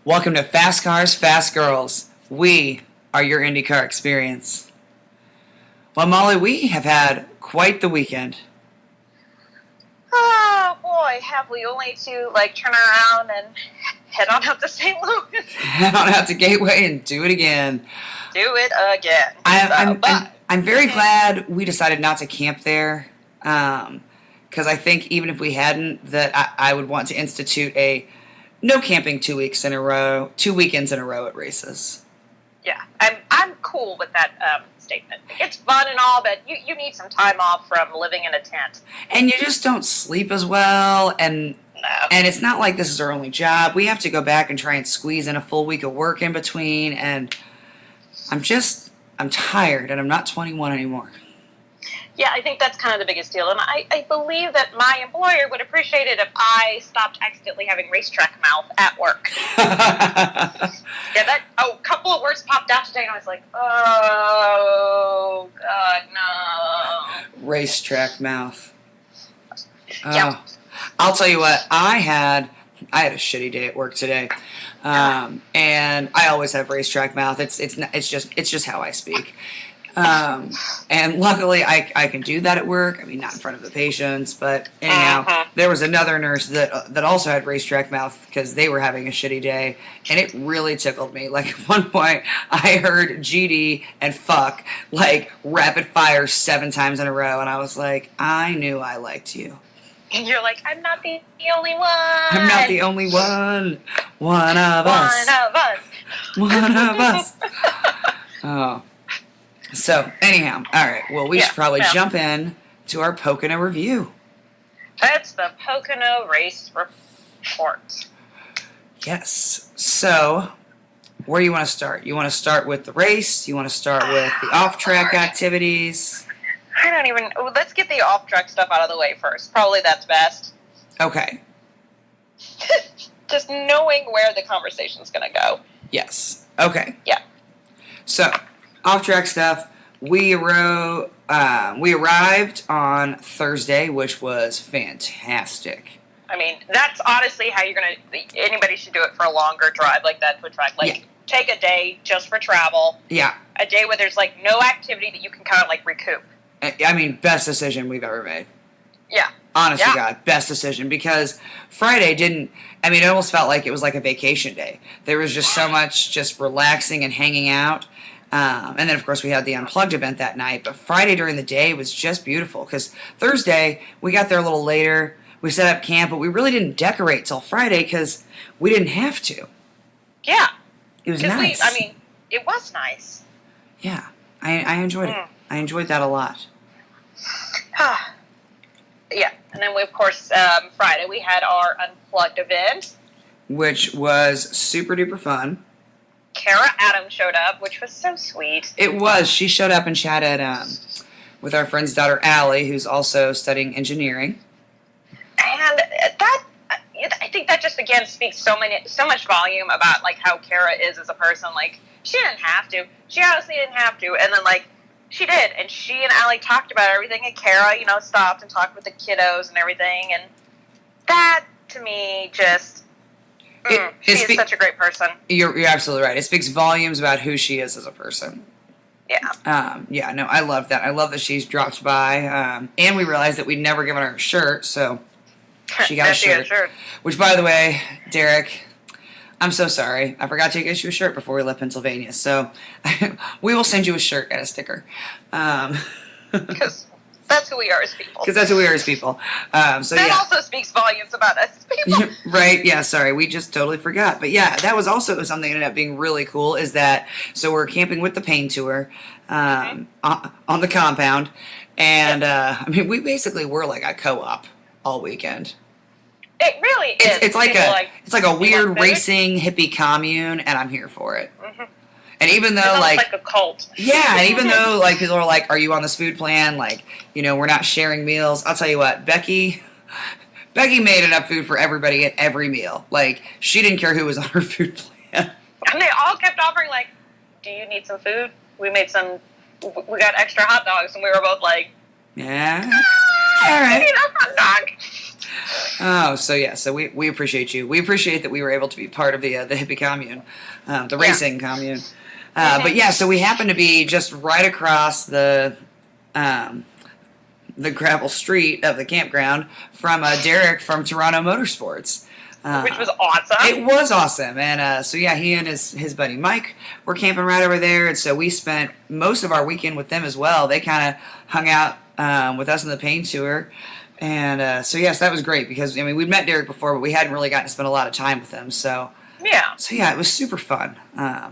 Welcome to Fast Cars, Fast Girls. We are your IndyCar experience. Well, Molly, we have had quite the weekend. Oh boy, have we only to turn around and head on out to St. Louis. Head on out to Gateway and do it again. Do it again. I'm very glad we decided not to camp there, because I think even if we hadn't, that I would want to institute a no camping 2 weeks in a row, 2 weekends in a row at races. Yeah, I'm cool with that statement. It's fun and all, but you need some time off from living in a tent. And you just don't sleep as well, and it's not like this is our only job. We have to go back and try and squeeze in a full week of work in between, and I'm tired, and I'm not 21 anymore. Yeah, I think that's kind of the biggest deal, and I believe that my employer would appreciate it if I stopped accidentally having racetrack mouth at work. A couple of words popped out today, and I was like, oh, God, no. Racetrack mouth. Yep. I'll tell you what, I had a shitty day at work today, and I always have racetrack mouth. It's just how I speak. And luckily I can do that at work. I mean, not in front of the patients, but anyhow, there was another nurse that also had racetrack mouth because they were having a shitty day, and it really tickled me. Like, at one point, I heard GD and fuck, like, rapid fire 7 times in a row, and I was like, I knew I liked you. And you're like, I'm not the only one. I'm not the only one. One of us. One of us. Oh. So, anyhow, all right. Well, we should probably jump in to our Pocono review. That's the Pocono race report. Yes. So, where do you want to start? You want to start with the race? You want to start with the off-track activities? Let's get the off-track stuff out of the way first. Probably that's best. Okay. Just knowing where the conversation's going to go. Yes. Okay. Yeah. So, off-track stuff. We arrived on Thursday, which was fantastic. I mean, that's honestly how anybody should do it for a longer drive like that to a track. Take a day just for travel. Yeah. A day where there's, no activity that you can kind of, recoup. I mean, best decision we've ever made. Yeah. Honest to God, best decision, because Friday it almost felt like it was like a vacation day. There was just so much just relaxing and hanging out. And then, of course, we had the Unplugged event that night. But Friday during the day was just beautiful, because Thursday, we got there a little later. We set up camp, but we really didn't decorate till Friday because we didn't have to. Yeah. It was nice. It was nice. Yeah. I enjoyed it. I enjoyed that a lot. Yeah. And then, of course, Friday, we had our Unplugged event, which was super duper fun. Kara Adams showed up, which was so sweet. It was. She showed up and chatted with our friend's daughter, Allie, who's also studying engineering. And I think that just, again, speaks so much volume about, how Kara is as a person. She didn't have to. She honestly didn't have to. And then, she did. And she and Allie talked about everything. And Kara, stopped and talked with the kiddos and everything. And that, to me, just... she is such a great person. You're absolutely right. It speaks volumes about who she is as a person. Yeah. I love that. I love that she's dropped by. And we realized that we'd never given her a shirt, so she got a shirt. Which, by the way, Derek, I'm so sorry. I forgot to get you a shirt before we left Pennsylvania. So we will send you a shirt and a sticker. Because that's who we are as people. That also speaks volumes about us as people. Right, yeah, sorry, we just totally forgot. But yeah, that was also something that ended up being really cool, is that, so we're camping with the Pain Tour on the compound, and we basically were like a co-op all weekend. It really is. It's like a weird racing hippie commune, and I'm here for it. Mm-hmm. And even though, like a cult. Yeah, and even though, people are like, are you on this food plan? We're not sharing meals. I'll tell you what, Becky made enough food for everybody at every meal. She didn't care who was on her food plan. And they all kept offering, do you need some food? We got extra hot dogs, and we were both like, yeah. All right. I need a hot dog. Oh, so yeah, so we appreciate you. We appreciate that we were able to be part of the hippie commune, the racing commune. But yeah, so we happen to be just right across um, the gravel street of the campground from Derek from Toronto Motorsports. Which was awesome. It was awesome. And so, yeah, he and his buddy Mike were camping right over there. And so we spent most of our weekend with them as well. They kind of hung out with us on the paint tour. And so, yes, that was great because, I mean, we'd met Derek before, but we hadn't really gotten to spend a lot of time with him. So, yeah, it was super fun.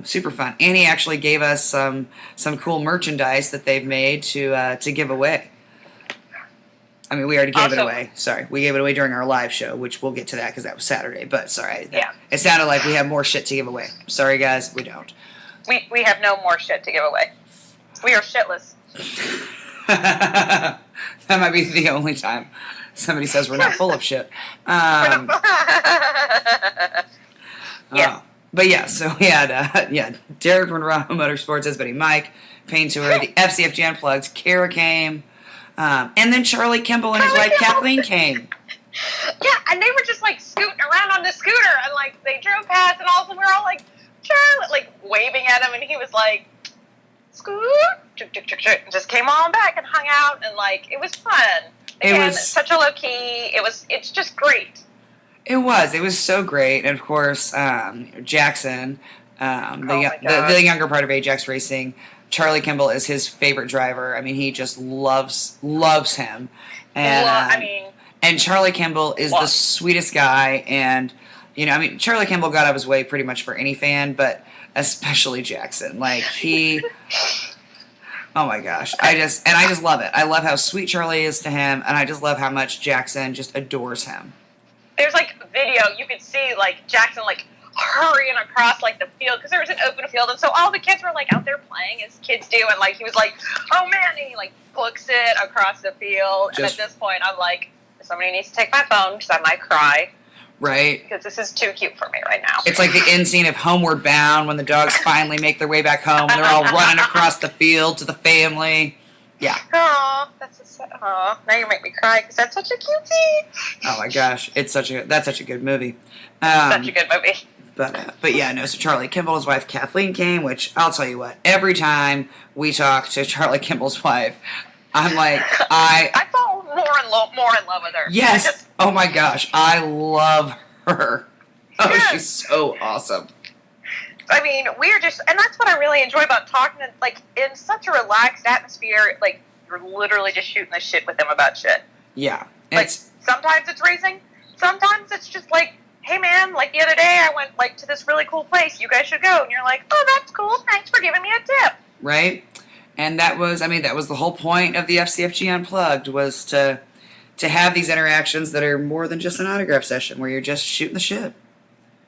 Super fun. And he actually gave us some cool merchandise that they've made to give away. I mean, we already gave it away. Sorry. We gave it away during our live show, which we'll get to that because that was Saturday. But, sorry. It sounded like we have more shit to give away. Sorry, guys. We don't. We have no more shit to give away. We are shitless. That might be the only time somebody says we're not full of shit. But, yeah, so we had, Derek from Toronto Motorsports, his buddy Mike, Paint Tour, the FCFG Unplugged, Kara came. And then Charlie Kimball and his wife Kathleen came. Yeah, and they were just like scooting around on the scooter, and like they drove past, and all of a sudden we were all like, Charlie, like waving at him, and he was like, scoot, and just came on back and hung out, and like it was fun. Again, it was such a low key. It's just great. It was so great, and of course Jackson, the younger part of Ajax Racing. Charlie Kimball is his favorite driver. I mean, he just loves him. And and Charlie Kimball is the sweetest guy. And, you know, I mean, Charlie Kimball got out of his way pretty much for any fan, but especially Jackson. Like, oh my gosh. I just love it. I love how sweet Charlie is to him, and I just love how much Jackson just adores him. There's, like, video. You could see, like, Jackson, like, hurrying across like the field because there was an open field, and so all the kids were like out there playing as kids do, and like he was like, oh man, and he like books it across the field. And at this point I'm like, somebody needs to take my phone because I might cry, right? Because this is too cute for me right now. It's like the end scene of Homeward Bound when the dogs finally make their way back home and they're all running across the field to the family. Yeah. Oh, now you make me cry because that's such a cute scene. Oh my gosh, that's such a good movie. Such a good movie. But yeah, no, so Charlie Kimball, his wife Kathleen came, which I'll tell you what, every time we talk to Charlie Kimball's wife, I'm like, I fall more in love with her. Yes. Oh my gosh, I love her. Oh, yes. She's so awesome. I mean, we're just, and that's what I really enjoy about talking, like, in such a relaxed atmosphere, like, you're literally just shooting the shit with them about shit. Yeah. Like, sometimes it's racing, sometimes it's just like, hey man, like the other day I went like to this really cool place, you guys should go, and you're like, oh, that's cool, thanks for giving me a tip. Right? And that was the whole point of the FCFG Unplugged, was to have these interactions that are more than just an autograph session, where you're just shooting the shit.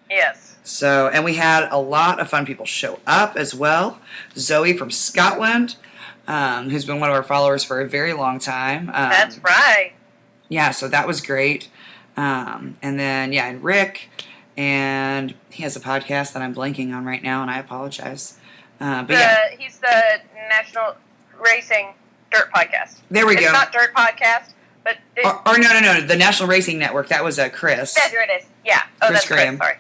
Yes. So, and we had a lot of fun people show up as well. Zoe from Scotland, who's been one of our followers for a very long time. That's right. Yeah, so that was great. And then, and Rick, and he has a podcast that I'm blanking on right now, and I apologize. He's the National Racing Dirt Podcast. There we go. It's not Dirt Podcast, but... No, the National Racing Network. That was Chris. There it is. Yeah. Oh, Chris that's Graham. Chris,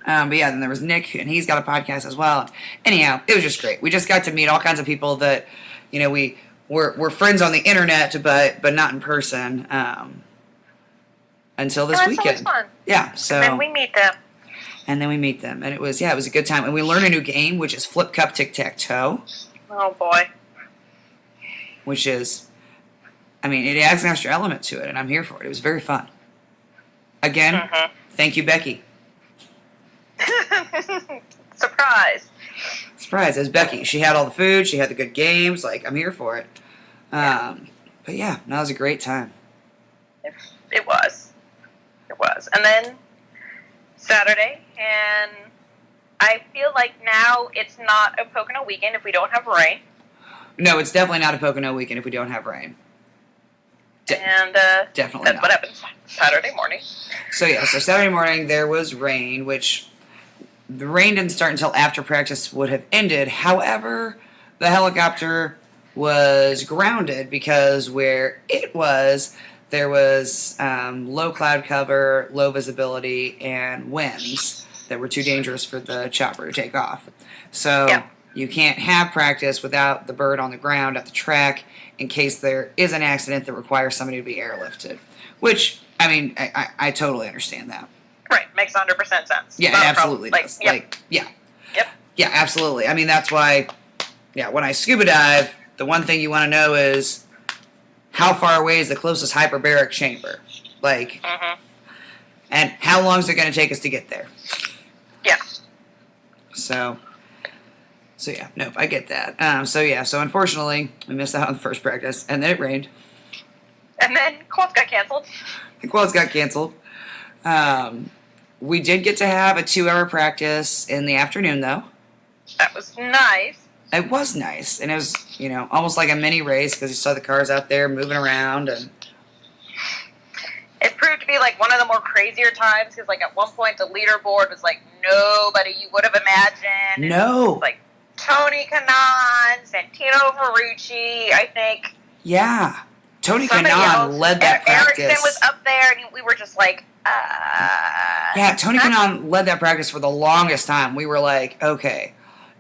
sorry. But yeah, then there was Nick, and he's got a podcast as well. Anyhow, it was just great. We just got to meet all kinds of people that, you know, we're friends on the internet, but not in person. Until this weekend. So fun. Yeah, so. And then we meet them. And it was a good time. And we learned a new game, which is Flip Cup Tic-Tac-Toe. Oh, boy. Which is, I mean, it adds an extra element to it, and I'm here for it. It was very fun. Again, Thank you, Becky. Surprise. As Becky. She had all the food. She had the good games. Like, I'm here for it. But yeah, that was a great time. It was. And then Saturday, and I feel like now it's not a Pocono weekend if we don't have rain. No, it's definitely not a Pocono weekend if we don't have rain. Definitely that's what happened Saturday morning. So Saturday morning there was rain, which the rain didn't start until after practice would have ended. However, the helicopter was grounded because where it was, there was low cloud cover, low visibility, and winds that were too dangerous for the chopper to take off. So Yep. you can't have practice without the bird on the ground at the track in case there is an accident that requires somebody to be airlifted. Which, I mean, I totally understand that. Right. Makes 100% sense. Yeah, Not it a problem. absolutely Like, does. yep. Like, yeah. Yep. Yeah, absolutely. I mean, that's why, yeah, when I scuba dive, the one thing you want to know is how far away is the closest hyperbaric chamber? Like, and how long is it going to take us to get there? Yeah. So yeah, nope, I get that. So unfortunately, we missed out on the first practice, and then it rained. And then quads got canceled. The quads got canceled. We did get to have a 2-hour practice in the afternoon, though. That was nice. It was nice, and it was, almost like a mini race because you saw the cars out there moving around, and It proved to be like one of the more crazier times because, like, at one point the leaderboard was like nobody you would have imagined. no, It was, like Tony Kanaan, Santino Ferrucci, I think. yeah, Tony Somebody Kanaan else. led that practice. Erickson was up there, and we were just like, Yeah, Tony Kanaan led that practice for the longest time. We were like, okay,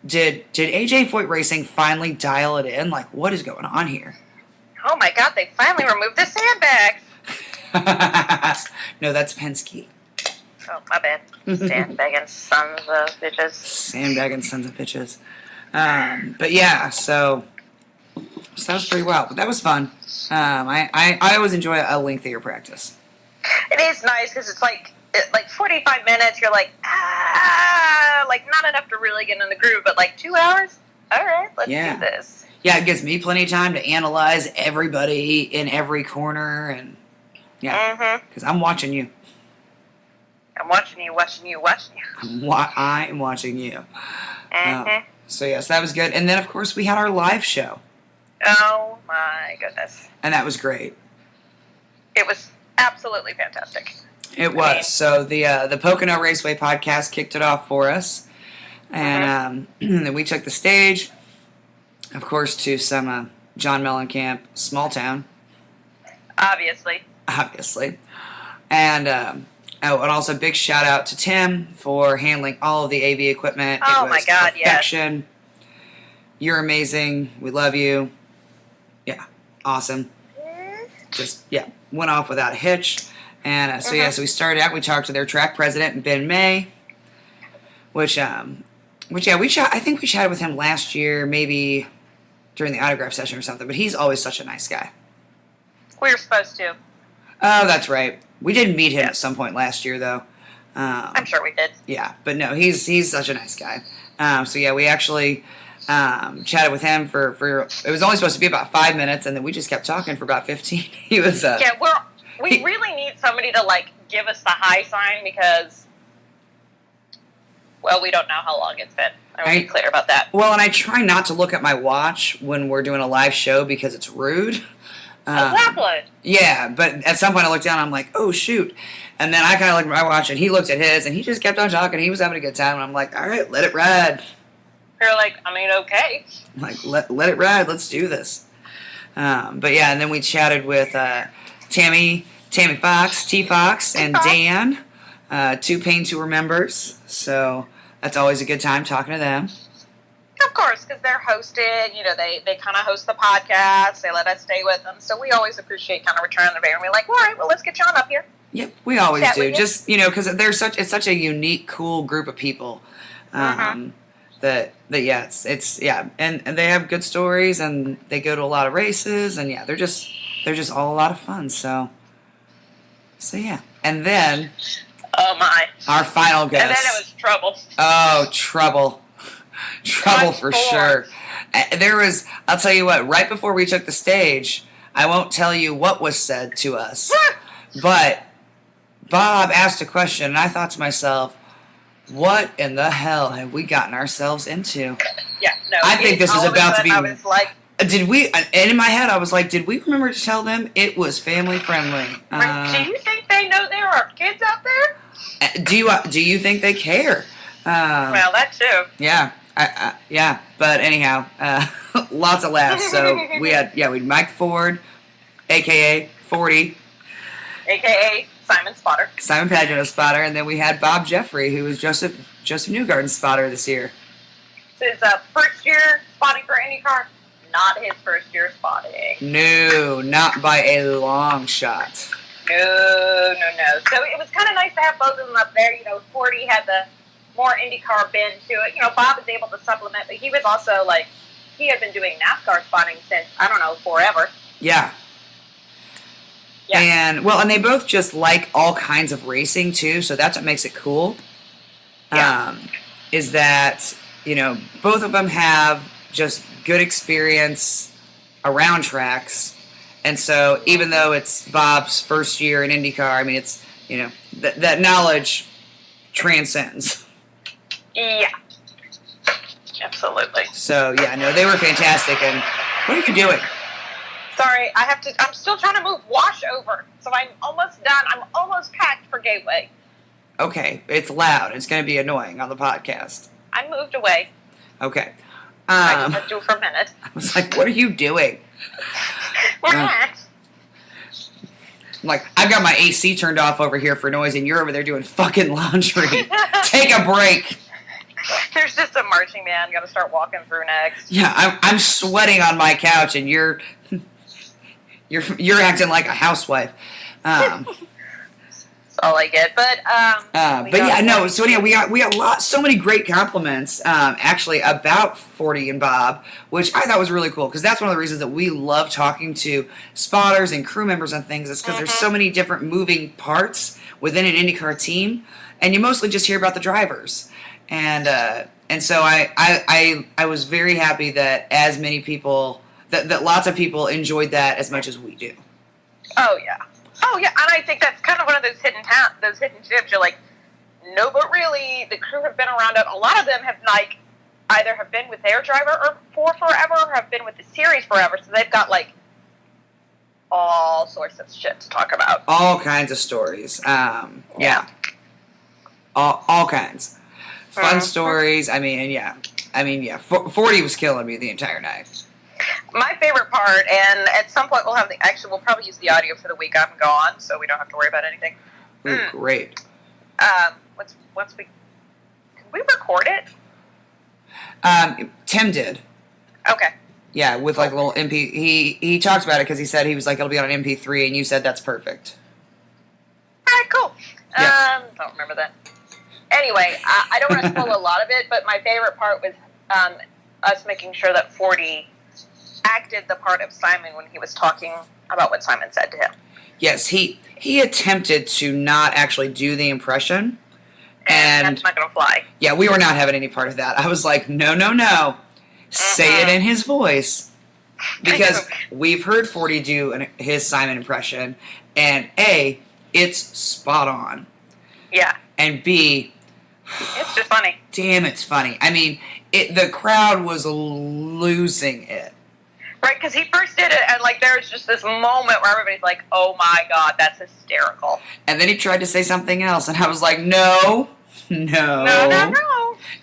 did AJ Foyt Racing finally dial it in? Like, what is going on here? oh my god, they finally removed the sandbags. No, that's Penske. Oh, my bad. Sandbagging sons of bitches. Sandbagging sons of bitches. But yeah, so that was pretty wild. But that was fun. I always enjoy a lengthier practice. It is nice because it's like 45 minutes. You're like, like not enough to really get in the groove, but like 2 hours. All right, let's do this. Yeah, it gives me plenty of time to analyze everybody in every corner, and because I'm watching you. I'm watching you. I am watching you. So yes, that was good. And then of course we had our live show. Oh my goodness. And that was great. It was absolutely fantastic. It was. So the Pocono Raceway podcast kicked it off for us. And then we took the stage, of course, to some John Mellencamp, small town. Obviously. And and also big shout out to Tim for handling all of the AV equipment. Oh it was my God, perfection. Yes. You're amazing. We love you. Yeah, awesome. Just went off without a hitch. And so we started out. We talked to their track president, Ben May, which I think we chatted with him last year, maybe during the autograph session or something. But he's always such a nice guy. We were supposed to. Oh, that's right. We did meet him at some point last year, though. I'm sure we did. Yeah, but no, he's such a nice guy. We actually chatted with him for it was only supposed to be about 5 minutes, and then we just kept talking for about 15. He was we really need somebody to like give us the high sign because, well, we don't know how long it's been. I want to be clear about that. Well, and I try not to look at my watch when we're doing a live show because it's rude. Exactly. Yeah, but at some point I looked down and I'm like, oh, shoot. And then I kind of looked at my watch and he looked at his and he just kept on talking. He was having a good time. And I'm like, all right, let it ride. You're like, I mean, okay. Like, let it ride. Let's do this. But yeah, and then we chatted with Tammy Fox, T Fox, and Dan, 2 Pain Tour members. So that's always a good time talking to them. Of course, because they're hosted. They kind of host the podcast. They let us stay with them. So we always appreciate kind of returning the favor. And we're like, all right, well, let's get John up here. Yep, we always do. Just, because it's such a unique, cool group of people. And they have good stories and they go to a lot of races and they're just all a lot of fun. So yeah. And then our final guest. And then it was trouble. Oh, trouble for sure. I'll tell you what, right before we took the stage, I won't tell you what was said to us, but Bob asked a question and I thought to myself, what in the hell have we gotten ourselves into? Yeah, no. I think this is about to be. I was like, did we? And in my head, I was like, did we remember to tell them it was family friendly? Do you think they know there are kids out there? Do you think they care? Well, that too. Yeah, yeah. But anyhow, lots of laughs. So we had Mike Ford, aka 40, a.k.a. Simon Spotter. Simon Pagino's spotter, and then we had Bob Jeffrey, who was Joseph Newgarden's spotter this year. This is first year spotting for IndyCar, not his first year spotting. No, not by a long shot. No. So it was kind of nice to have both of them up there. You know, Forty had the more IndyCar bend to it. You know, Bob was able to supplement, but he was also like, he had been doing NASCAR spotting since, I don't know, forever. Yeah. And they both just like all kinds of racing too, so that's what makes it cool. Yeah. Is that, you know, both of them have just good experience around tracks. And so even though it's Bob's first year in IndyCar, I mean, it's, you know, that knowledge transcends. Yeah. Absolutely. So, yeah, no, they were fantastic. And what are you doing? Sorry, I'm still trying to move wash over. So I'm almost done. I'm almost packed for Gateway. Okay, it's loud. It's going to be annoying on the podcast. I moved away. Okay. I just had to do it for a minute. I was like, what are you doing? I'm like, I've got my AC turned off over here for noise, and you're over there doing fucking laundry. Take a break. There's just a marching band. Got to start walking through next. Yeah, I'm sweating on my couch, and you're acting like a housewife. That's all I get. But yeah, no. So anyhow, we got so many great compliments actually about 40 and Bob, which I thought was really cool because that's one of the reasons that we love talking to spotters and crew members and things. Is because there's so many different moving parts within an IndyCar team, and you mostly just hear about the drivers. And so I was very happy that as many people that lots of people enjoyed that as much as we do. Oh yeah, and I think that's kind of one of those hidden gems. You're like, no, but really, the crew have been around it. A lot of them have like either have been with their driver or for forever, or have been with the series forever. So they've got like all sorts of shit to talk about. All kinds of stories. Yeah. All kinds. Fun stories. I mean, yeah. 40 was killing me the entire night. My favorite part, and at some point we'll probably use the audio for the week I'm gone, so we don't have to worry about anything. Ooh, great. Can we record it? Tim did. Okay. Yeah, with like a little MP. He talked about it because he said he was like, it'll be on an MP3, and you said that's perfect. All right, cool. Yeah. Don't remember that. Anyway, I don't want to spoil a lot of it, but my favorite part was us making sure that 40 acted the part of Simon when he was talking about what Simon said to him. Yes, he attempted to not actually do the impression. And that's not going to fly. Yeah, we were not having any part of that. I was like, no. Say it in his voice. Because we've heard 40 do his Simon impression, and A, it's spot on. Yeah. And B, it's just funny. Damn, it's funny. I mean, the crowd was losing it. Right, because he first did it, and like there was just this moment where everybody's like, "Oh my god, that's hysterical!" And then he tried to say something else, and I was like, "No."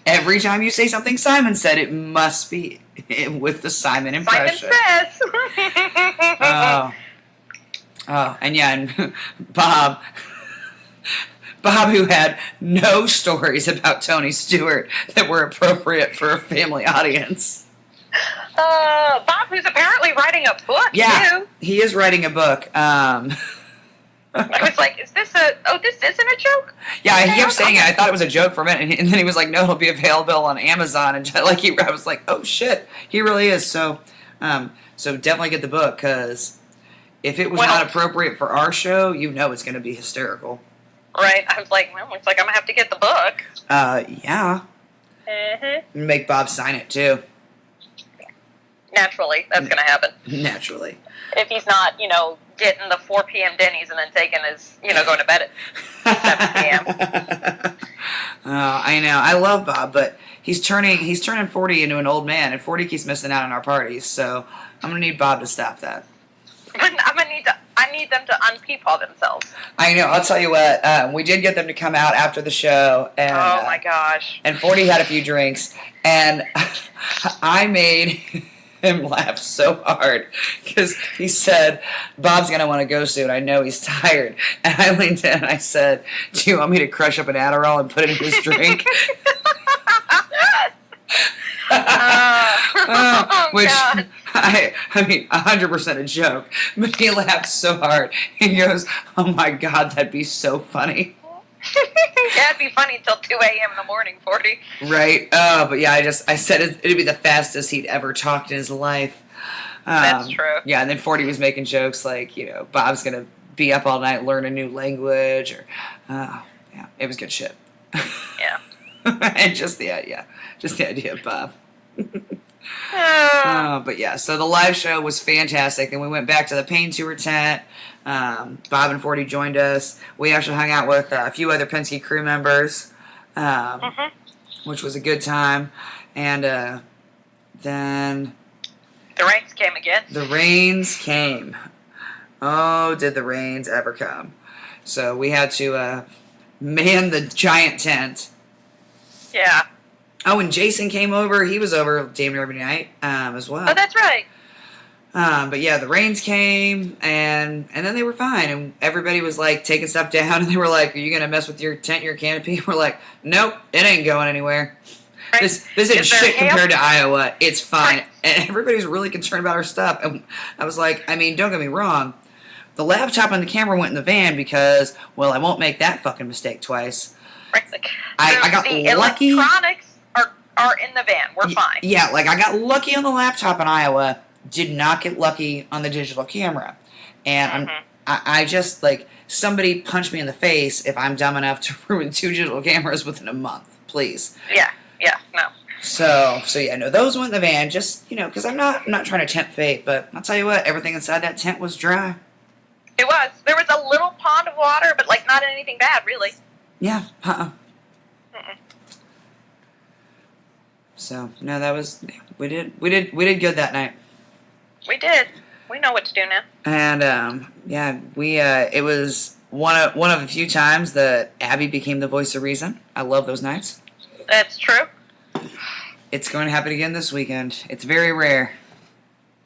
Every time you say something Simon said, it must be with the Simon impression. Simon says. And yeah, and Bob, who had no stories about Tony Stewart that were appropriate for a family audience. Bob, who's apparently writing a book, too. He is writing a book. I was like, this isn't a joke? Yeah, he kept saying it. I thought it was a joke for a minute, and then he was like, no, it'll be available on Amazon. And I was like, oh, shit, he really is. So definitely get the book, because if it was not appropriate for our show, you know it's going to be hysterical. Right. I was like, well, looks like I'm going to have to get the book. Yeah. Mm-hmm. Make Bob sign it, too. Naturally, that's going to happen. Naturally. If he's not, getting the 4 p.m. Denny's and then taking his, going to bed at 7 p.m. I know. I love Bob, but he's turning 40 into an old man, and 40 keeps missing out on our parties, so I'm going to need Bob to stop that. I need them to unpeepaw themselves. I know. I'll tell you what. We did get them to come out after the show. And, oh, my gosh. And 40 had a few drinks, and I made him laugh so hard because he said, Bob's going to want to go soon. I know he's tired. And I leaned in and I said, do you want me to crush up an Adderall and put it in his drink? Which, God. I mean, 100% a joke. But he laughed so hard. He goes, oh my God, that'd be so funny. Yeah, it'd be funny until 2 a.m. in the morning, 40. Right. But yeah, I said it'd be the fastest he'd ever talked in his life. That's true. Yeah, and then 40 was making jokes like, Bob's going to be up all night, learn a new language. Or, yeah, it was good shit. Yeah. And just the idea of Bob. But yeah, so the live show was fantastic. Then we went back to the Pain Tour tent. Bob and 40 joined us. We actually hung out with a few other Penske crew members, which was a good time. And then the rains came again. The rains came. Oh, did the rains ever come? So we had to man the giant tent. Yeah. Oh, and Jason came over. He was over damn near every night as well. Oh, that's right. But yeah, the rains came, and then they were fine. And everybody was, like, taking stuff down, and they were like, are you going to mess with your tent, your canopy? We're like, nope, it ain't going anywhere. Right. This isn't shit hail? compared to Iowa. It's fine. Right. And everybody was really concerned about our stuff. And I was like, I mean, don't get me wrong. The laptop and the camera went in the van because, well, I won't make that fucking mistake twice. Right. Like, I got the lucky. Electronics are in the van. We're fine. Yeah, like I got lucky on the laptop in Iowa, did not get lucky on the digital camera. And I just, like, somebody punched me in the face if I'm dumb enough to ruin 2 digital cameras within a month, please. Yeah, no. So yeah, no, those went in the van, just, because I'm not trying to tempt fate, but I'll tell you what, everything inside that tent was dry. It was. There was a little pond of water, but, like, not anything bad, really. Yeah, So, no, that was, we did good that night. We did. We know what to do now. And, yeah, it was one of the few times that Abby became the voice of reason. I love those nights. That's true. It's going to happen again this weekend. It's very rare.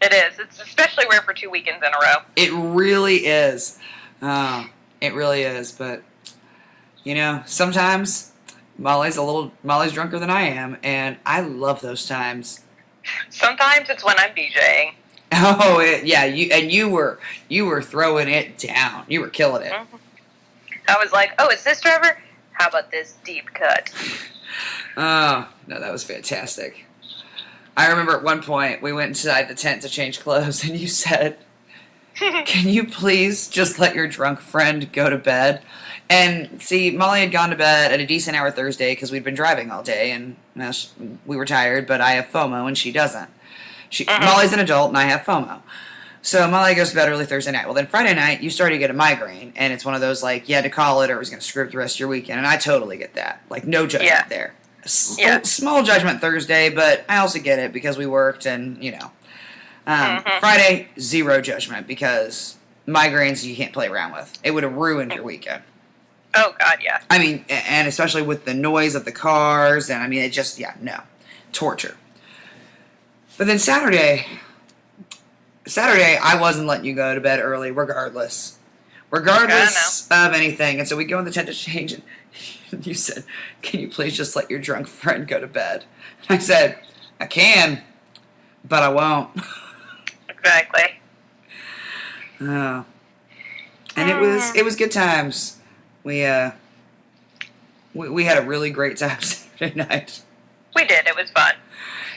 It is. It's especially rare for 2 weekends in a row. It really is. It really is. But, sometimes Molly's drunker than I am, and I love those times. Sometimes it's when I'm DJing. Oh, yeah. You were throwing it down. You were killing it. I was like, oh, is this Trevor? How about this deep cut? Oh, no, that was fantastic. I remember at one point we went inside the tent to change clothes, and you said, can you please just let your drunk friend go to bed? And see, Molly had gone to bed at a decent hour Thursday because we'd been driving all day, and we were tired, but I have FOMO and she doesn't. Molly's an adult, and I have FOMO. So Molly goes to bed early Thursday night. Well, then Friday night, you started to get a migraine, and it's one of those, like, you had to call it or it was going to screw up the rest of your weekend, and I totally get that. Like, no judgment there. Small judgment Thursday, but I also get it because we worked, and, Friday, zero judgment because migraines you can't play around with. It would have ruined your weekend. Oh, God, yeah. I mean, and especially with the noise of the cars, and I mean, it just, no. Torture. But then Saturday, I wasn't letting you go to bed early, regardless of anything. And so we go in the tent to change, and you said, can you please just let your drunk friend go to bed? And I said, I can, but I won't. Exactly. Oh. And it was good times. We had a really great time Saturday night. We did. It was fun.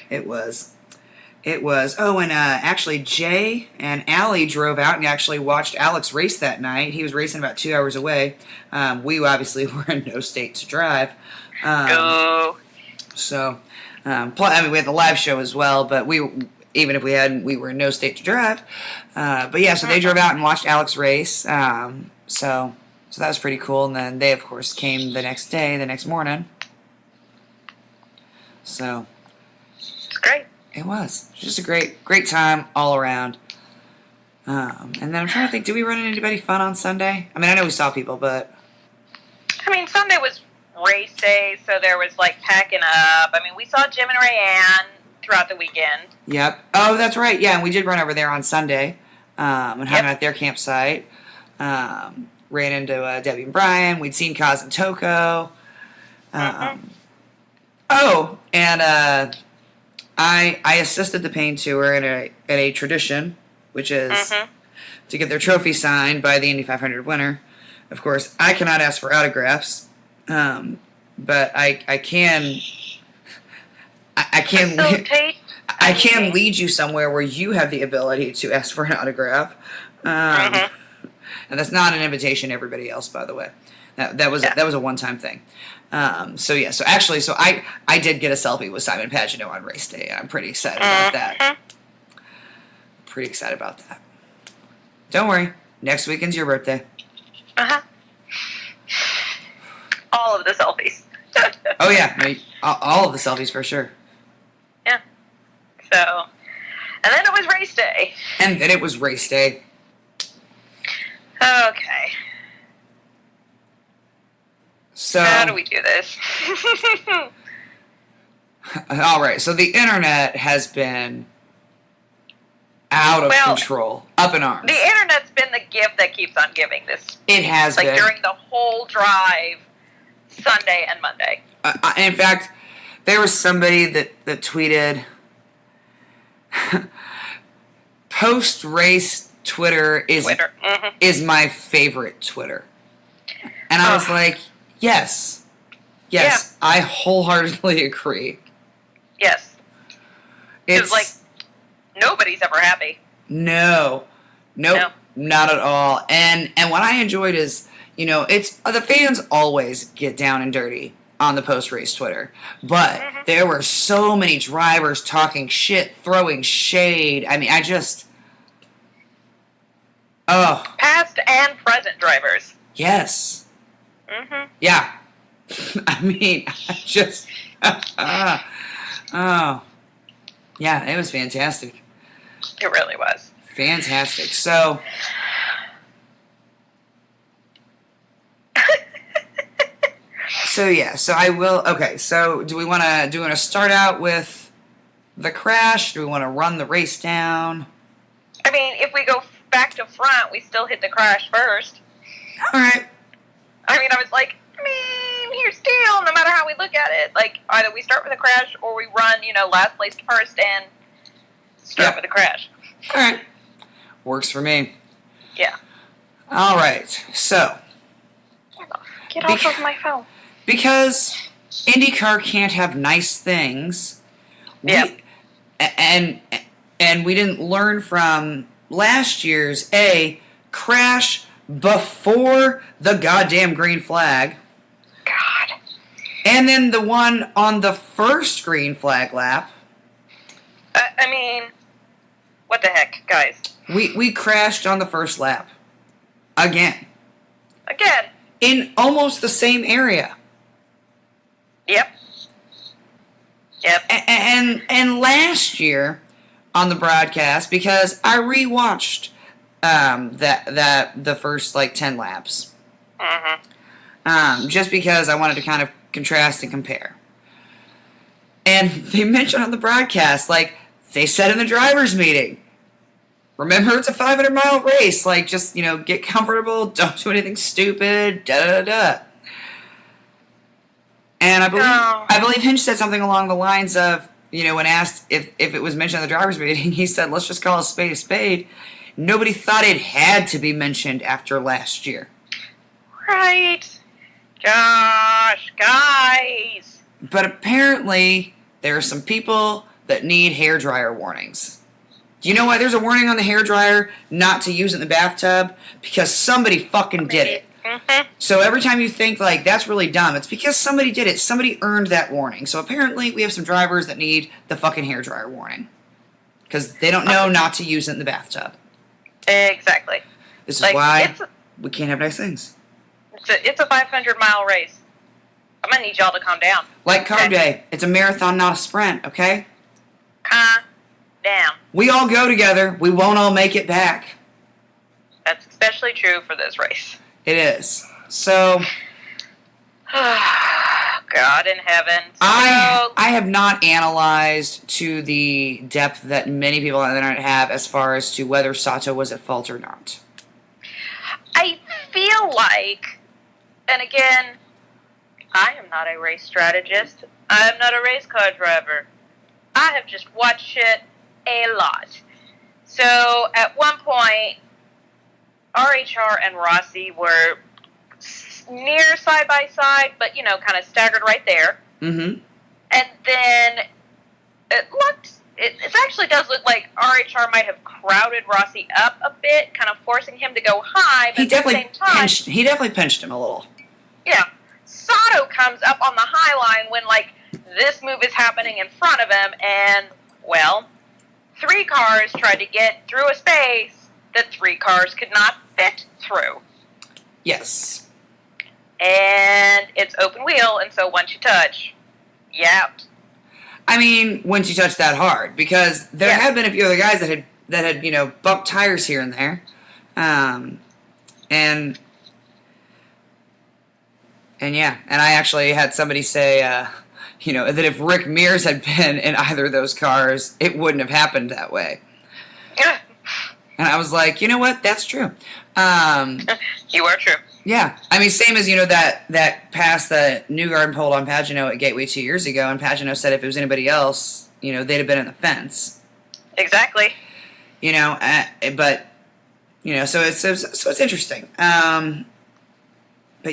It was. Oh, and actually Jay and Allie drove out and actually watched Alex race that night. He was racing about 2 hours away. We obviously were in no state to drive. So, we had the live show as well, but even if we hadn't, we were in no state to drive. But yeah, so they drove out and watched Alex race. So that was pretty cool. And then they, of course, came the next morning. So It's great. it was just a great time all around. And then I'm trying to think, did we run into anybody fun on Sunday? I mean, I know we saw people, but I mean, Sunday was race day, so there was, like, packing up. I mean, we saw Jim and Rayanne. throughout the weekend. Yep. Oh, that's right. Yeah, and we did run over there on Sunday and hung out at their campsite. Ran into Debbie and Brian. We'd seen Kaz and Toko. Oh, and I assisted the paint tour in a tradition, which is to get their trophy signed by the Indy 500 winner. Of course, I cannot ask for autographs, but I can. I can lead you somewhere where you have the ability to ask for an autograph. And that's not an invitation to everybody else, by the way. That was a one-time thing. So I did get a selfie with Simon Pagino on race day, and I'm pretty excited about that. Pretty excited about that. Don't worry, next weekend's your birthday. All of the selfies. Oh yeah, all of the selfies for sure. Yeah. So, and then it was race day. Okay. So how do we do this? All right. So the internet has been out of control, up in arms. The internet's been the gift that keeps on giving this. It has been. During the whole drive, Sunday and Monday. In fact, there was somebody that tweeted, post-race Twitter is my favorite Twitter. And I was like, yes, yeah. I wholeheartedly agree. Yes. It's like, nobody's ever happy. No, not at all. And what I enjoyed is, it's the fans always get down and dirty on the post-race Twitter. But there were so many drivers talking shit, throwing shade. I mean, past and present drivers. Yes. Yeah. I mean, yeah, it was fantastic. It really was. Fantastic. So, so I will. Okay, so do we want to start out with the crash? Do we want to run the race down? I mean, if we go back to front, we still hit the crash first. All right. I mean, I was like, here's the deal. No matter how we look at it, like either we start with a crash or we run, last place first and start with a crash. All right. Works for me. Yeah. All right. So. Get off of my phone. Because IndyCar can't have nice things. Yeah. And we didn't learn from last year's crash before the goddamn green flag. God. And then the one on the first green flag lap. I mean, what the heck, guys? We crashed on the first lap. Again. In almost the same area. Yep. And last year on the broadcast, because I rewatched the first 10 laps. Just because I wanted to kind of contrast and compare. And they mentioned on the broadcast, they said in the drivers' meeting, remember it's a 500-mile race, just, get comfortable, don't do anything stupid, da-da-da-da. And I believe Hinch said something along the lines of, when asked if it was mentioned in the drivers' meeting, he said, let's just call a spade a spade. Nobody thought it had to be mentioned after last year. Right. Gosh, guys. But apparently, there are some people that need hairdryer warnings. Do you know why there's a warning on the hairdryer not to use it in the bathtub? Because somebody fucking did it. So every time you think, that's really dumb, it's because somebody did it. Somebody earned that warning. So apparently, we have some drivers that need the fucking hairdryer warning. Because they don't know not to use it in the bathtub. Exactly. This is why we can't have nice things. It's a 500-mile race. I'm going to need y'all to calm down. Like Carb Day. It's a marathon, not a sprint, okay? Calm down. We all go together. We won't all make it back. That's especially true for this race. It is. So. God in heaven. I have not analyzed to the depth that many people on the internet have as far as to whether Sato was at fault or not. I feel like, and again, I am not a race strategist. I am not a race car driver. I have just watched it a lot. So at one point, RHR and Rossi were near side by side, but kind of staggered right there. Mm-hmm. And then it actually does look like RHR might have crowded Rossi up a bit, kind of forcing him to go high. But at the same time, he definitely pinched him a little. Yeah, Sato comes up on the high line when this move is happening in front of him, and 3 cars tried to get through a space that 3 cars could not fit through. Yes. And it's open wheel, and so once you touch, you're out. I mean, once you touch that hard, because there have been a few other guys that had bumped tires here and there, and I actually had somebody say, that if Rick Mears had been in either of those cars, it wouldn't have happened that way. Yeah. And I was like, you know what? That's true. You are true. Yeah. I mean, same as, that pass that Newgarden pulled on Pagano at Gateway 2 years ago, and Pagano said if it was anybody else, they'd have been in the fence. Exactly. But, so it's interesting. But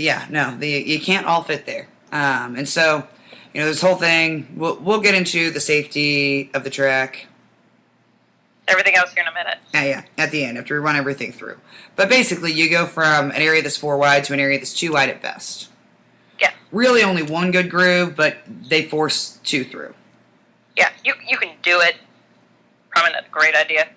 yeah, no, you can't all fit there. And so, this whole thing, we'll get into the safety of the track. Everything else here in a minute. Yeah, at the end, after we run everything through. But basically, you go from an area that's 4 wide to an area that's 2 wide at best. Yeah. Really only one good groove, but they force 2 through. Yeah, you can do it. Probably not a great idea.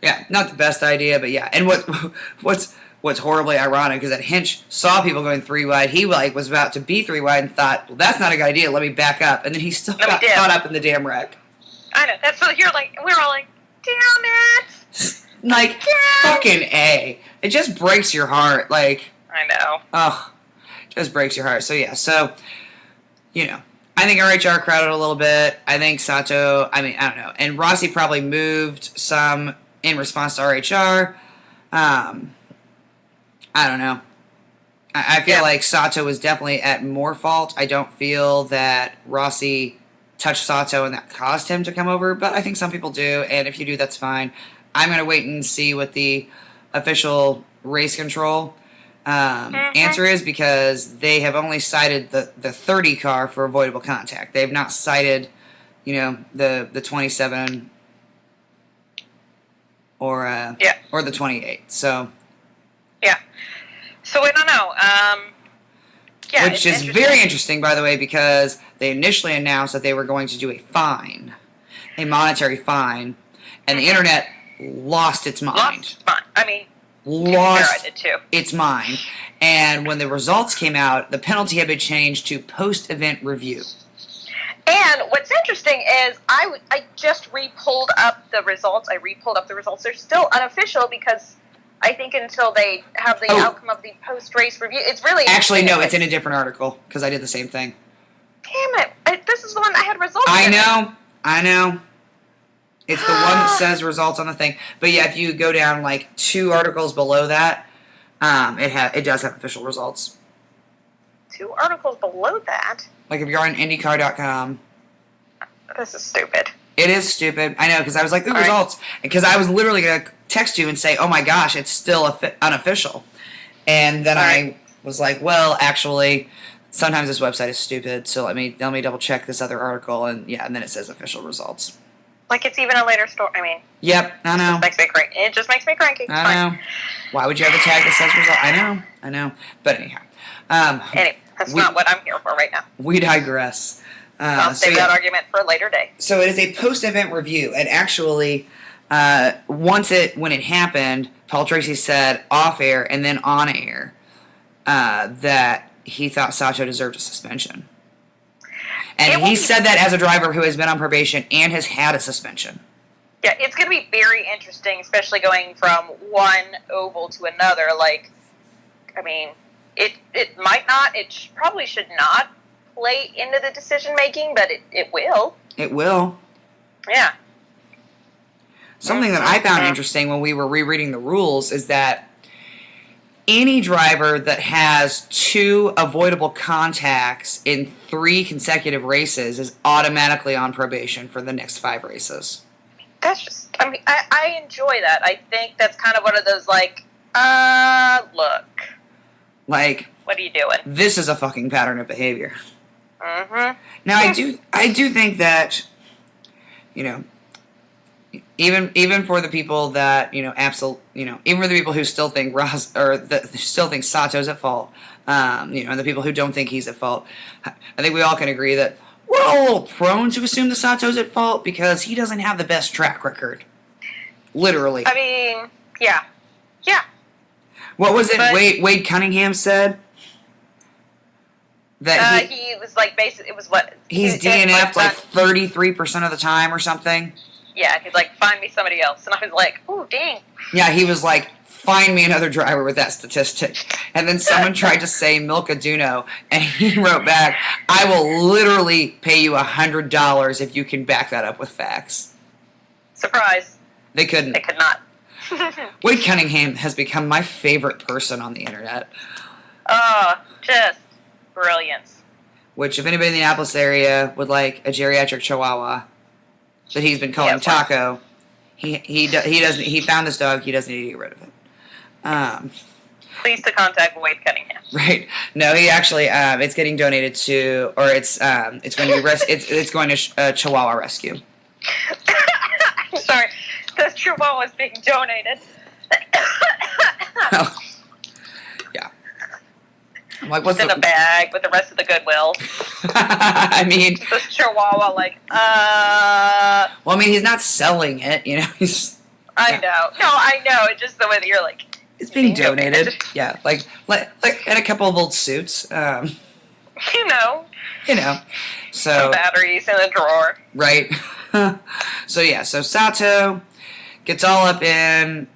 Yeah, not the best idea, but yeah. And what's horribly ironic is that Hinch saw people going 3 wide. He was about to be 3 wide and thought, well, that's not a good idea. Let me back up. And then he still got caught up in the damn wreck. I know. That's what we're all like, damn it. Fucking A. It just breaks your heart. I know. Oh, just breaks your heart. So yeah. So I think RHR crowded a little bit. I think Sato. I don't know. And Rossi probably moved some in response to RHR. I don't know. I feel like Sato was definitely at more fault. I don't feel that Rossi touched Sato and that caused him to come over, but I think some people do, and if you do, that's fine. I'm going to wait and see what the official race control answer is, because they have only cited the 30 car for avoidable contact. They have not cited, the 27 or the 28. So yeah. So I don't know. Which is very interesting, by the way, because they initially announced that they were going to do a monetary fine, and the internet lost its mind. Lost its mind. And when the results came out, the penalty had been changed to post-event review. And what's interesting is I just re-pulled up the results. They're still unofficial because I think until they have the outcome of the post-race review, it's really... Actually, no, it's in a different article, because I did the same thing. Damn it. This is the one that had results I know. It's the one that says results on the thing. But yeah, if you go down 2 articles below that, it does have official results. 2 articles below that? If you're on IndyCar.com. This is stupid. It is stupid. I know, because I was like, the results. Because I was literally going to text you and say, oh my gosh, it's still unofficial. And then I was like, well, actually, sometimes this website is stupid, so let me double check this other article, and then it says official results. It's even a later story. Yep, I know. It just makes me cranky. I know. Why would you have a tag that says result? I know. But anyhow. Anyway, that's not what I'm here for right now. We digress. I'll save that argument for a later day. So it is a post-event review, and actually, when it happened, Paul Tracy said off air and then on air that he thought Sato deserved a suspension. And he said that as a driver who has been on probation and has had a suspension. Yeah, it's going to be very interesting, especially going from one oval to another. It might not, probably should not play into the decision making, but it will. It will. Yeah. Something that I found interesting when we were rereading the rules is that any driver that has 2 avoidable contacts in 3 consecutive races is automatically on probation for the next 5 races. That's just, I mean, I enjoy that. I think that's kind of one of those, like, look. Like, what are you doing? This is a fucking pattern of behavior. Mm-hmm. Now, I do think that, you know, even for the people that, even for the people who still think still think Sato's at fault, and the people who don't think he's at fault, I think we all can agree that we're all a little prone to assume that Sato's at fault because he doesn't have the best track record. Literally. I mean, yeah. Yeah. What was it Wade Cunningham said? That he was like, basically, it was what? He's DNF'd like 33% of the time or something. Yeah, he's like, find me somebody else. And I was like, ooh, dang. Yeah, he was like, find me another driver with that statistic. And then someone tried to say Milka Duno, and he wrote back, I will literally pay you $100 if you can back that up with facts. Surprise. They couldn't. They could not. Wade Cunningham has become my favorite person on the internet. Just brilliance. Which, if anybody in the Annapolis area would like a geriatric chihuahua that he's been calling Taco, he found this dog. He doesn't need to get rid of it. Please to contact Wade Cunningham. Right? No, he actually it's getting donated to, or it's going to be it's going to Chihuahua Rescue. I'm sorry, the Chihuahua is being donated. Oh. Yeah. I'm like, what's in a bag with the rest of the Goodwill. I mean, this Chihuahua, like, Well, I mean, he's not selling it, He's. I know. No, I know. It's just the way that you're like. It's being donated. Yeah, like and a couple of old suits. You know. So. Some batteries in a drawer. Right. So Sato gets all up in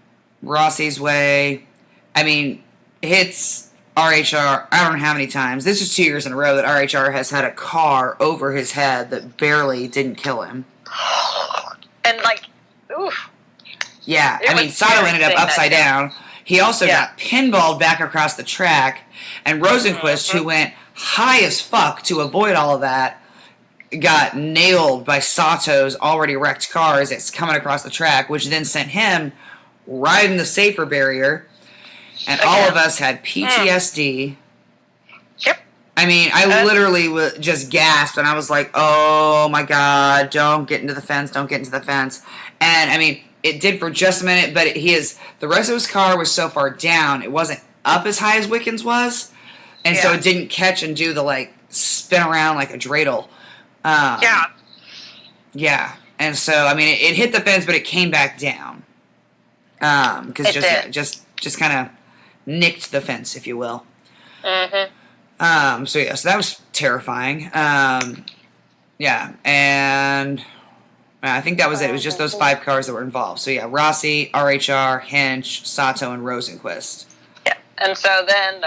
Rossi's way. I mean, hits RHR, I don't know how many times. This is 2 years in a row that RHR has had a car over his head that barely didn't kill him. And, like, oof. Yeah, I mean, Sato ended up upside down. He also got pinballed back across the track. And Rosenquist, who went high as fuck to avoid all of that, got nailed by Sato's already wrecked car as it's coming across the track, which then sent him right in the safer barrier. And all of us had PTSD. Yep. I mean, I literally just gasped, and I was like, oh my god, don't get into the fence, don't get into the fence. And, I mean, it did for just a minute, but the rest of his car was so far down, it wasn't up as high as Wickens was, and so it didn't catch and do the, like, spin around like a dreidel. Yeah. And so, I mean, it hit the fence, but it came back down. Because just kind of nicked the fence, if you will. Mm-hmm. So that was terrifying. Yeah, and I think that was it. It was just those 5 cars that were involved. So yeah, Rossi, RHR, Hinch, Sato, and Rosenquist. Yeah, and so then,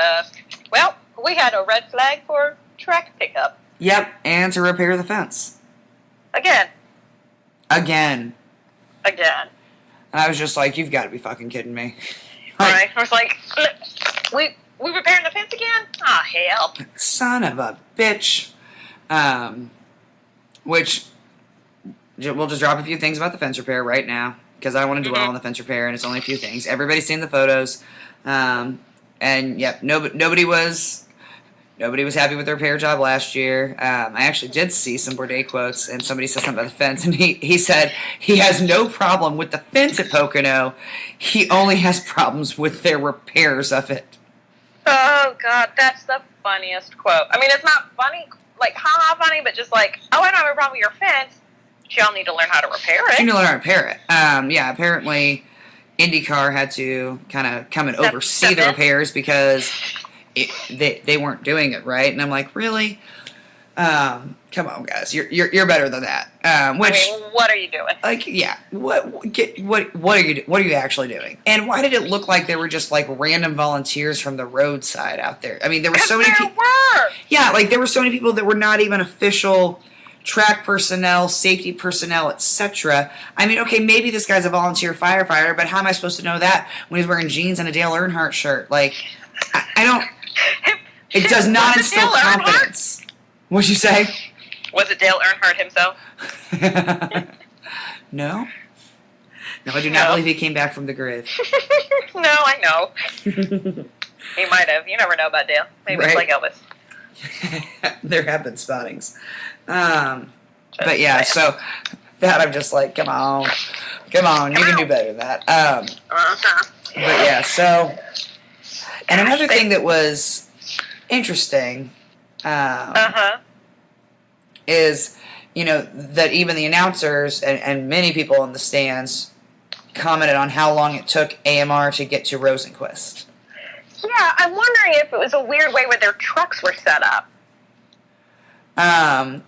we had a red flag for track pickup. Yep, and to repair the fence. Again. And I was just like, you've got to be fucking kidding me. Right. I was like, we repairing the fence again? Ah, hell. Son of a bitch. Which, we'll just drop a few things about the fence repair right now, because I don't want to dwell on the fence repair, and it's only a few things. Everybody's seen the photos. And, yep, nobody was happy with the repair job last year. I actually did see some Bourdais quotes, and somebody said something about the fence, and he said he has no problem with the fence at Pocono. He only has problems with their repairs of it. Oh, God, that's the funniest quote. I mean, it's not funny, like, ha-ha funny, but just like, oh, I don't have a problem with your fence. Y'all need to learn how to repair it. You need to learn how to repair it. Yeah, apparently IndyCar had to kind of come and oversee the repairs because they weren't doing it right. And I'm like, really? Come on, guys, you're better than that. Which, I mean, what are you doing? like, yeah, what are you actually doing? And why did it look like they were just like random volunteers from the roadside out there? I mean, there were so many people. Yeah, like there were so many people that were not even official track personnel, safety personnel, etc. I mean, okay, maybe this guy's a volunteer firefighter, but how am I supposed to know that when he's wearing jeans and a Dale Earnhardt shirt? Like, I don't. It does not instill confidence. What'd you say? Was it Dale Earnhardt himself? No. No, I do not believe he came back from the grid. No, I know. He might have. You never know about Dale. Maybe it's like Elvis. There have been spottings. But yeah, so that I'm just like, come on, you can do better than that. But yeah, so, and another thing that was interesting, is, that even the announcers and many people in the stands commented on how long it took AMR to get to Rosenquist. Yeah, I'm wondering if it was a weird way where their trucks were set up.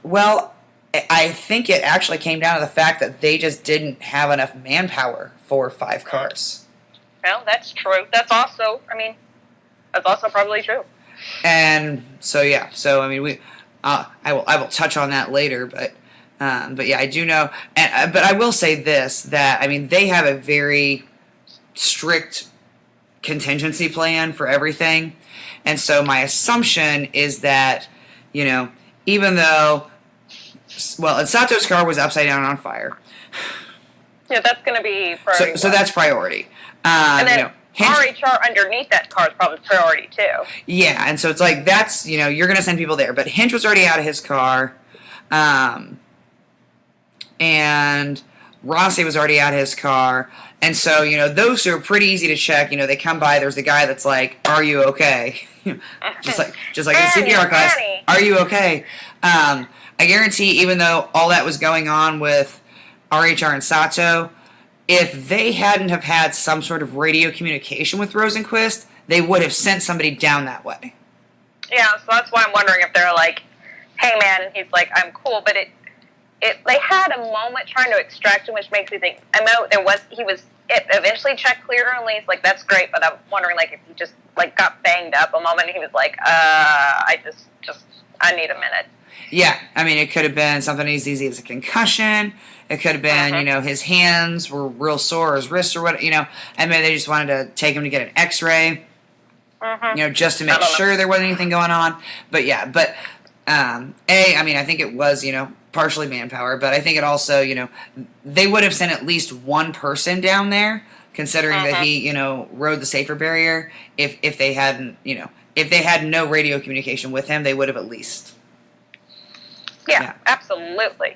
Well, I think it actually came down to the fact that they just didn't have enough manpower for 5 cars. Well, that's true. That's also probably true. And so, yeah. So, I mean, I will touch on that later, but yeah, I do know. But I will say this, that, I mean, they have a very strict contingency plan for everything. And so my assumption is that, even though, well, Sato's car was upside down on fire. Yeah, that's going to be priority. So that's priority. And then RHR underneath that car is probably priority too. Yeah, and so it's like that's, you're going to send people there. But Hinch was already out of his car. And Rossi was already out of his car. And so, those are pretty easy to check. They come by, there's the guy that's like, are you okay? just like in CPR class, are you okay? I guarantee, even though all that was going on with RHR and Sato, if they hadn't have had some sort of radio communication with Rosenquist, they would have sent somebody down that way. Yeah, so that's why I'm wondering if they're like, hey man, and he's like, I'm cool, but they had a moment trying to extract him, which makes me think, I know it eventually checked clear to release, like, that's great, but I'm wondering, like, if he just, like, got banged up a moment, and he was like, I need a minute. Yeah, I mean, it could have been something as easy as a concussion. It could have been, his hands were real sore, his wrists or what, and maybe they just wanted to take him to get an x-ray, just to make sure there wasn't anything going on. But, yeah, I think it was, partially manpower, but I think it also, they would have sent at least one person down there, considering that he, rode the safer barrier. If they hadn't, if they had no radio communication with him, they would have at least. Yeah, absolutely.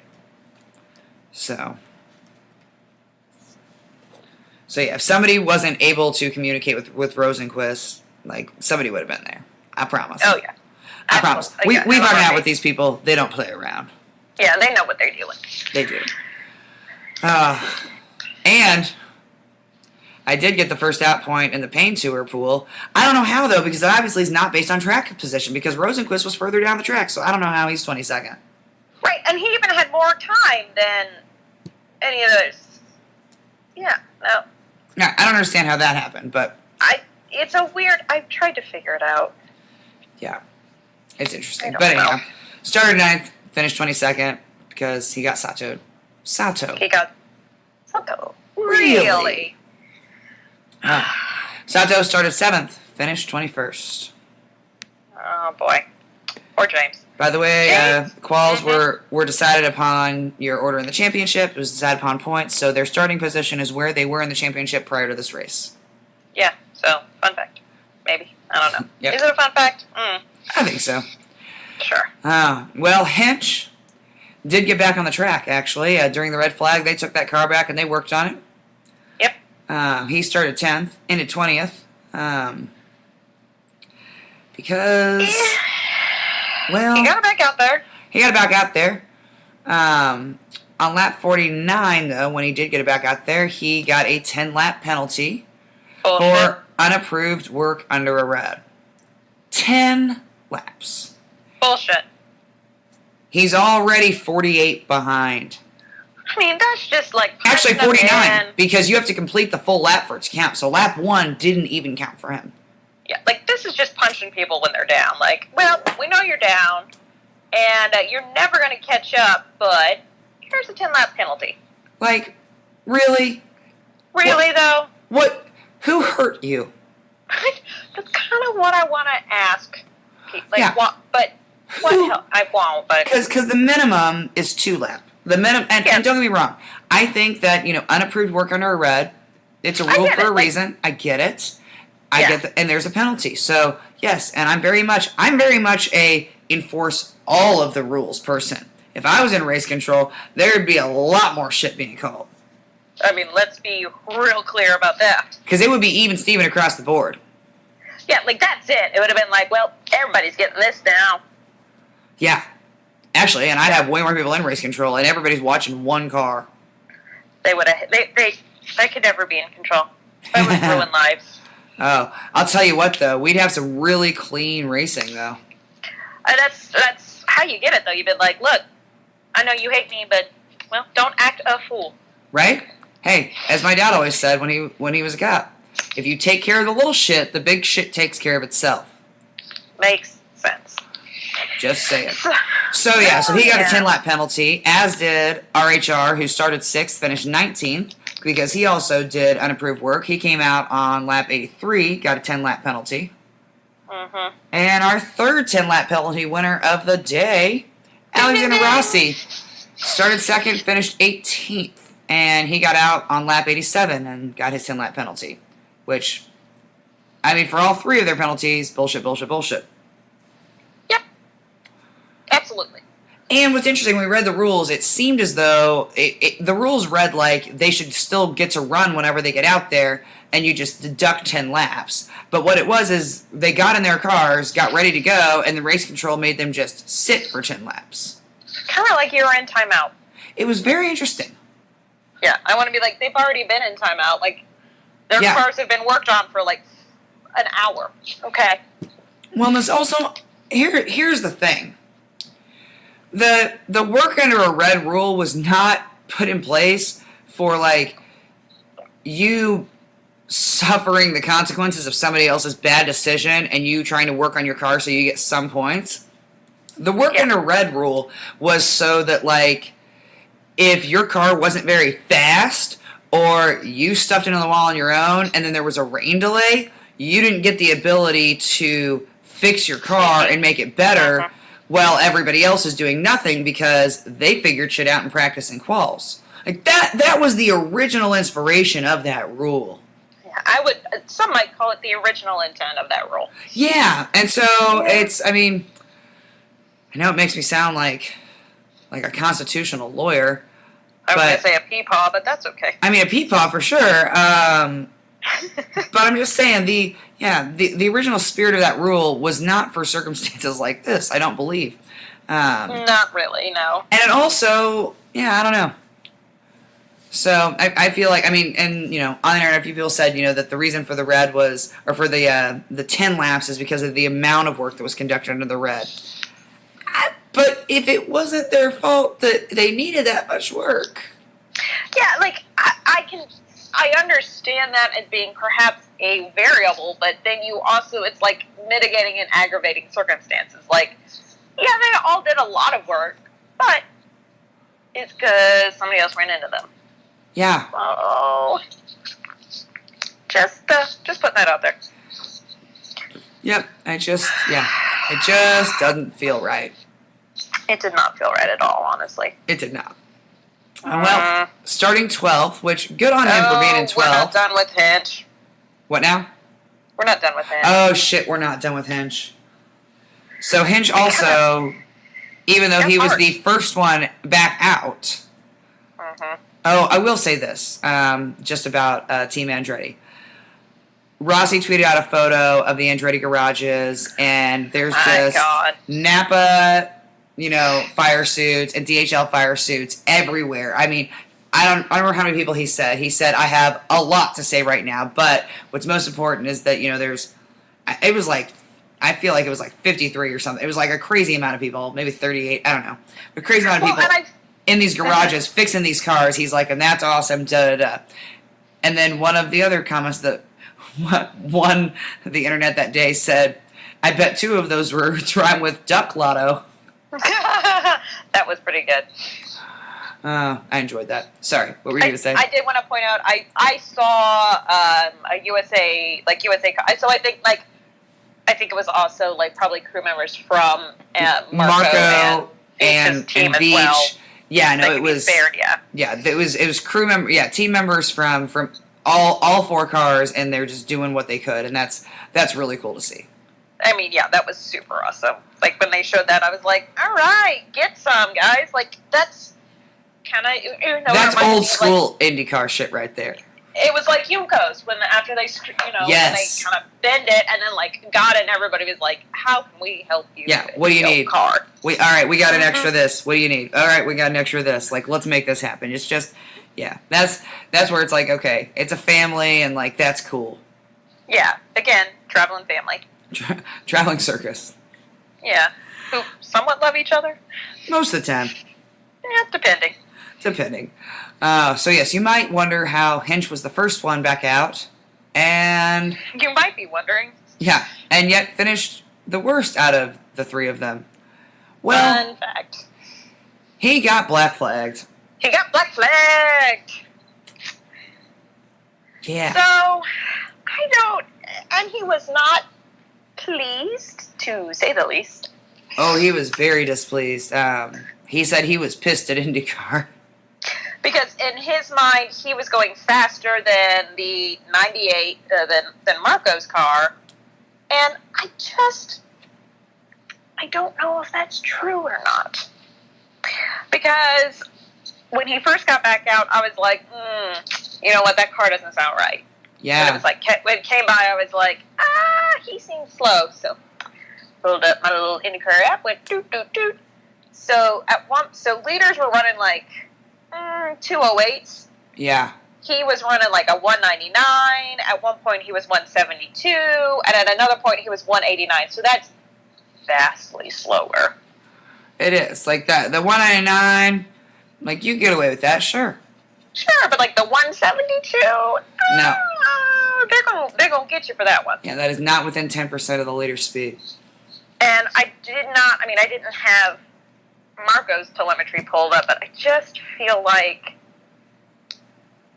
So yeah, if somebody wasn't able to communicate with Rosenquist, like, somebody would have been there. I promise. Oh, yeah. I promise. We've hung out with these people. They don't play around. Yeah, they know what they're doing. They do. And I did get the first out point in the Pain Tour pool. I don't know how, though, because it obviously is not based on track position, because Rosenquist was further down the track, so I don't know how he's 22nd. Right, and he even had more time than any of those. Yeah, no. Yeah, I don't understand how that happened, but... It's a weird... I've tried to figure it out. Yeah, it's interesting. But anyhow, started 9th, finished 22nd, because he got Sato. He got Sato. Really? Sato started 7th, finished 21st. Oh, boy. Poor James. By the way, quals were decided upon your order in the championship. It was decided upon points, so their starting position is where they were in the championship prior to this race. Yeah, so, fun fact. Maybe. I don't know. Yep. Is it a fun fact? I think so. Sure. Well, Hinch did get back on the track, actually. During the red flag, they took that car back and they worked on it. Yep. He started 10th, ended 20th. Because... Well, he got it back out there. On lap 49, though, when he did get it back out there, he got a 10-lap penalty for unapproved work under a red. 10 laps. Bullshit. He's already 48 behind. I mean, that's just like Actually, punching them 49, in. because you have to complete the full lap for it to count. So lap 1 didn't even count for him. Yeah, like, this is just punching people when they're down. Like, well, we know you're down, and you're never going to catch up, but here's a 10-lap penalty. Like, really? Really, though? What? Who hurt you? That's kind of what I want to ask people. Like, Yeah. but what the hell? I won't, but... Because the minimum is 2 lap. The minimum, and don't get me wrong, I think that, unapproved work under a red, it's a rule for a reason. I get it. I get and there's a penalty. So, yes, and I'm very much a enforce all of the rules person. If I was in race control, there'd be a lot more shit being called. I mean, let's be real clear about that. Because it would be even Steven across the board. Yeah, like, that's it. It would have been like, well, everybody's getting this now. Yeah. Actually, and I'd have way more people in race control, and everybody's watching one car. They would have. They could never be in control. That would ruin lives. Oh, I'll tell you what, though. We'd have some really clean racing, though. That's how you get it, though. You've been like, look, I know you hate me, but, well, don't act a fool. Right? Hey, as my dad always said when he was a cop, if you take care of the little shit, the big shit takes care of itself. Makes sense. Just saying. So he got a 10-lap penalty, as did RHR, who started 6th, finished 19th, because he also did unapproved work. He came out on lap 83, got a 10-lap penalty. Mm-hmm. And our third 10-lap penalty winner of the day, Alexander Rossi, started 2nd, finished 18th, and he got out on lap 87 and got his 10-lap penalty, which, I mean, for all 3 of their penalties, bullshit, bullshit, bullshit. Yep. Absolutely. And what's interesting, when we read the rules, it seemed as though the rules read like they should still get to run whenever they get out there, and you just deduct 10 laps. But what it was is they got in their cars, got ready to go, and the race control made them just sit for 10 laps. Kind of like you were in timeout. It was very interesting. Yeah, I want to be like, they've already been in timeout. Like, their cars have been worked on for like an hour. Okay. Well, there's also here's the thing. The work under a red rule was not put in place for like you suffering the consequences of somebody else's bad decision and you trying to work on your car so you get some points. The work under red rule was so that like if your car wasn't very fast or you stuffed into the wall on your own and then there was a rain delay, you didn't get the ability to fix your car and make it better while everybody else is doing nothing because they figured shit out in practice and quals. Like that was the original inspiration of that rule. Yeah, some might call it the original intent of that rule. Yeah, and so it's, I mean, I know it makes me sound like a constitutional lawyer. I was going to say a peepaw, but that's okay. I mean, a peepaw for sure. But I'm just saying, the original spirit of that rule was not for circumstances like this, I don't believe. Not really, no. And it also, I don't know. So I feel like, I mean, and, on the internet, a few people said, that the reason for the red was, or for the 10 laps is because of the amount of work that was conducted under the red. But if it wasn't their fault that they needed that much work. Yeah, like, I understand that as being perhaps a variable, but then you also, it's like mitigating and aggravating circumstances. Like, yeah, they all did a lot of work, but it's because somebody else ran into them. Yeah. Oh, just putting that out there. Yep, it just doesn't feel right. It did not feel right at all, honestly. It did not. Well, starting 12th, which good on him for being in 12th. We're not done with Hinch. What now? We're not done with Hinch. Oh, shit, we're not done with Hinch. So Hinch also, even though he was the first one back out. Mm-hmm. Oh, I will say this, just about Team Andretti. Rossi tweeted out a photo of the Andretti garages, and there's just Napa, fire suits and DHL fire suits everywhere. I mean, I don't remember how many people he said. He said, I have a lot to say right now, but what's most important is that, it was like I feel like it was like 53 or something. It was like a crazy amount of people, maybe 38. I don't know, a crazy amount of people in these garages fixing these cars. He's like, and that's awesome. Da da da. And then one of the other comments that won the internet that day said, "I bet 2 of those words rhyme with duck lotto." That was pretty good. I enjoyed that. Sorry, what were you going to say? I did want to point out, I saw a USA, so I think it was also, like, probably crew members from Marco and his team as well. Yeah, no, it was spared, yeah. Yeah, it was crew member, team members from all 4 cars, and they're just doing what they could, and that's really cool to see. I mean, yeah, that was super awesome. Like, when they showed that, I was like, all right, get some, guys. Like, that's kind of, that's old school IndyCar shit right there. It was like Yumko's after they, yes. when they kind of bend it, and then, like, got it, and everybody was like, how can we help you? Yeah, what do you need? Car? All right, we got an extra this. What do you need? All right, we got an extra this. Like, let's make this happen. It's just, yeah, that's where it's like, okay, it's a family, and, like, that's cool. Yeah, again, traveling family. Traveling circus. Yeah, who somewhat love each other? Most of the time. Yeah, depending. So yes, you might wonder how Hinch was the first one back out, and you might be wondering. Yeah, and yet finished the worst out of the 3 of them. Well, fun fact. He got black flagged. Yeah. So, and he was not pleased, to say the least. Oh, he was very displeased. He said he was pissed at IndyCar. Because in his mind, he was going faster than the 98, than Marco's car. And I don't know if that's true or not. Because when he first got back out, I was like, you know what, that car doesn't sound right. Yeah. And it was like, when it came by, I was like, he seems slow. So, pulled up my little IndyCar app, went doot, doot, doot. So, leaders were running like 208s. Yeah. He was running like a 199. At one point, he was 172. And at another point, he was 189. So that's vastly slower. It is. Like that, the 199, like, you get away with that, sure. Sure, but like the 172, no. They're gonna get you for that one. Yeah, that is not within 10% of the leader speed. And I didn't have Marco's telemetry pulled up, but I just feel like,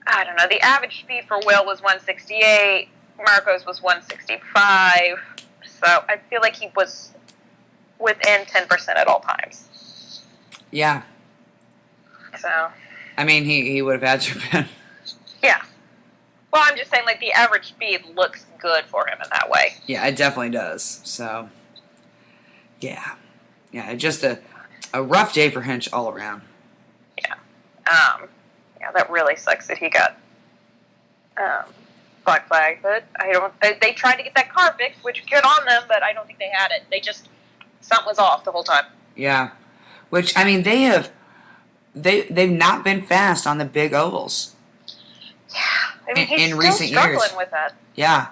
I don't know, the average speed for Will was 168, Marco's was 165, so I feel like he was within 10% at all times. Yeah. So. I mean, he would have had to have been. Yeah. Well, I'm just saying, like, the average speed looks good for him in that way. Yeah, it definitely does. So, yeah. Yeah, just a rough day for Hinch all around. Yeah. Yeah, that really sucks that he got black flag. But they tried to get that car fixed, which good on them, but I don't think they had it. Something was off the whole time. Yeah. Which, I mean, they've not been fast on the big ovals. Yeah. I mean, he's in still recent struggling years. With that. Yeah.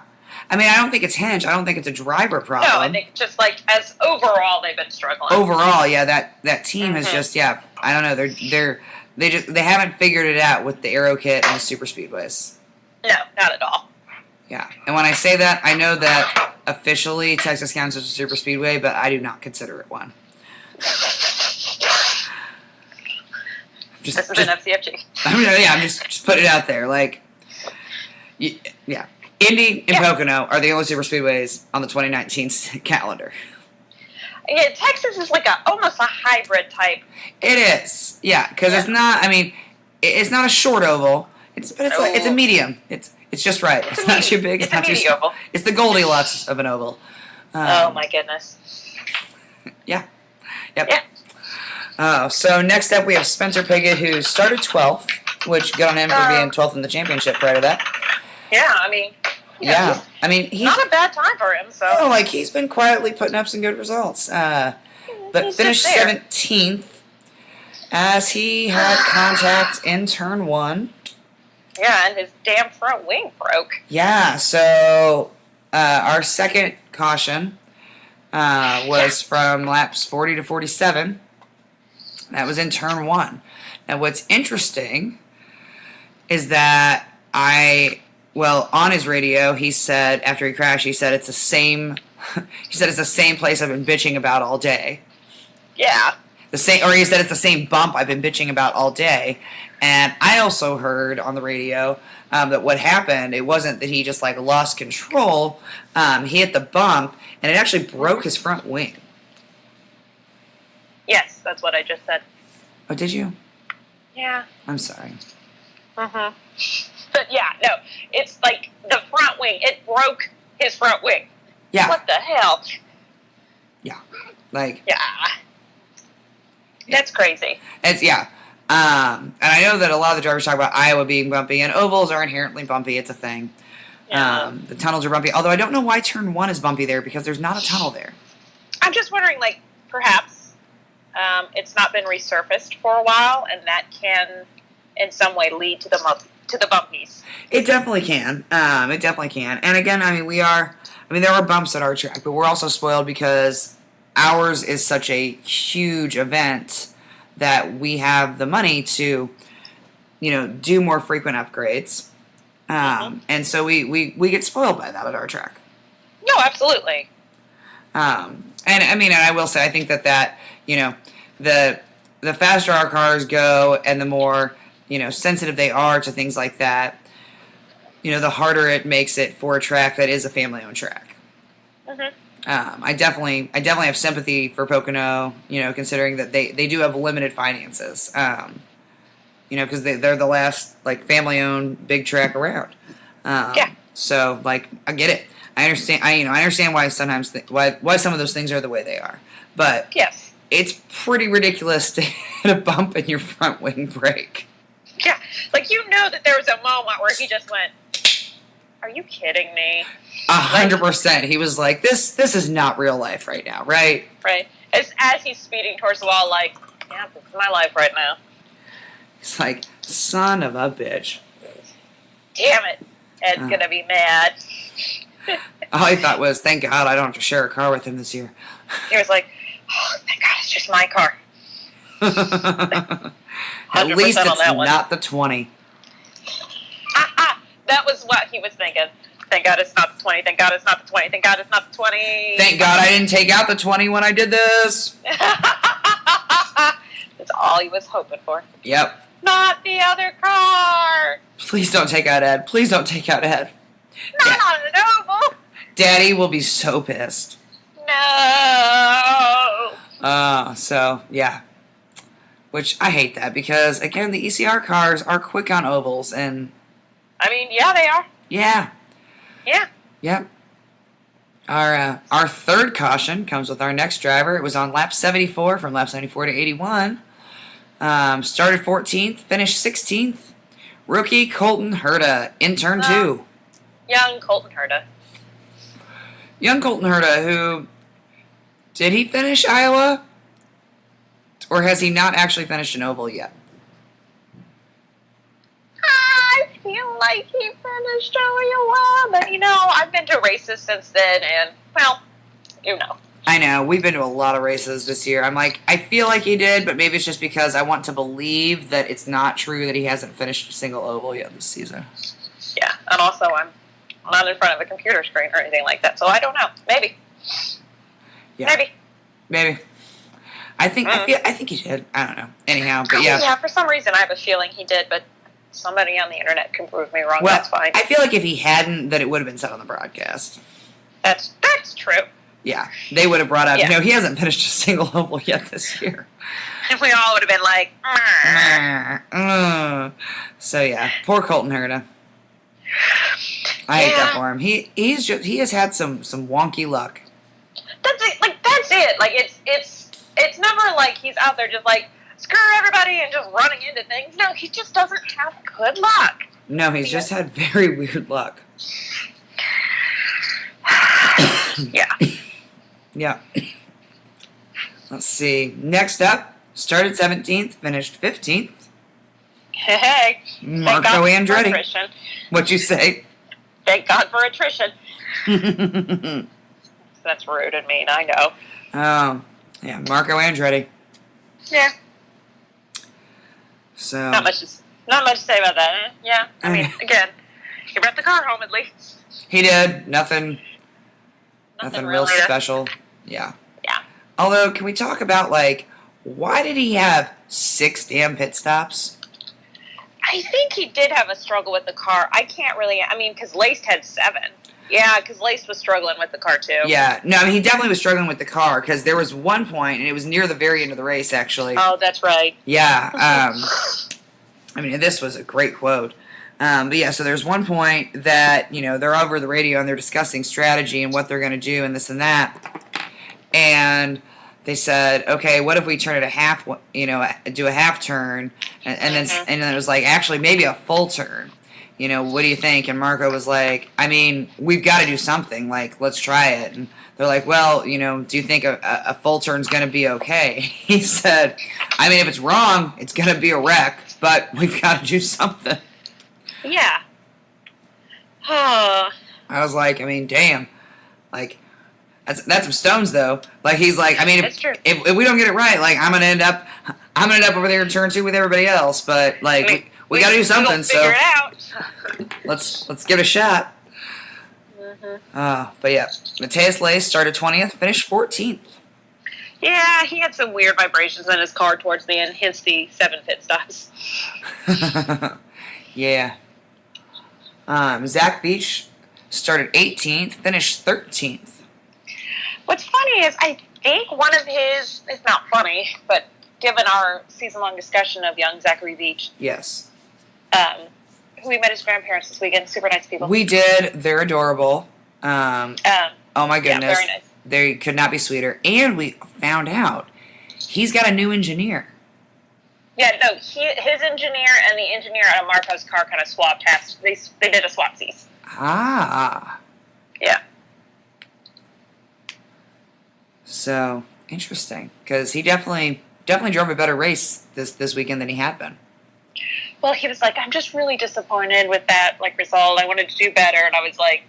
I mean, I don't think it's Hinch. I don't think it's a driver problem. No, I think just like as overall they've been struggling. Overall, yeah, that team has just, I don't know, they haven't figured it out with the aero kit and the super speedways. No, not at all. Yeah, and when I say that, I know that officially Texas counts as a super speedway, but I do not consider it one. This is an FCFG. I'm just putting it out there, like, yeah. Indy and Pocono are the only super speedways on the 2019 calendar. Yeah, Texas is like almost a hybrid type. It is, yeah, because it's not. I mean, it's not a short oval. It's a medium. It's just right. It's not too big. It's not too small. Oval. It's the Goldilocks of an oval. Oh my goodness. Yeah. Yep. Yeah. So next up we have Spencer Pigot, who started 12th, which good on him for being 12th in the championship prior to that. Yeah, I mean. Yeah. I mean, he's not a bad time for him. So. No, like he's been quietly putting up some good results. But finished 17th as he had contact in turn 1. Yeah, and his damn front wing broke. Yeah, so our second caution was from laps 40 to 47. That was in turn 1. Now, what's interesting is that on his radio, he said, after he crashed, he said it's the same place I've been bitching about all day. Yeah. He said it's the same bump I've been bitching about all day. And I also heard on the radio that what happened, it wasn't that he just like lost control. He hit the bump, and it actually broke his front wing. Yes, that's what I just said. Oh, did you? Yeah. I'm sorry. Mm-hmm. But yeah, no, it's like the front wing. It broke his front wing. Yeah. What the hell? Yeah. Like. Yeah. That's crazy. And I know that a lot of the drivers talk about Iowa being bumpy, and ovals are inherently bumpy. It's a thing. Yeah. The tunnels are bumpy, although I don't know why turn 1 is bumpy there, because there's not a tunnel there. I'm just wondering, like, perhaps it's not been resurfaced for a while, and that can, in some way, lead to the bumpies. It definitely can. And again, there are bumps at our track, but we're also spoiled because ours is such a huge event that we have the money to, do more frequent upgrades. And so we get spoiled by that at our track. No, absolutely. And I will say, I think that the faster our cars go and the more, sensitive they are to things like that, the harder it makes it for a track that is a family-owned track. Mm-hmm. I definitely have sympathy for Pocono, considering that they do have limited finances, because they're the last, like, family-owned big track around. Yeah. So, like, I get it. I understand. I understand why sometimes why some of those things are the way they are. But yes, it's pretty ridiculous to hit a bump in your front wing brake. Yeah, like that there was a moment where he just went, "Are you kidding me?" 100%. He was like, "This is not real life right now, right?" Right. As he's speeding towards the wall, like, "Yeah, this is my life right now." It's like, son of a bitch. Damn it. Ed's gonna be mad. All I thought was, thank God I don't have to share a car with him this year. He was like, "Oh, thank God it's just my car." At least it's that not the 20. That was what he was thinking. Thank God it's not the 20. Thank God it's not the 20. Thank God it's not the 20. Thank God I didn't take out the 20 when I did this. That's all he was hoping for. Yep. Not the other car. Please don't take out Ed. Please don't take out Ed. Not on an oval. Daddy will be so pissed. No. So, yeah. Which, I hate that, because, again, the ECR cars are quick on ovals, and... yeah, they are. Yeah. Yeah. Yep. Our third caution comes with our next driver. It was on lap 74, from lap 74 to 81. Started 14th, finished 16th. Rookie Colton Herta in turn 2. Young Colton Herta. Young Colton Herta, who... Did he finish Iowa? Or has he not actually finished an oval yet? I feel like he finished Iowa, but I've been to races since then, and, well, I know. We've been to a lot of races this year. I'm like, I feel like he did, but maybe it's just because I want to believe that it's not true that he hasn't finished a single oval yet this season. Yeah, and also I'm not in front of a computer screen or anything like that, so I don't know. Maybe. Yeah. Maybe. I think he did. I don't know. Anyhow, but yeah. Yeah, for some reason I have a feeling he did, but somebody on the internet can prove me wrong. Well, that's fine. I feel like if he hadn't, that it would have been said on the broadcast. That's true. Yeah, they would have brought up, he hasn't finished a single oval yet this year. And we all would have been like, So yeah, poor Colton Herta. I hate that for him. He has had some wonky luck. That's it. That's it. It's never like he's out there just like screw everybody and just running into things. No, he just doesn't have good luck. No, he's just had very weird luck. Yeah. Yeah. Let's see. Next up, started 17th, finished 15th. Hey. Marco Andretti. What'd you say? Thank God for attrition. That's rude and mean. I know. Yeah, Marco Andretti. Yeah. So Not much to say about that. Eh? Yeah. I mean, again, he brought the car home at least. He did nothing real really special. Yeah. Yeah. Although, can we talk about why did he have 6 damn pit stops? I think he did have a struggle with the car. I can't really. I mean, because Laced had 7. Yeah, because Laced was struggling with the car too. Yeah, no, I mean, he definitely was struggling with the car because there was one point, and it was near the very end of the race, actually. Oh, that's right. Yeah, I mean, this was a great quote. But yeah, so there's one point that, they're over the radio and they're discussing strategy and what they're going to do and this and that. And they said, okay, what if we turn it a half, do a half turn? And then it was like, actually, maybe a full turn. What do you think? And Marco was like, I mean, we've got to do something. Let's try it. And they're like, well, do you think a full turn's going to be okay? He said, I mean, if it's wrong, it's going to be a wreck, but we've got to do something. Yeah. I was like, I mean, damn. That's some stones, though. He's like, I mean, if we don't get it right, I'm gonna end up over there in turn 2 with everybody else. But we got to do something. So figure it out. let's give it a shot. But yeah, Matthias Lace started 20th, finished 14th. Yeah, he had some weird vibrations in his car towards the end. Hence the 7 pit stops. Yeah. Zach Beach started 18th, finished 13th. What's funny is I think one of his, it's not funny, but given our season-long discussion of young Zachary Beach. Yes. Who we met his grandparents this weekend, super nice people. We did. They're adorable. Oh my goodness. Yeah, very nice. They could not be sweeter. And we found out he's got a new engineer. Yeah, no, his engineer and the engineer on Marco's car kind of swapped halves. They did a swapsies. Ah. Yeah. So, interesting. Because he definitely drove a better race this weekend than he had been. Well, he was like, I'm just really disappointed with that result. I wanted to do better. And I was like,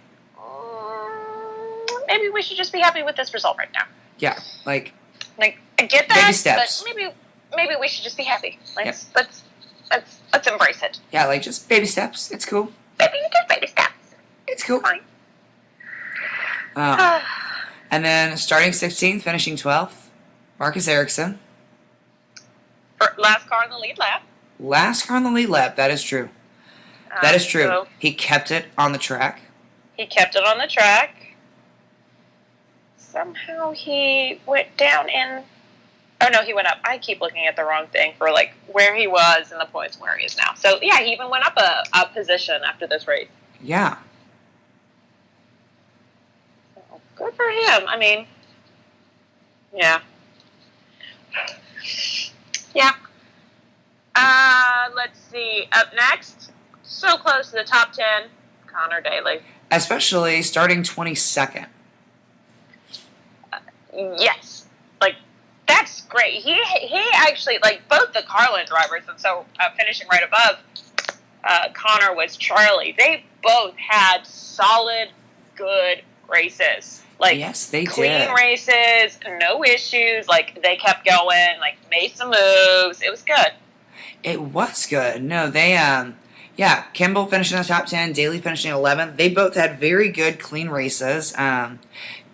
maybe we should just be happy with this result right now. Yeah, I get that, baby steps. But maybe we should just be happy. Let's embrace it. Yeah, just baby steps. It's cool. Just baby steps. It's cool. Fine. And then starting 16th, finishing 12th, Marcus Ericsson. Last car on the lead lap. Last car on the lead lap. That is true. That is true. So he kept it on the track. Somehow he went down in... Oh, no, he went up. I keep looking at the wrong thing for, where he was and the points where he is now. So, yeah, he even went up a position after this race. Yeah. So, good for him. I mean, yeah. Yeah. Let's see. Up next, so close to the top 10, Connor Daly. Especially starting 22nd. Yes. That's great. He actually, both the Carlin drivers, and so finishing right above Connor was Charlie. They both had solid, good races. Yes, they clean did. Races, no issues. They kept going, made some moves. It was good. It was good. No, they, Kimball finishing in the top 10, Daly finishing 11th. They both had very good, clean races.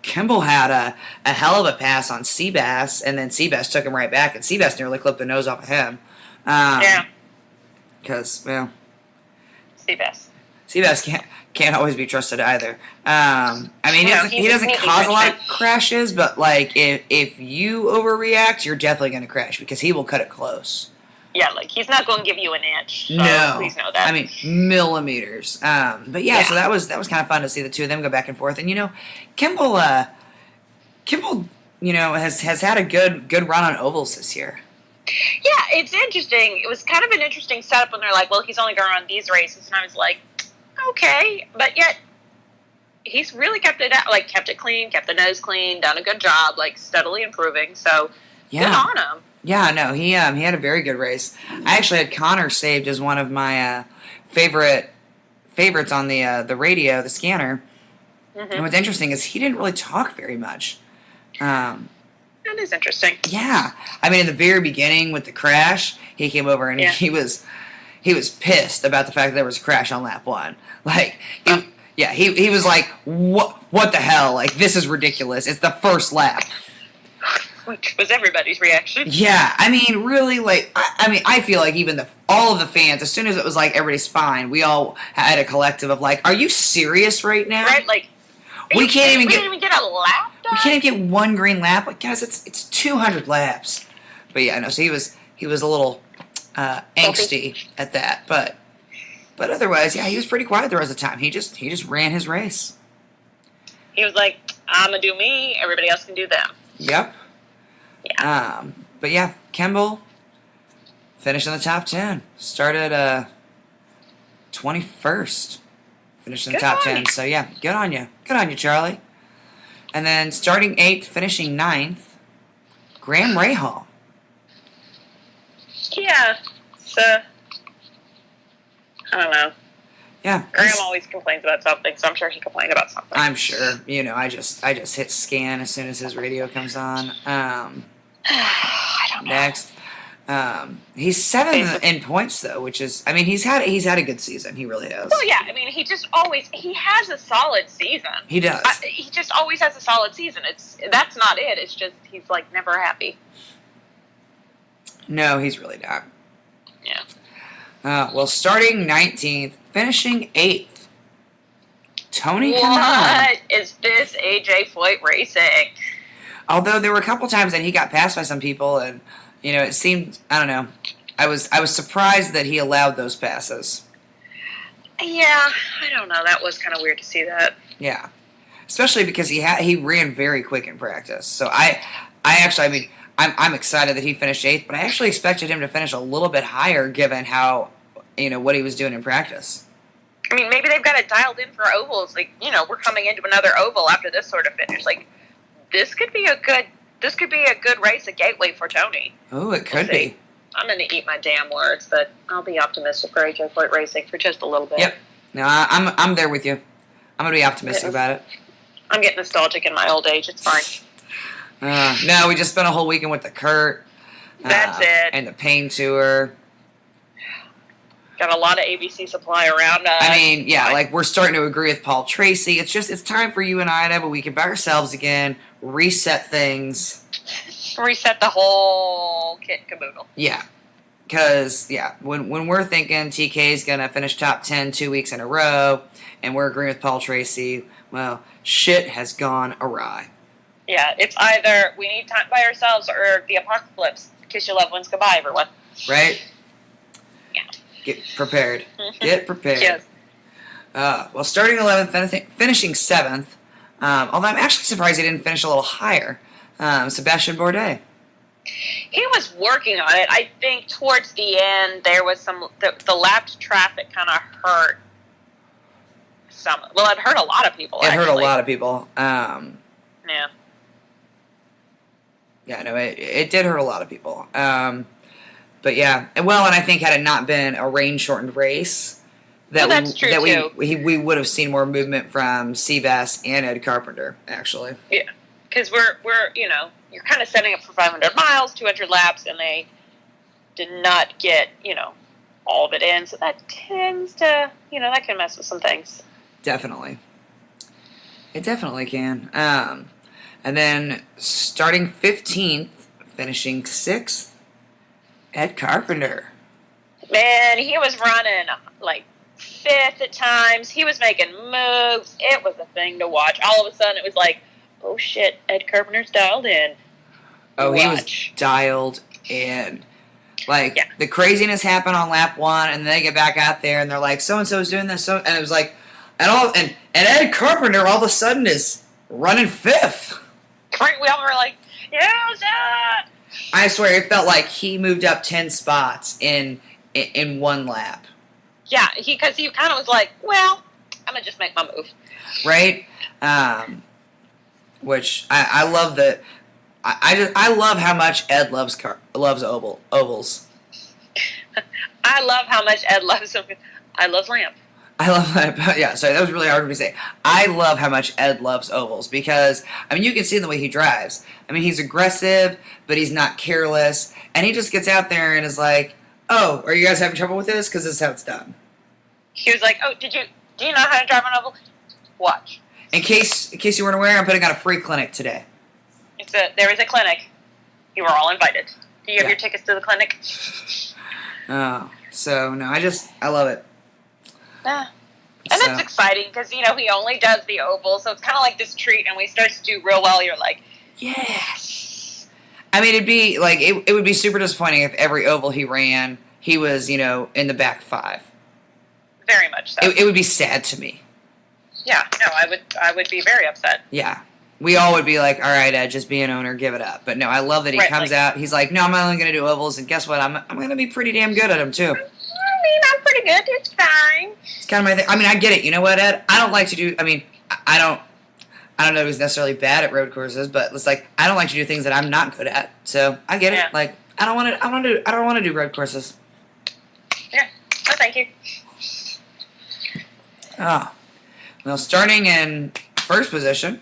Kimball had a hell of a pass on Seabass, and then Seabass took him right back, and Seabass nearly clipped the nose off of him. Yeah. Because, well... Seabass can't always be trusted either. I mean, he doesn't cause a lot of crashes, but, if you overreact, you're definitely going to crash, because he will cut it close. Yeah, he's not going to give you an inch. So no. Please know that. I mean, millimeters. But yeah, so that was kind of fun to see the two of them go back and forth. And, Kimball, has had a good run on ovals this year. Yeah, it's interesting. It was kind of an interesting setup when they're like, well, he's only going to run these races. And I was like, okay. But yet, he's really kept it clean, kept the nose clean, done a good job, steadily improving. So, good on him. Yeah, no, he had a very good race. I actually had Connor saved as one of my favorites on the radio, the scanner. And what's interesting is he didn't really talk very much. That is interesting. Yeah. I mean, in the very beginning with the crash, he came over and he was pissed about the fact that there was a crash on lap 1. Like, he was like, what the hell? Like, this is ridiculous. It's the first lap. Which was everybody's reaction. Yeah, I mean, really, like, I feel like even all of the fans, as soon as it was like everybody's fine, we all had a collective of like, are you serious right now? Right, like, we can't even get a lap done? We can't get one green lap. Like, guys, it's 200 laps. But yeah, no. So he was a little angsty at that, but otherwise, yeah, he was pretty quiet the rest of the time. He just ran his race. He was like, I'm gonna do me. Everybody else can do them. Yep. Yeah. But yeah, Kimball finished in the top 10. Started 21st. Finished in the top 10. So yeah, good on you. Good on you, Charlie. And then starting 8th, finishing 9th, Graham Rahal. Yeah. So, I don't know. Yeah. Graham always complains about something, so I'm sure he complained about something. I'm sure. You know, I just hit scan as soon as his radio comes on. I don't know. Next. He's 7th in points though, which is, I mean, he's had a good season. He really has. Well, yeah. I mean, he has a solid season. He does. He just always has a solid season. That's not it. It's just he's like never happy. No, he's really not. Yeah. Well, starting 19th, finishing 8th, Tony Kanaan. What is this AJ Foyt racing? Although there were a couple times that he got passed by some people, and you know, it seemed, I don't know. I was surprised that he allowed those passes. Yeah, I don't know. That was kind of weird to see that. Yeah, especially because he ran very quick in practice. So I'm excited that he finished 8th, but I actually expected him to finish a little bit higher given how, you know, what he was doing in practice. I mean, maybe they've got it dialed in for ovals. Like, you know, we're coming into another oval after this sort of finish. Like, this could be a good race, a gateway for Tony. Oh, it could be. I'm going to eat my damn words, but I'll be optimistic for AJ Foyt racing for just a little bit. Yep. No, I'm there with you. I'm going to be optimistic about it. I'm getting nostalgic in my old age. It's fine. No, we just spent a whole weekend with the Kurt. That's it. And the Pain Tour. Got a lot of ABC supply around us. I mean, yeah, like we're starting to agree with Paul Tracy. It's time for you and I to have a weekend by ourselves again, reset things. Reset the whole kit and caboodle. Yeah. Because, yeah, when we're thinking TK's going to finish top 10 2 weeks in a row, and we're agreeing with Paul Tracy, well, shit has gone awry. Yeah, it's either we need time by ourselves or the apocalypse. Kiss your loved ones goodbye, everyone. Right? Yeah. Get prepared. Get prepared. Yes. Well, starting 11th, finishing 7th, although I'm actually surprised he didn't finish a little higher, Sebastian Bourdais. He was working on it. I think towards the end there was the lapped traffic kind of hurt some. Well, it hurt a lot of people. It hurt a lot of people. Yeah. Yeah, no, it did hurt a lot of people. But yeah, well, and I think had it not been a rain-shortened race, we would have seen more movement from Seabass and Ed Carpenter, actually. Yeah, because we're you're kind of setting up for 500 miles, 200 laps, and they did not get all of it in, so that tends to that can mess with some things. Definitely, it definitely can. And then starting 15th, finishing 6th. Ed Carpenter. Man, he was running like 5th at times. He was making moves. It was a thing to watch. All of a sudden, it was like, oh shit, Ed Carpenter's dialed in. Oh, he was dialed in. Like, the craziness happened on lap 1, and then they get back out there, and they're like, so-and-so's doing this, and it was like, and Ed Carpenter all of a sudden is running 5th. Right, we all were like, yeah, that. I swear, it felt like he moved up 10 spots in one lap. Yeah, because he kind of was like, well, I'm going to just make my move. Right? Which, I love that. I love how much Ed loves ovals. I love how much Ed loves him. I love Lamp. I love that. Yeah, sorry, that was really hard for me to say. I love how much Ed loves ovals because, I mean, you can see in the way he drives. I mean, he's aggressive, but he's not careless. And he just gets out there and is like, oh, are you guys having trouble with this? Because this is how it's done. He was like, oh, do you know how to drive an oval? Watch. In case you weren't aware, I'm putting on a free clinic today. There is a clinic. You are all invited. Do you have your tickets to the clinic? Oh, so, no, I love it. Yeah. And it's exciting because, he only does the oval, so it's kind of like this treat, and when he starts to do real well, you're like, yes. I mean, it'd be, like, it would be super disappointing if every oval he ran, he was, in the back 5. Very much so. It would be sad to me. Yeah, no, I would be very upset. Yeah. We all would be like, all right, Ed, just be an owner, give it up. But no, I love that he comes out. He's like, no, I'm only going to do ovals, and guess what? I'm going to be pretty damn good at them, too. I mean, I'm pretty good. It's fine. It's kind of my thing. I mean, I get it. You know what, Ed? I don't like to do. I mean, I don't know if he's necessarily bad at road courses, but it's like I don't like to do things that I'm not good at. So I get it. Like I don't want to do road courses. Yeah. No, thank you. Oh, well, starting in first position.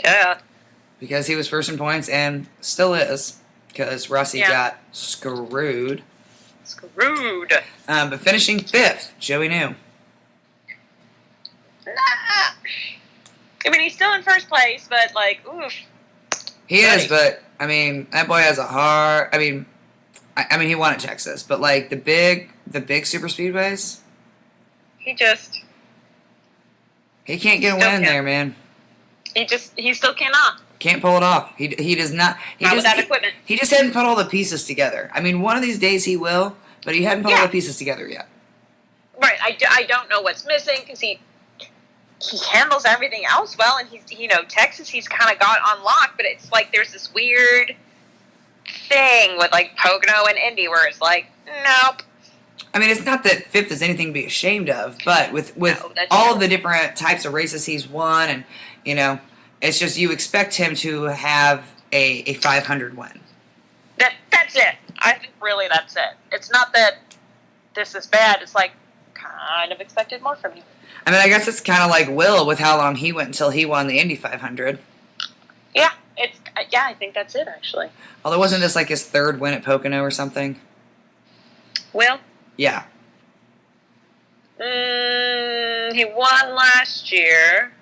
Yeah. Because he was first in points and still is. Because Rossi got screwed. But finishing 5th, Joey New. Nah. I mean, he's still in first place, but, like, oof. He is, but, I mean, that boy has a hard... I mean, he won at Texas, but, like, the big super speedways... He can't get a win there, man. He still cannot. Can't pull it off. He does not... Not without equipment. He just hadn't put all the pieces together. I mean, one of these days he will, but he hadn't put all the pieces together yet. Right. I don't know what's missing because he handles everything else well, and he's Texas he's kind of got on lock, but it's like there's this weird thing with like Pocono and Indy where it's like nope. I mean, it's not that 5th is anything to be ashamed of, but with all of the different types of races he's won, and it's just you expect him to have a 500 win. That's it. I think really that's it. It's not that this is bad. It's like kind of expected more from you. I mean, I guess it's kind of like Will with how long he went until he won the Indy 500. Yeah, I think that's it actually. Although wasn't this like his 3rd win at Pocono or something? Will? Yeah. He won last year.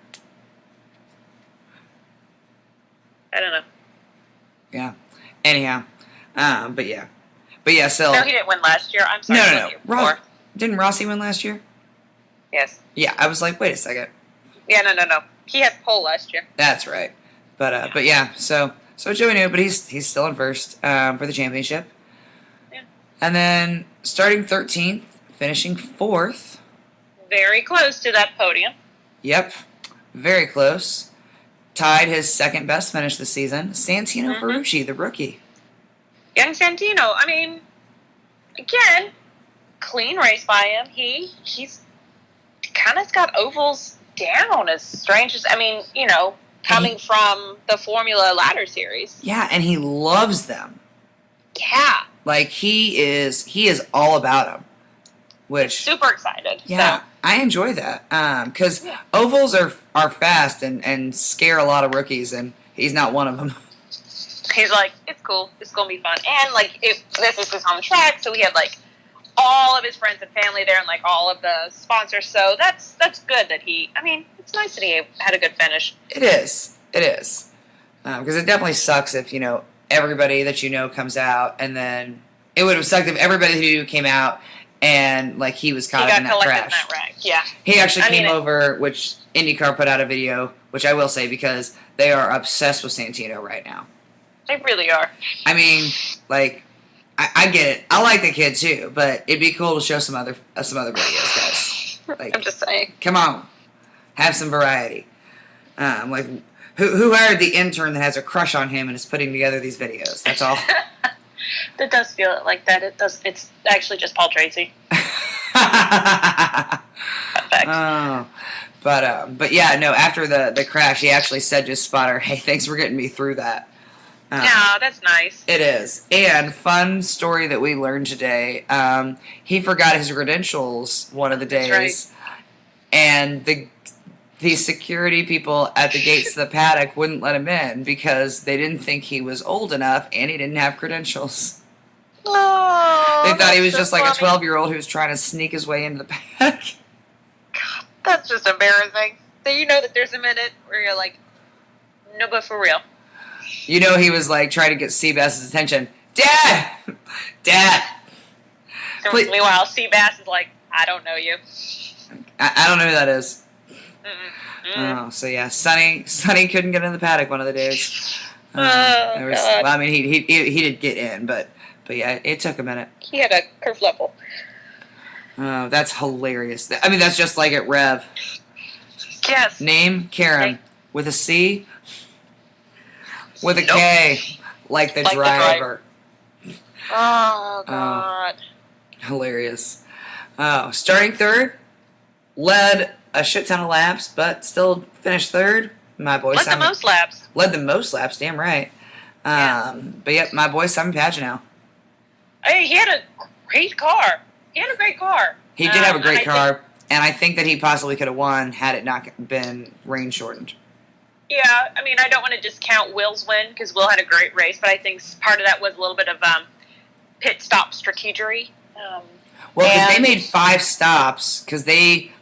I don't know. Yeah. Anyhow, but yeah, still. No, he didn't win last year. I'm sorry. No. Didn't Rossi win last year? Yes. Yeah, I was like, wait a second. Yeah, no. He had pole last year. That's right. But yeah, so Joey New, but he's still in first for the championship. Yeah. And then starting 13th, finishing 4th. Very close to that podium. Yep, very close. Tied his 2nd best finish this season, Santino Ferrucci, the rookie. Young Santino, I mean, again, clean race by him. He's kind of got ovals down as strange as, coming from the Formula Ladder Series. Yeah, and he loves them. Yeah. Like, he is all about them. Which super excited. Yeah, so. I enjoy that. Because ovals are fast and scare a lot of rookies, and he's not one of them. He's like, it's cool. It's going to be fun. And, like, this is his home track, so we had, like, all of his friends and family there and, like, all of the sponsors. So that's good that it's nice that he had a good finish. It is. Because it definitely sucks if, everybody that comes out, and then it would have sucked if everybody who came out and, like, he was caught in that crash. In that wreck. Yeah. He actually came over, which IndyCar put out a video, which I will say because they are obsessed with Santino right now. They really are. I mean, like, I get it. I like the kid too, but it'd be cool to show some other videos, guys. Like, I'm just saying. Come on, have some variety. Like, who hired the intern that has a crush on him and is putting together these videos? That's all. That does feel like that. It does. It's actually just Paul Tracy. Oh, but yeah, no. After the crash, he actually said to his spotter, "Hey, thanks for getting me through that." Yeah, that's nice. It is. And fun story that we learned today. He forgot his credentials one of the days, That's and the security people at the gates of the paddock wouldn't let him in because they didn't think he was old enough and he didn't have credentials. Oh, They thought he was so just like a funny. 12-year-old who was trying to sneak his way into the paddock. That's just embarrassing. So you know that there's a minute where you're like, no, but for real. You know, he was like trying to get Seabass's attention. Dad! Dad! Please. Meanwhile, Seabass is like, I don't know you. I don't know who that is. Mm-mm. Oh, so yeah, Sonny couldn't get in the paddock one of the days. God. Well, I mean, he did get in, but yeah, it took a minute. He had a curve level. Oh, that's hilarious. I mean, that's just like at Rev. Yes. Name Karen Okay. with a C, with a Nope. K, like the Like the driver. Oh, God. Hilarious. Oh, starting third, led a shit ton of laps, but still finished third. My boy Led Simon the most laps. led the most laps. Damn right. Yeah. But yep, my boy Simon Pagenaud. Hey, he had a great car. He He did have a great I car, and I think that he possibly could have won had it not been rain shortened. Yeah, I mean, I don't want to discount Will's win because Will had a great race, but I think part of that was a little bit of pit stop strategery. Well, because they and- made 5 stops because they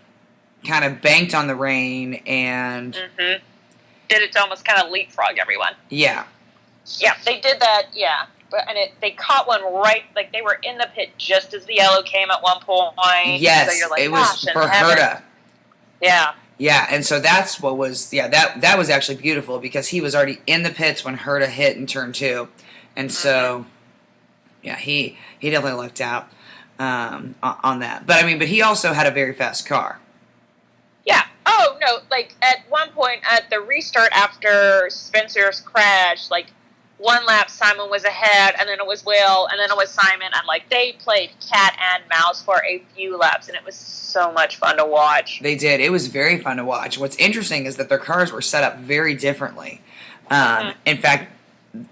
kind of banked on the rain, and Mhm. Did it to almost kind of leapfrog everyone. yeah, Yeah, they did that. Yeah, they caught one right, like they were in the pit just as the yellow came at one point. yes, so you're like, it was gosh, in for heaven. Herta. Yeah, Yeah, and so that's what was that was actually beautiful because he was already in the pits when Herta hit in turn 2, and so yeah, he definitely lucked out on that. But I mean, but he also had a very fast car. yeah. Oh no, like at one point at the restart after Spencer's crash, like one lap Simon was ahead, and then it was Will, and then it was Simon, and like they played cat and mouse for a few laps, and it was so much fun to watch. They did. It was very fun to watch. What's interesting is that their cars were set up very differently. In fact,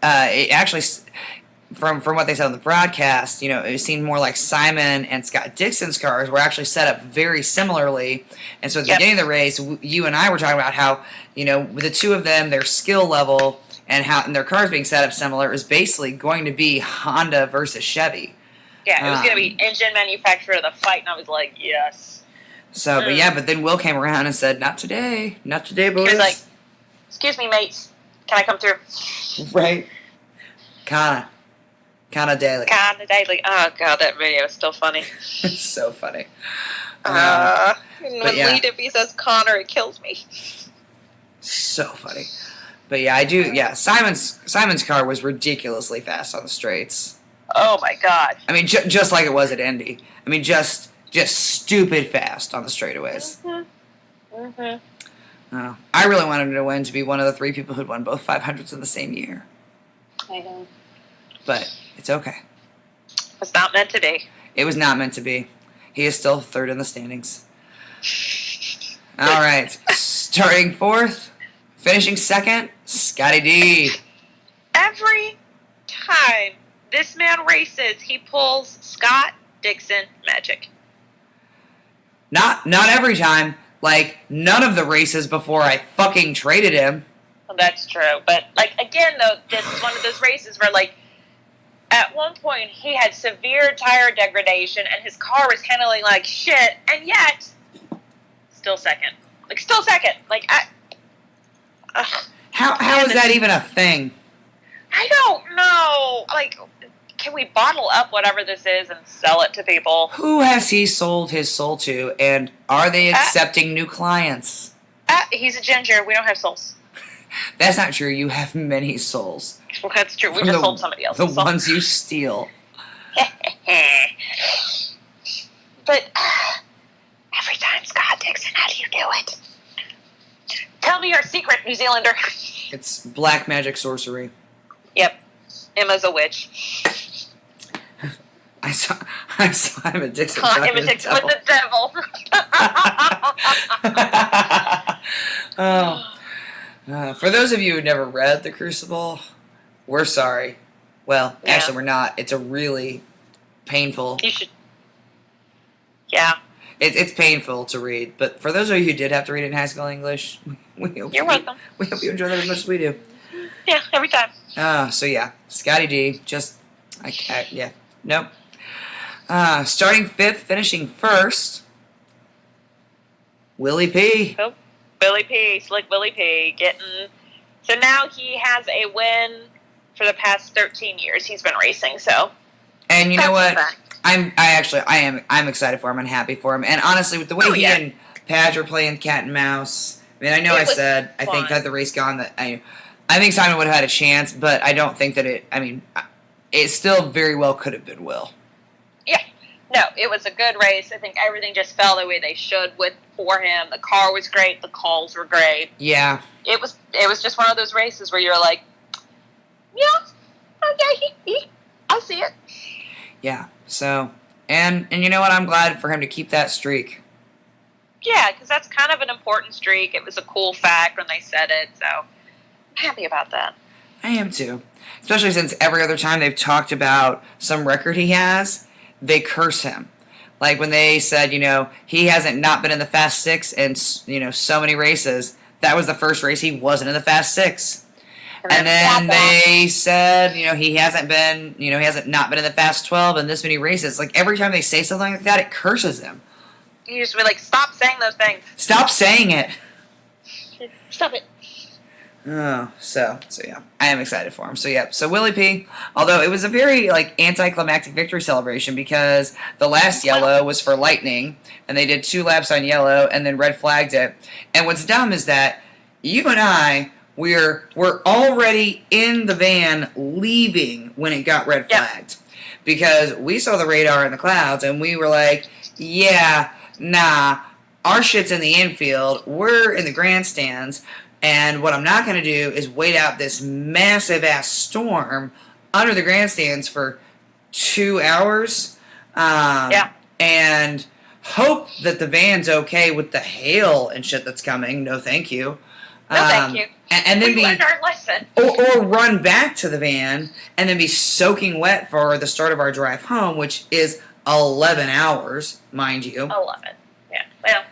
it actually, from what they said on the broadcast, you know, it seemed more like Simon and Scott Dixon's cars were actually set up very similarly. And so at the beginning of the race, you and I were talking about how, you know, with the two of them, their skill level and their cars being set up similar is basically going to be Honda versus Chevy. Yeah, it was going to be engine manufacturer of the fight, and I was like, yes. So, but then Will came around and said, "Not today, boys." He was like, "Excuse me, mates, can I come through?" Right. Kinda daily. Kinda daily. Oh god, that video is still funny. So funny. When yeah. Lee Diffie says Connor, it kills me. So funny. But yeah, I do. Yeah, Simon's car was ridiculously fast on the straights. Oh my god. I mean, just like it was at Indy. I mean, just stupid fast on the straightaways. I really wanted him to win, to be one of the 3 people who'd won both 500s in the same year. I know. But it's okay. It's not meant to be. It was not meant to be. He is still 3rd in the standings. All right. Starting 4th, finishing 2nd, Scotty D. Every time this man races, he pulls Scott Dixon magic. Not every time. Like, none of the races before I fucking traded him. Well, that's true. But, like, again, though, this is one of those races where, like, at one point he had severe tire degradation and his car was handling like shit, and yet, still second. Like, still second. Like, How is that even a thing? I don't know. Like, can we bottle up whatever this is and sell it to people? Who has he sold his soul to, and are they accepting new clients? He's a ginger. We don't have souls. That's not true. You have many souls. Well, that's true. We just sold somebody else's The soul. ones you steal. But every time, Scott Dixon, how do you do it? Tell me your secret, New Zealander. It's black magic sorcery. Yep. Emma's a witch. I saw him at Dixon. Emma Dixon with the devil. For those of you who never read The Crucible, we're sorry. Well, Yeah. actually, we're not. It's a really painful. You should. Yeah. It's painful to read, but for those of you who did have to read it in high school English, You're welcome. We hope you enjoy that as much as we do. Yeah, every time. So yeah, Scotty D, just, yeah, nope. Starting 5th, finishing 1st, Willie P. Oh, Billy P, Slick Billy P, getting. So now he has a win for the past 13 years he's been racing. So. And you know That's what? a fact. I'm excited for him. I'm happy for him. And honestly, with the way he and Padge are playing cat and mouse, I mean, I know I said I think had the race gone that I think Simon would have had a chance, but I don't think that it. I mean, it still very well could have been Will. Yeah, no, it was a good race. I think everything just fell the way they should for him. The car was great. The calls were great. Yeah, it was just one of those races where you're like, yeah, okay, I see it. Yeah. So and you know what? I'm glad for him to keep that streak. Yeah, because that's kind of an important streak. It was a cool fact when they said it, so I'm happy about that. I am too. Especially since every other time they've talked about some record he has, they curse him. Like when they said, you know, he hasn't not been in the Fast Six in, you know, so many races. That was the first race he wasn't in the Fast Six. And then they said, you know, he hasn't not been in the Fast 12 in this many races. Like every time they say something like that, it curses him. You just be like, stop saying those things. Stop saying it. Stop it. Oh, so yeah, I am excited for him. So yeah, so Willie P. Although it was a very like anticlimactic victory celebration because the last yellow was for Lightning, and they did 2 laps on yellow and then red flagged it. And what's dumb is that you and I we're already in the van leaving when it got red flagged because we saw the radar in the clouds and we were like, yeah, nah, our shit's in the infield. We're in the grandstands. And what I'm not going to do is wait out this massive-ass storm under the grandstands for 2 hours and hope that the van's okay with the hail and shit that's coming. No, thank you. No, thank you. And then we learned our lesson. Or run back to the van and then be soaking wet for the start of our drive home, which is 11 hours, mind you. 11. Yeah, well.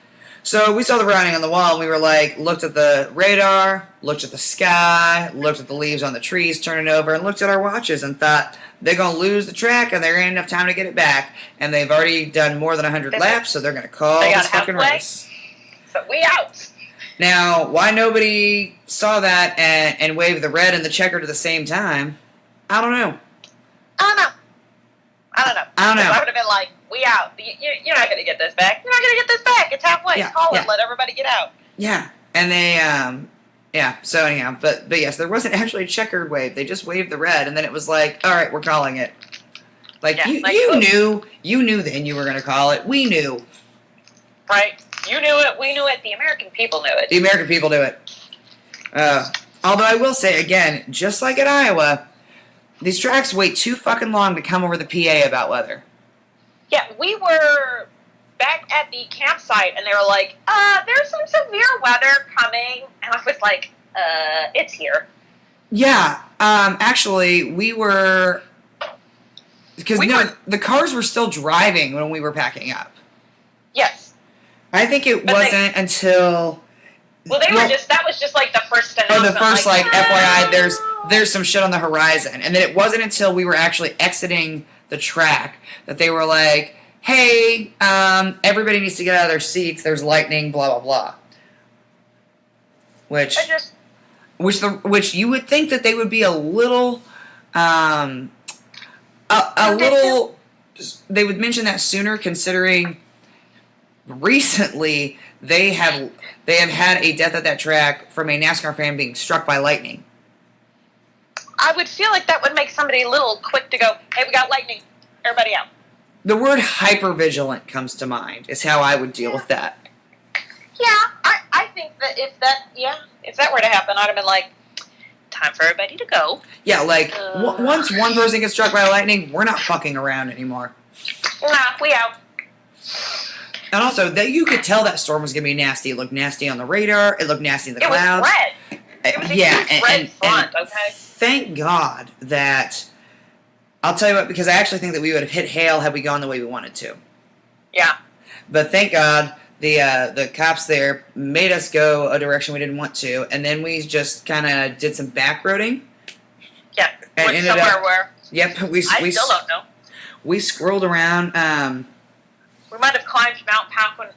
So we saw the writing on the wall, and we were like, looked at the radar, looked at the sky, looked at the leaves on the trees turning over, and looked at our watches and thought, they're going to lose the track, and there ain't enough time to get it back. And they've already done more than 100 laps, so they're going to call this fucking race. So we out. Now, why nobody saw that and waved the red and the checker at the same time, I don't know. I don't know. I would have been like, we out. You're not going to get this back. You're not going to get this back. It's halfway. Call it. Let everybody get out. Yeah. And they, so anyhow, but yes, there wasn't actually a checkered wave. They just waved the red, and then it was like, all right, we're calling it. Like, you knew then you were going to call it. We knew. Right. You knew it. We knew it. The American people knew it. The American people knew it. Although I will say, again, just like at Iowa, these tracks wait too fucking long to come over the PA about weather. Yeah, we were back at the campsite, and they were like, there's some severe weather coming. And I was like, it's here. Yeah, actually, we were... Because, the cars were still driving when we were packing up. Yes. I think it wasn't until... Well, that was just like the first announcement. Oh, the first, like FYI, there's some shit on the horizon. And then it wasn't until we were actually exiting the track that they were like, hey, everybody needs to get out of their seats. There's lightning, blah, blah, blah. Which you would think that they would be a little, they would mention that sooner, considering recently they have had a death at that track from a NASCAR fan being struck by lightning. I would feel like that would make somebody a little quick to go, hey, we got lightning. Everybody out. The word hypervigilant comes to mind, is how I would deal with that. Yeah, I think that if that were to happen, I'd have been like, time for everybody to go. Yeah, like, once one person gets struck by lightning, we're not fucking around anymore. Nah, we out. And also, that you could tell that storm was going to be nasty. It looked nasty on the radar. It looked nasty in the clouds. It was red. It was a huge red front, okay? thank God that, I'll tell you what, because I actually think that we would have hit hail had we gone the way we wanted to. Yeah. But thank God the cops there made us go a direction we didn't want to, and then we just kind of did some back roading. Yeah. And Went ended somewhere up, where yep, I still don't know. We scrolled around. We might have climbed Mount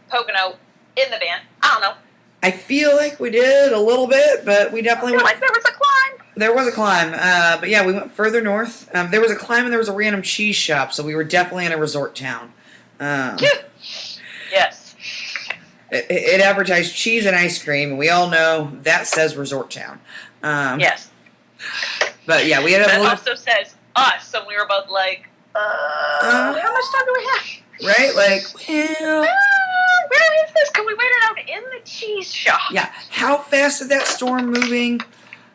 Pocono in the van. I don't know. I feel like we did a little bit, but we definitely went. Like there was a climb. There was a climb, but yeah, we went further north. There was a climb and there was a random cheese shop, so we were definitely in a resort town. Yes. It advertised cheese and ice cream, and we all know that says resort town. Yes. But yeah, we ended up. It also says us, and we were both like, how much time do we have? Right? Like, well, where is this? Can we wait it out in the cheese shop? Yeah. How fast is that storm moving?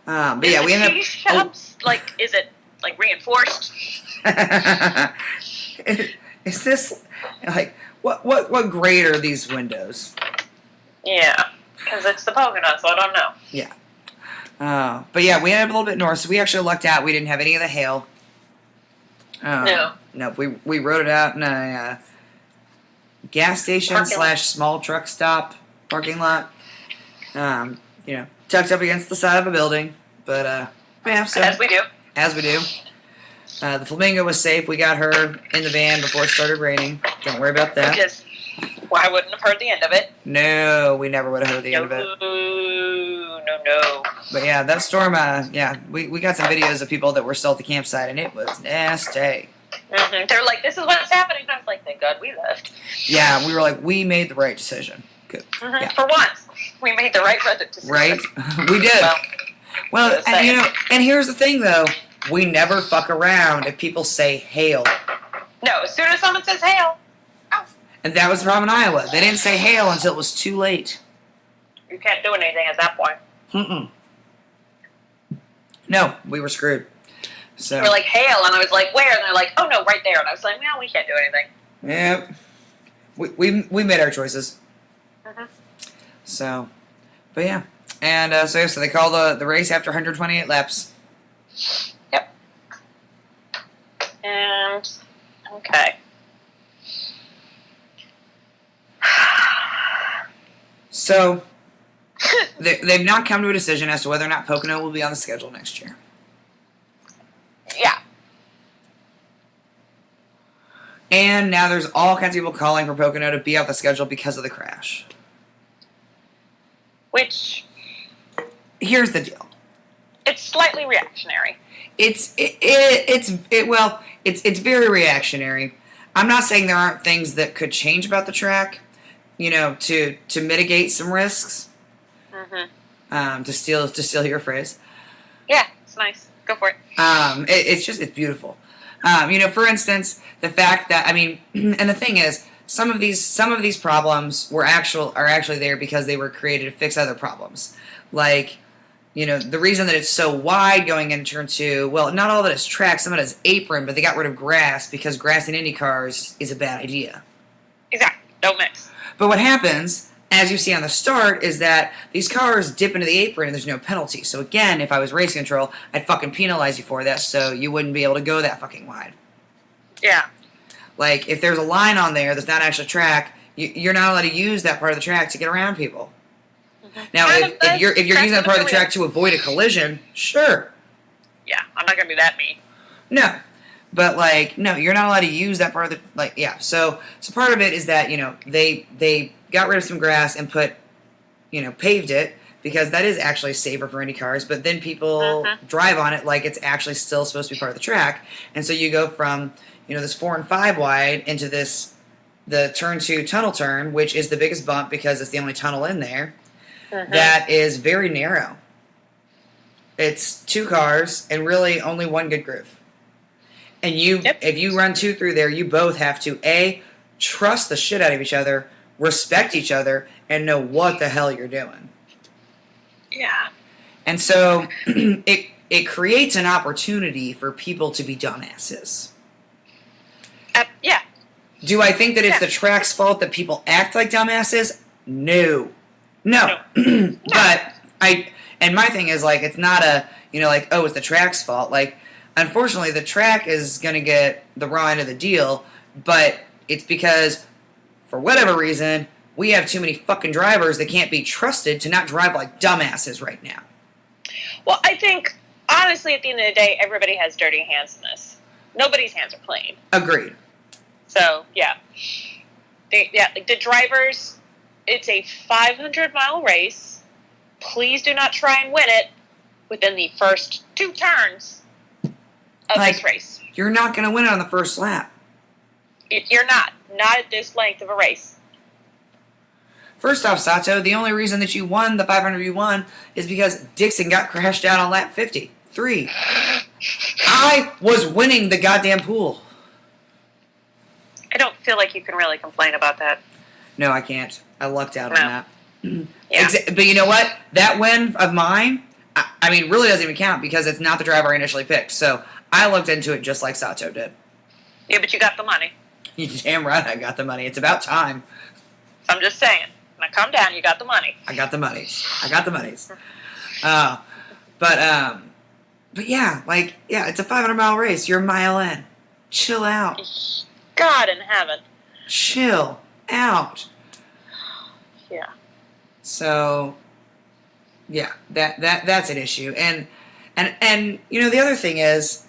But is yeah, we ended up. Cheese shops, like, is it like reinforced? Is this like what grade are these windows? Yeah, because it's the Pocono, so I don't know. Yeah. But yeah, we ended up a little bit north, so we actually lucked out. We didn't have any of the hail. No. No, we rode it out in a gas station / small truck stop parking lot. Tucked up against the side of a building. But yeah, so as we do. As we do. The Flamingo was safe. We got her in the van before it started raining. Don't worry about that. Because I wouldn't have heard the end of it. No, we never would have heard the end of it. No. But yeah, that storm, we got some videos of people that were still at the campsite, and it was nasty. Mm-hmm. They're like, this is what's happening. And I was like, thank God we left. Yeah, we were like, we made the right decision. Good. Mm-hmm. Yeah. For once, we made the right decision. Right? We did. Well, and here's the thing, though. We never fuck around if people say hail. No, as soon as someone says hail, And that was the problem in Iowa. They didn't say hail until it was too late. You can't do anything at that point. Mm-mm. No, we were screwed. So they were like, hail, and I was like, where? And they're like, oh, no, right there. And I was like, no, we can't do anything. Yep. We made our choices. Mm-hmm. So, but yeah. And so they call the race after 128 laps. Yep. And, okay. So, they've not come to a decision as to whether or not Pocono will be on the schedule next year. Yeah. And now there's all kinds of people calling for Pocono to be off the schedule because of the crash. Which... Here's the deal. It's slightly reactionary. It's very reactionary. I'm not saying there aren't things that could change about the track, to mitigate some risks. Mm-hmm. To steal your phrase. Yeah, it's nice. Go for it. It's beautiful. For instance, the fact that and the thing is, some of these problems are actually there because they were created to fix other problems. Like, the reason that it's so wide going into turn 2, well, not all that is track, some of it is apron, but they got rid of grass because grass in Indy cars is a bad idea. Exactly. Don't mix. But what happens, as you see on the start, is that these cars dip into the apron and there's no penalty. So again, if I was race control, I'd fucking penalize you for that so you wouldn't be able to go that fucking wide. Yeah. Like, if there's a line on there that's not actually track, you're not allowed to use that part of the track to get around people. Mm-hmm. Now, if you're using that part of the track to avoid a collision, sure. Yeah, I'm not going to be that mean. No. But, no, you're not allowed to use that part of the, yeah. So part of it is that, they got rid of some grass and paved it, because that is actually safer for Indy cars, but then people drive on it like it's actually still supposed to be part of the track. And so you go from, this 4 and 5 wide into the turn 2 tunnel turn, which is the biggest bump because it's the only tunnel in there, that is very narrow. It's 2 cars and really only one good groove. And if you run 2 through there, you both have to, A, trust the shit out of each other, respect each other, and know what the hell you're doing. Yeah. And so it creates an opportunity for people to be dumbasses. Yeah. Do I think that it's the track's fault that people act like dumbasses? No. But And my thing is, like, it's not a, like, oh, it's the track's fault. Like, unfortunately, the track is going to get the raw end of the deal, but it's because, for whatever reason, we have too many fucking drivers that can't be trusted to not drive like dumbasses right now. Well, I think, honestly, at the end of the day, everybody has dirty hands in this. Nobody's hands are clean. Agreed. So, yeah. The drivers, it's a 500-mile race. Please do not try and win it within the first 2 turns of this race. You're not going to win it on the first lap. You're not. Not at this length of a race. First off, Sato, the only reason that you won the 500 you won is because Dixon got crashed out on lap 53. I was winning the goddamn pool. I don't feel like you can really complain about that. No, I can't. I lucked out on that. Yeah. But you know what? That win of mine, I mean, really doesn't even count because it's not the driver I initially picked. So I looked into it just like Sato did. Yeah, but you got the money. You're damn right I got the money. It's about time. So I'm just saying. Now calm down. You got the money. I got the monies. But yeah, it's a 500-mile race. You're a mile in. Chill out. God in heaven. Chill out. Yeah. So, yeah, that's an issue. And the other thing is,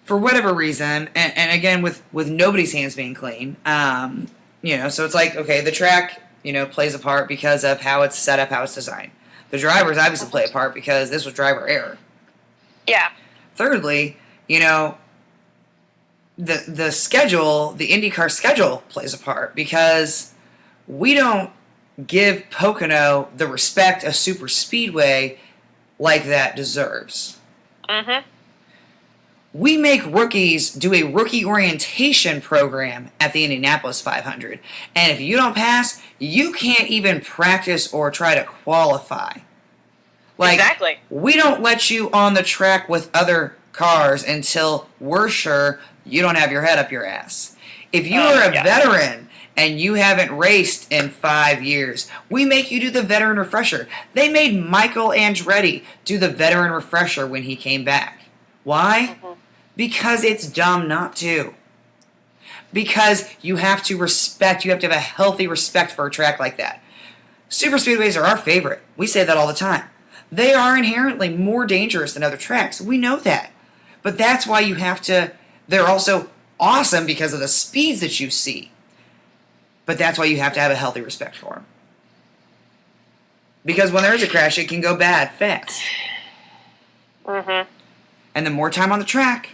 for whatever reason, and again with nobody's hands being clean, so it's like, okay, the track, plays a part because of how it's set up, how it's designed. The drivers obviously play a part because this was driver error. Yeah. Thirdly, the schedule, the IndyCar schedule plays a part because we don't give Pocono the respect a super speedway like that deserves. Mm-hmm. We make rookies do a rookie orientation program at the Indianapolis 500. And if you don't pass, you can't even practice or try to qualify. Exactly. We don't let you on the track with other cars until we're sure you don't have your head up your ass. If you are a veteran and you haven't raced in 5 years, we make you do the veteran refresher. They made Michael Andretti do the veteran refresher when he came back. Why? Mm-hmm. Because it's dumb not to. Because you have to have a healthy respect for a track like that. Super speedways are our favorite. We say that all the time. They are inherently more dangerous than other tracks. We know that. But that's why they're also awesome because of the speeds that you see. But that's why you have to have a healthy respect for them. Because when there's a crash, it can go bad fast. Mm-hmm. And the more time on the track,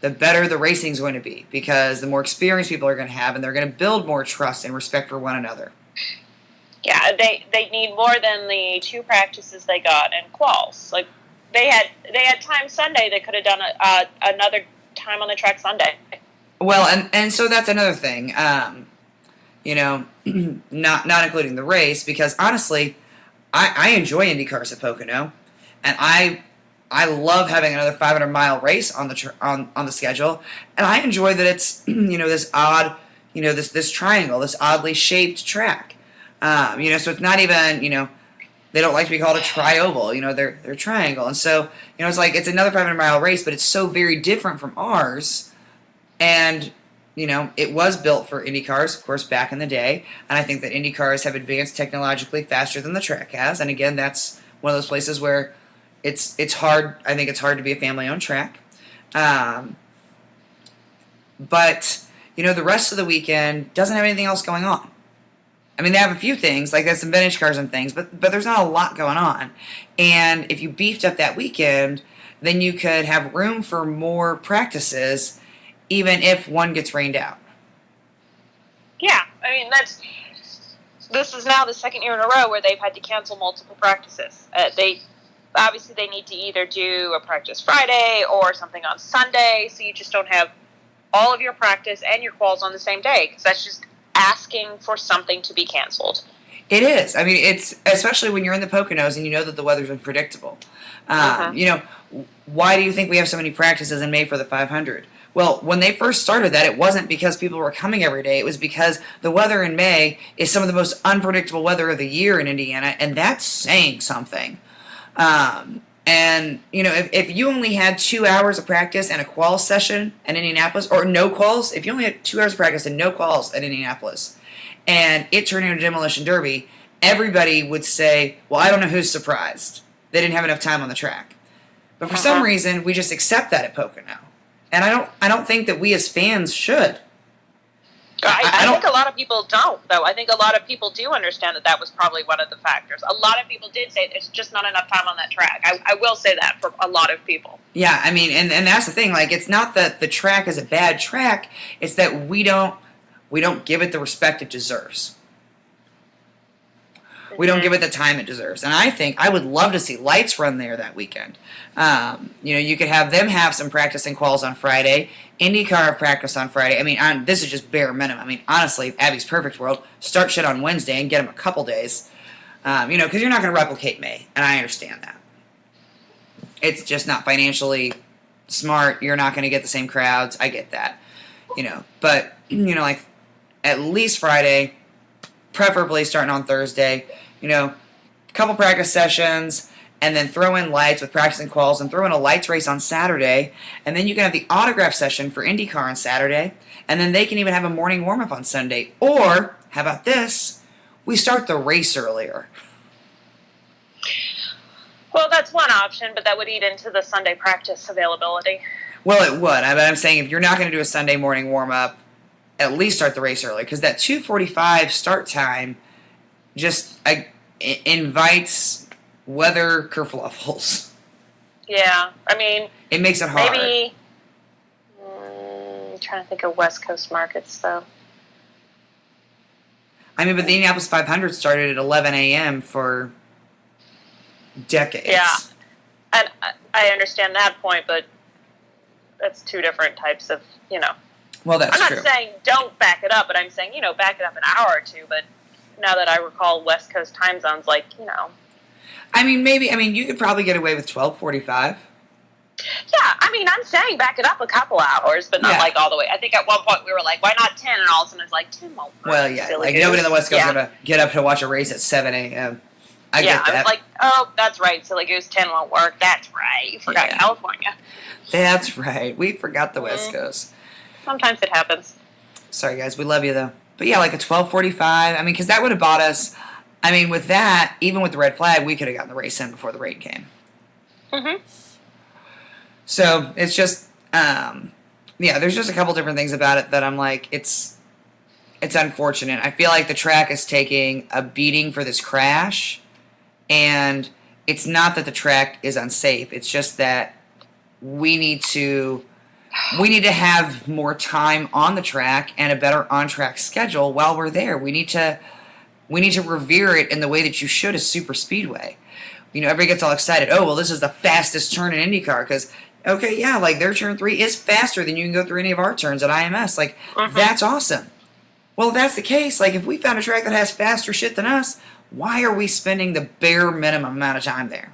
the better the racing's going to be. Because the more experience people are going to have, and they're going to build more trust and respect for one another. Yeah, they need more than the 2 practices they got in quals. Like they had time Sunday. They could have done another time on the track Sunday. Well, and so that's another thing. Not including the race, because honestly, I enjoy Indy cars at Pocono, and I love having another 500-mile race on the schedule, and I enjoy that it's this odd this triangle, this oddly shaped track. So it's not even they don't like to be called a tri-oval. They're triangle, and so it's like it's another 500-mile race, but it's so very different from ours, and it was built for Indy cars, of course, back in the day, and I think that Indy cars have advanced technologically faster than the track has, and again, that's one of those places where it's hard. I think it's hard to be a family-owned track, but the rest of the weekend doesn't have anything else going on. I mean, they have a few things, like there's some vintage cars and things, but there's not a lot going on. And if you beefed up that weekend, then you could have room for more practices, even if one gets rained out. Yeah, I mean, this is now the second year in a row where they've had to cancel multiple practices. They need to either do a practice Friday or something on Sunday, so you just don't have all of your practice and your quals on the same day, because that's just asking for something to be canceled. It is. I mean, it's especially when you're in the Poconos and you know that the weather's unpredictable. Why do you think we have so many practices in May for the 500? Well, when they first started that, it wasn't because people were coming every day. It was because the weather in May is some of the most unpredictable weather of the year in Indiana, and that's saying something. And, you know, if you only had 2 hours of practice and a qual session in Indianapolis, or no quals, if you only had 2 hours of practice and no quals at Indianapolis, and it turned into a demolition derby, everybody would say, well, I don't know who's surprised. They didn't have enough time on the track. But for some reason, we just accept that at Pocono. And I don't think that we as fans should. I think a lot of people don't, though. I think a lot of people do understand that was probably one of the factors. A lot of people did say there's just not enough time on that track. I will say that for a lot of people. Yeah, I mean, and that's the thing. Like, it's not that the track is a bad track. It's that we don't give it the respect it deserves. We don't give it the time it deserves. And I think I would love to see Lights run there that weekend. You know, you could have them have some practice and quals on Friday. IndyCar have practice on Friday. I mean, this is just bare minimum. I mean, honestly, Abby's perfect world, start shit on Wednesday and get them a couple days. You know, because you're not going to replicate May, and I understand that. It's just not financially smart. You're not going to get the same crowds. I get that. You know, but, you know, like, at least Friday, preferably starting on Thursday, you know, a couple practice sessions, and then throw in Lights with practice and quals, and throw in a Lights race on Saturday, and then you can have the autograph session for IndyCar on Saturday, and then they can even have a morning warm-up on Sunday. Or, how about this? We start the race earlier. Well, that's one option, but that would eat into the Sunday practice availability. Well, it would. I'm saying if you're not going to do a Sunday morning warm-up, at least start the race early, because that 2:45 start time just invites weather kerfuffles. Yeah, I mean, it makes it hard. Maybe I'm trying to think of West Coast markets, though. I mean, but the Indianapolis 500 started at 11 a.m. for decades. Yeah, and I understand that point, but that's two different types of, you know. Well, that's true. I'm not saying don't back it up, but I'm saying, you know, back it up an hour or two. But now that I recall West Coast time zones, like, you know. I mean, you could probably get away with 12:45. Yeah, I mean, I'm saying back it up a couple hours, but not like all the way. I think at one point we were like, why not 10? And all of a sudden it's like 10 won't work. Well, yeah, like nobody in the West Coast is going to get up to watch a race at 7 a.m. I get that. I was like, oh, that's right. Silly Goose 10 won't work. That's right. You forgot California. That's right. We forgot the West Coast. Sometimes it happens. Sorry, guys. We love you, though. But yeah, like a 12:45. I mean, because that would have bought us. I mean, with that, even with the red flag, we could have gotten the race in before the rain came. Mm-hmm. So it's just, there's just a couple different things about it that I'm like, it's unfortunate. I feel like the track is taking a beating for this crash, and it's not that the track is unsafe. It's just that we need to have more time on the track and a better on-track schedule while we're there. We need to revere it in the way that you should a super speedway. You know, everybody gets all excited. Oh, well, this is the fastest turn in IndyCar because, okay, yeah, like their turn 3 is faster than you can go through any of our turns at IMS. Like, that's awesome. Well, if that's the case, like if we found a track that has faster shit than us, why are we spending the bare minimum amount of time there?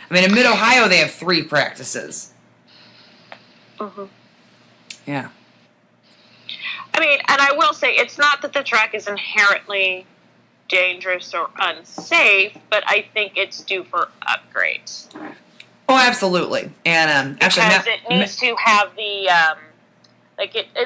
I mean, in Mid-Ohio, they have 3 practices. Mm-hmm. Yeah. I mean, and I will say, it's not that the track is inherently dangerous or unsafe, but I think it's due for upgrades. Oh, absolutely. And actually, because it needs to have the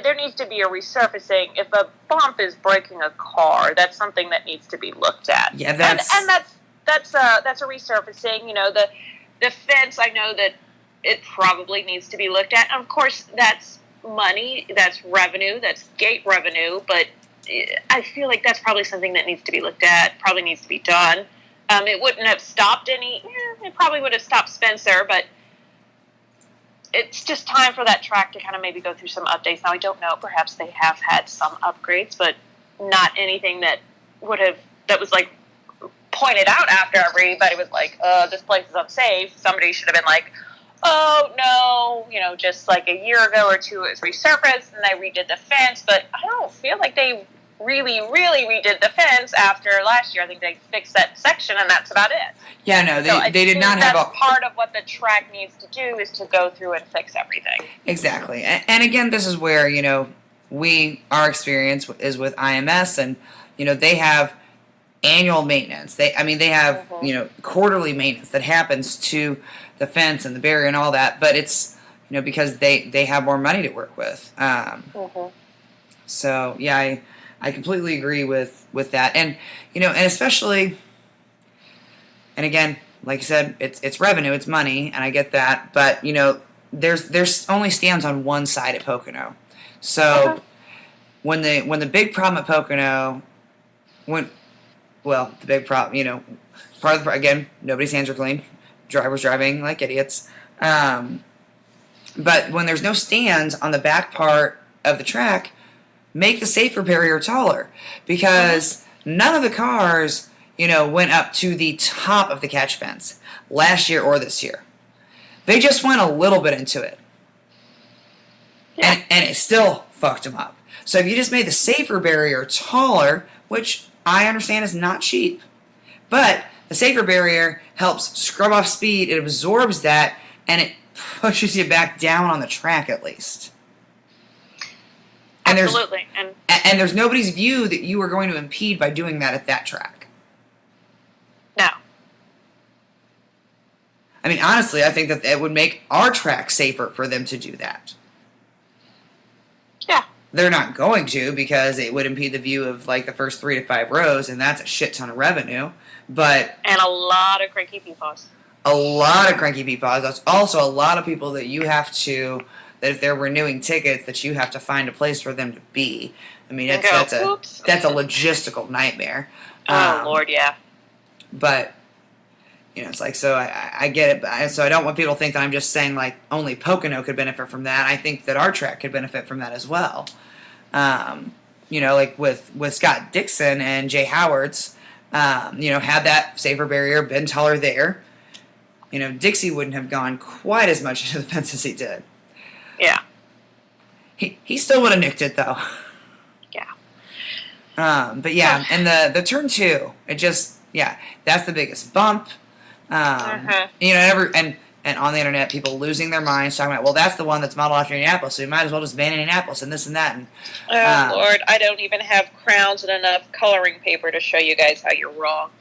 there needs to be a resurfacing. If a bump is breaking a car, that's something that needs to be looked at. Yeah, and that's a resurfacing. You know, the fence. I know that it probably needs to be looked at. And of course, that's money, that's revenue, that's gate revenue. But I feel like that's probably something that needs to be looked at. Probably needs to be done. It wouldn't have stopped any. It probably would have stopped Spencer, but it's just time for that track to kind of maybe go through some updates. Now, I don't know. Perhaps they have had some upgrades, but not anything that was like pointed out after everybody was like, this place is unsafe. Somebody should have been like, oh, no, you know, just like a year ago or two it was resurfaced and they redid the fence. But I don't feel like they really, really redid the fence after last year. I think they fixed that section, and that's about it. Yeah, no, they did not have that's part of what the track needs to do is to go through and fix everything. Exactly. And again, this is where, our experience is with IMS, and, they have annual maintenance. They have, quarterly maintenance that happens to the fence and the barrier and all that, but it's, because they have more money to work with. So, yeah, I completely agree with that. And, and especially, and again, like you said, it's revenue, it's money, and I get that, but, there's only stands on one side at Pocono. So when the big problem at Pocono the big problem, part of the, again, nobody's hands are clean. Drivers driving like idiots. But when there's no stands on the back part of the track, make the safer barrier taller, because none of the cars, went up to the top of the catch fence last year or this year. They just went a little bit into it. Yeah. And it still fucked them up. So if you just made the safer barrier taller, which I understand is not cheap, but the safer barrier helps scrub off speed, it absorbs that, and it pushes you back down on the track at least. And absolutely. And there's nobody's view that you are going to impede by doing that at that track. No. I mean, honestly, I think that it would make our track safer for them to do that. Yeah. They're not going to, because it would impede the view of like the first 3 to 5 rows, and that's a shit ton of revenue. And a lot of cranky peepaws. A lot of cranky peepaws. That's also a lot of people that you have to, that if they're renewing tickets, that you have to find a place for them to be. I mean, that's a logistical nightmare. Oh, Lord, yeah. But, it's like, so I get it. But, so I don't want people to think that I'm just saying, like, only Pocono could benefit from that. I think that our track could benefit from that as well. Like with Scott Dixon and Jay Howard's, had that safer barrier been taller there, Dixie wouldn't have gone quite as much into the fence as he did. Yeah. He still would have nicked it, though. Yeah. But yeah, and the turn 2, it just, that's the biggest bump. And on the internet, people losing their minds talking about, well, that's the one that's modeled after Indianapolis, so you might as well just ban Indianapolis and this and that. And Lord, I don't even have crowns and enough coloring paper to show you guys how you're wrong.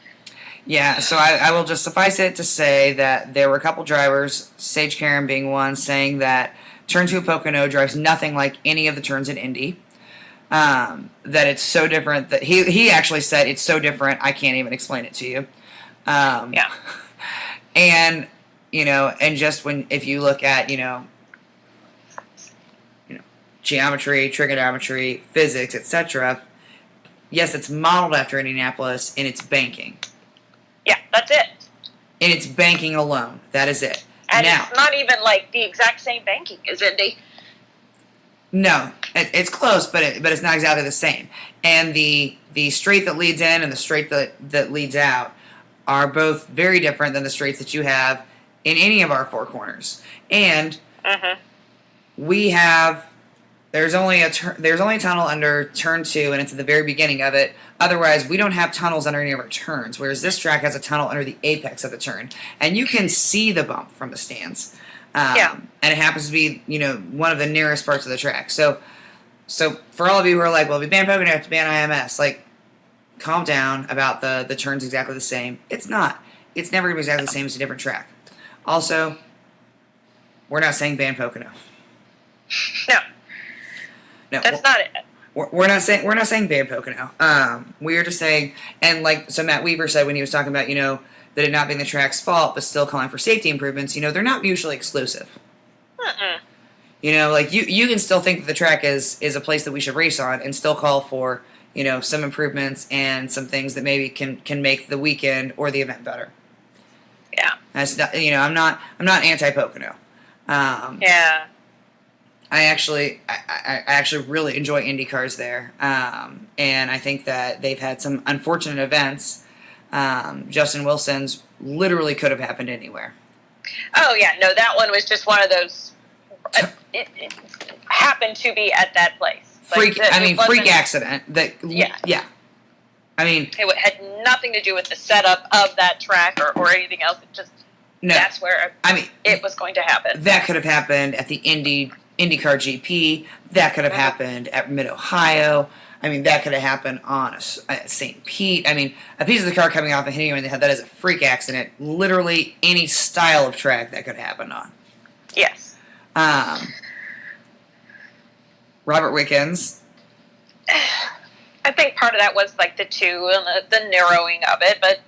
Yeah, so I will just suffice it to say that there were a couple drivers, Sage Karen being one, saying that turn 2 at Pocono drives nothing like any of the turns at Indy. That it's so different that he actually said it's so different I can't even explain it to you. Yeah. And and just if you look at geometry, trigonometry, physics, etc. Yes, it's modeled after Indianapolis in its banking. Yeah, that's it. In its banking alone, that is it. And now, it's not even like the exact same banking as Indy. No, it's close, but it's not exactly the same. And the straight that leads in and the straight that leads out are both very different than the straights that you have in any of our 4 corners. And we have there's only a tunnel under turn 2, and it's at the very beginning of it. Otherwise, we don't have tunnels under any of our turns. Whereas this track has a tunnel under the apex of the turn, and you can see the bump from the stands. And it happens to be one of the nearest parts of the track. So for all of you who are like, well, if we ban Pocono, we have to ban IMS. Like, calm down about the turns exactly the same. It's not. It's never going to be exactly the same as a different track. Also, we're not saying ban Pocono. No, that's not it. We're not saying ban Pocono. We are just saying, and so Matt Weaver said when he was talking about that it not being the track's fault, but still calling for safety improvements. They're not mutually exclusive. Like you can still think that the track is a place that we should race on, and still call for some improvements and some things that maybe can make the weekend or the event better. Yeah. That's not, I'm not anti Pocono. Yeah. I actually really enjoy Indy cars there, and I think that they've had some unfortunate events. Justin Wilson's literally could have happened anywhere. Oh yeah, no, that one was just one of those. It happened to be at that place. freak accident. Yeah. I mean, it had nothing to do with the setup of that track or anything else. It just that's where it was going to happen. That could have happened at the IndyCar GP. That could have happened at Mid Ohio. I mean, that could have happened on St. Pete. I mean, a piece of the car coming off and hitting you in the head, that is a freak accident. Literally any style of track that could happen on. Yes. Robert Wickens. I think part of that was like the two and the narrowing of it, but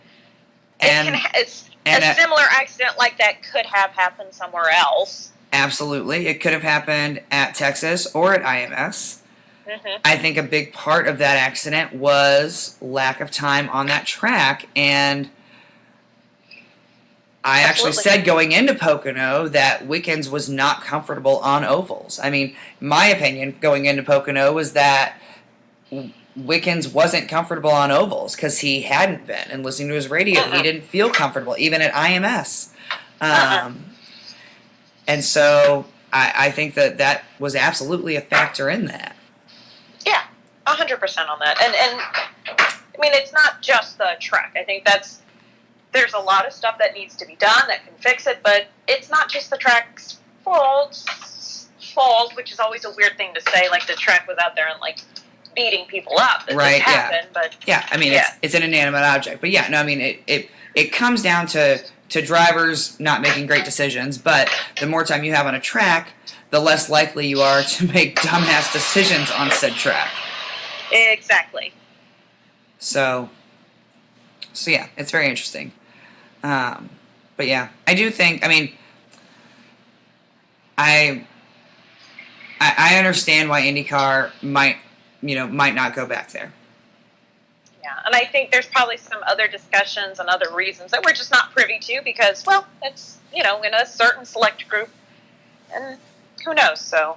a similar accident like that could have happened somewhere else. Absolutely. It could have happened at Texas or at IMS. Mm-hmm. I think a big part of that accident was lack of time on that track, and I actually said going into Pocono that Wickens was not comfortable on ovals. I mean, my opinion going into Pocono was that Wickens wasn't comfortable on ovals because he hadn't been, and listening to his radio, he didn't feel comfortable, even at IMS. And so I think that was absolutely a factor in that. Yeah, 100% on that. And I mean, it's not just the track. I think there's a lot of stuff that needs to be done that can fix it, but it's not just the track's fault, which is always a weird thing to say, like the track was out there and like beating people up. It right, happened, but I mean, it's an inanimate object. But no, I mean, it comes down to drivers not making great decisions, but the more time you have on a track, the less likely you are to make dumbass decisions on said track. Exactly. So yeah, it's very interesting. But yeah, I do think, I mean, I understand why IndyCar might not go back there. Yeah, and I think there's probably some other discussions and other reasons that we're just not privy to because, well, it's, in a certain select group, and who knows, so.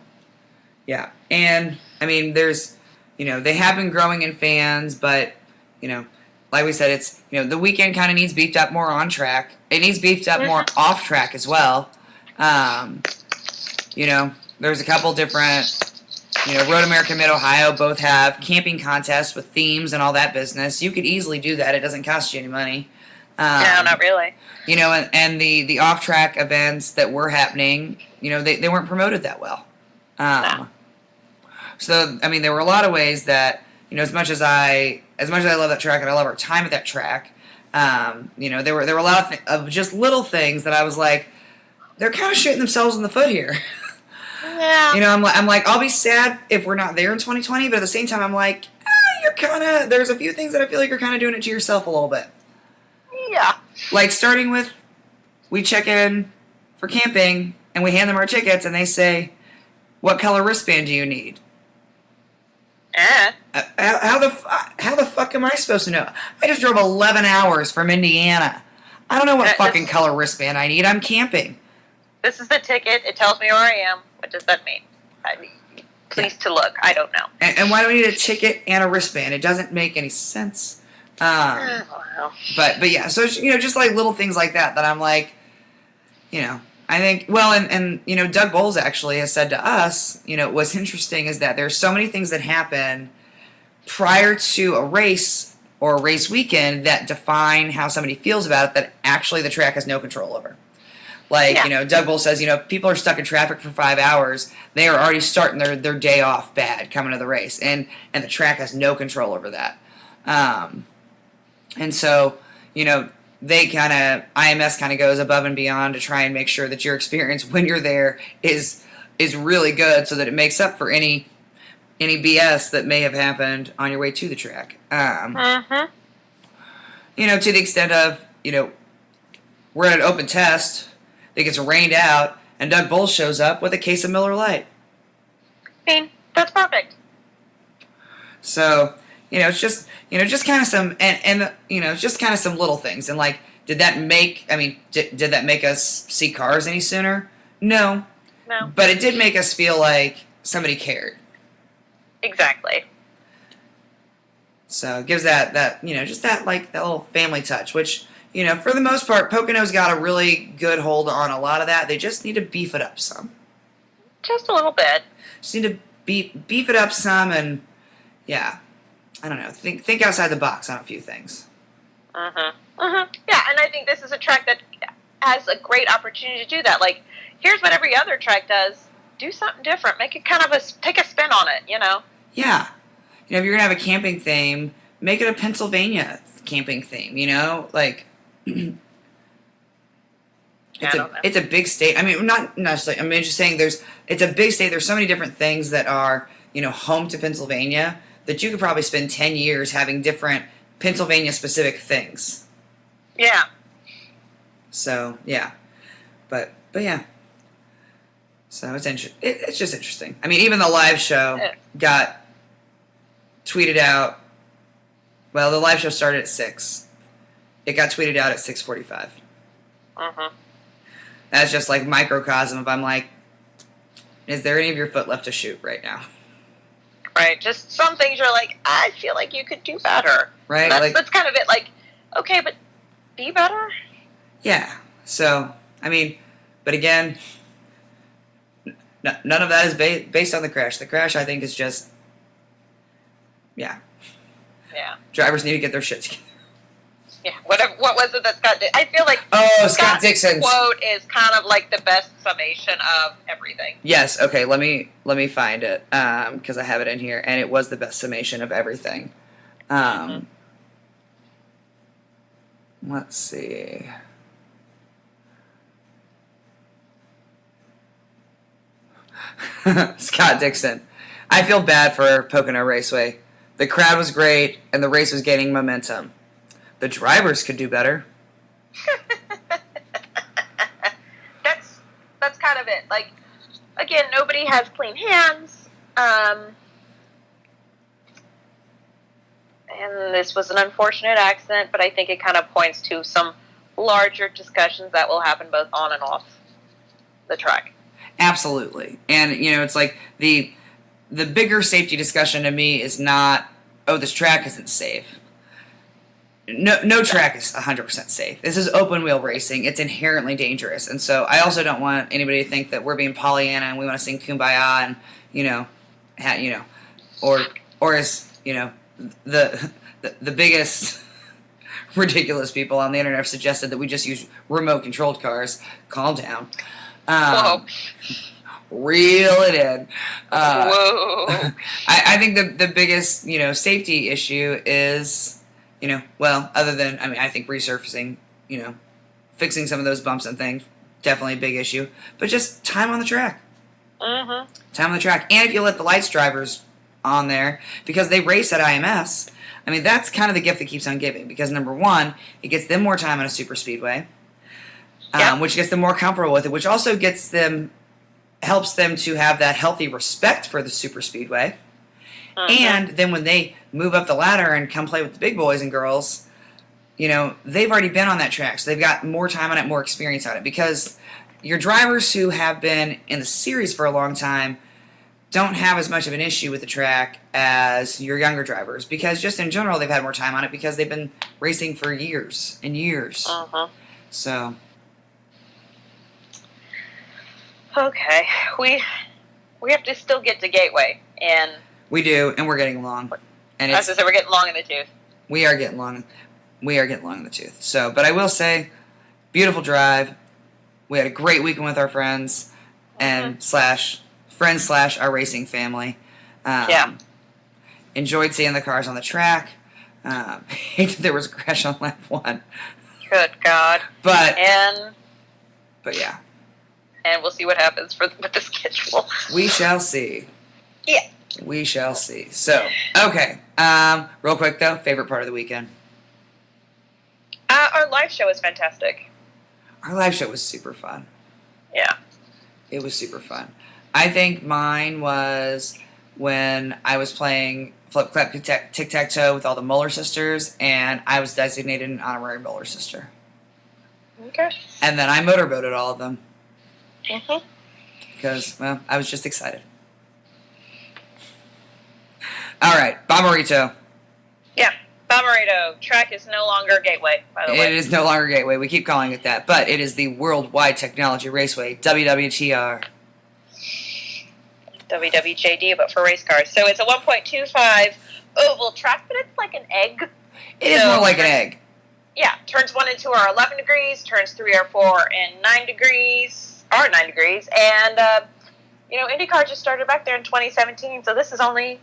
Yeah, and, I mean, there's, they have been growing in fans, but, like we said, it's, the weekend kind of needs beefed up more on track. It needs beefed up more off track as well. There's a couple different, Road America Mid Ohio both have camping contests with themes and all that business. You could easily do that. It doesn't cost you any money. No, not really. And the off track events that were happening, they weren't promoted that well. No. So I mean, there were a lot of ways that as much as I love that track and I love our time at that track, there were a lot of just little things that I was like, they're kind of shooting themselves in the foot here. Yeah. I'm like, I'll be sad if we're not there in 2020, but at the same time, I'm like, there's a few things that I feel like you're kind of doing it to yourself a little bit. Yeah. Like starting with, we check in for camping and we hand them our tickets and they say, what color wristband do you need? How the fuck am I supposed to know? I just drove 11 hours from Indiana. I don't know what fucking color wristband I need. I'm camping. This is the ticket. It tells me where I am. What does that mean? Please to look. I don't know. And why do we need a ticket and a wristband? It doesn't make any sense. Wow. But yeah, so just like little things like that I'm like, I think, well, and Doug Bowles actually has said to us, what's interesting is that there's so many things that happen prior to a race or a race weekend that define how somebody feels about it that actually the track has no control over. Like, Doug Bowles says, people are stuck in traffic for 5 hours. They are already starting their day off bad coming to the race. And the track has no control over that. And so, IMS kind of goes above and beyond to try and make sure that your experience when you're there is really good so that it makes up for any BS that may have happened on your way to the track. To the extent of, we're at an open test that gets rained out, and Doug Bowles shows up with a case of Miller Lite. I mean, that's perfect. So, it's just kind of some, and just kind of some little things. And like, did that make us see cars any sooner? No. No. But it did make us feel like somebody cared. Exactly. So it gives that just that little family touch, which, for the most part, Pocono's got a really good hold on a lot of that. They just need to beef it up some. Just a little bit. Just need to beef it up some, and yeah, I don't know. Think outside the box on a few things. Yeah, and I think this is a track that has a great opportunity to do that. Like, here's what every other track does: do something different, make it kind of take a spin on it. Yeah, if you're gonna have a camping theme, make it a Pennsylvania camping theme. Like. It's a big state. I mean, not necessarily. I mean, just saying it's a big state. There's so many different things that are, home to Pennsylvania that you could probably spend 10 years having different Pennsylvania specific things. Yeah. So, yeah. But yeah. So it's just interesting. I mean, even the live show got tweeted out. Well, the live show started at 6. It got tweeted out at 6:45. That's just like microcosm of, I'm like, is there any of your foot left to shoot right now? Right. Just some things you're like, I feel like you could do better. Right. That's kind of it. Like, okay, but be better. Yeah. So, I mean, but again, none of that is based on the crash. The crash, I think, is just, yeah. Yeah. Drivers need to get their shit together. Yeah, what was it that Scott did? I feel like Scott Dixon's quote is kind of like the best summation of everything. Yes, okay, let me find it, because I have it in here, and it was the best summation of everything. Let's see. Scott Dixon. I feel bad for Pocono Raceway. The crowd was great, and the race was gaining momentum. The drivers could do better. That's kind of it. Like, again, nobody has clean hands. And this was an unfortunate accident, but I think it kind of points to some larger discussions that will happen both on and off the track. Absolutely. And, it's like the bigger safety discussion to me is not, oh, this track isn't safe. No track is 100% safe. This is open wheel racing. It's inherently dangerous. And so I also don't want anybody to think that we're being Pollyanna and we want to sing Kumbaya and, or as, the biggest ridiculous people on the internet have suggested that we just use remote controlled cars. Calm down. Reel it in. Whoa. I think the biggest, safety issue is, other than, I think resurfacing, fixing some of those bumps and things, definitely a big issue. But just time on the track. Time on the track. And if you let the lights drivers on there, because they race at IMS, that's kind of the gift that keeps on giving. Because, number one, it gets them more time on a super speedway, which gets them more comfortable with it, which also helps them to have that healthy respect for the super speedway. And then when they move up the ladder and come play with the big boys and girls, they've already been on that track. So they've got more time on it, more experience on it. Because your drivers who have been in the series for a long time don't have as much of an issue with the track as your younger drivers. Because just in general, they've had more time on it because they've been racing for years and years. So. Okay. We have to still get to Gateway. And we do, and we're getting long. And as I said, we're getting long in the tooth. We are getting long. We are getting long in the tooth. So, but I will say, beautiful drive. We had a great weekend with our friends and friends / our racing family. Enjoyed seeing the cars on the track. Hate that there was a crash on lap 1. Good God. But yeah. And we'll see what happens with the schedule. We shall see. Yeah. We shall see. So, okay. Real quick, though, favorite part of the weekend? Our live show was fantastic. Our live show was super fun. Yeah. It was super fun. I think mine was when I was playing Flip Clap Tic-Tac-Toe with all the Muller sisters, and I was designated an honorary Muller sister. Okay. And then I motorboated all of them. Because, well, I was just excited. All right, Bomberito. Yeah, Bomberito. Track is no longer Gateway, by the way. It is no longer Gateway. We keep calling it that. But it is the Wide Technology Raceway, WWTR. WWJD, but for race cars. So it's a 1.25 oval track, but it's like an egg. It is more like an egg. Yeah, turns 1 and 2 are 11 degrees, turns 3 are 4 and 9 degrees, and, IndyCar just started back there in 2017, so this is only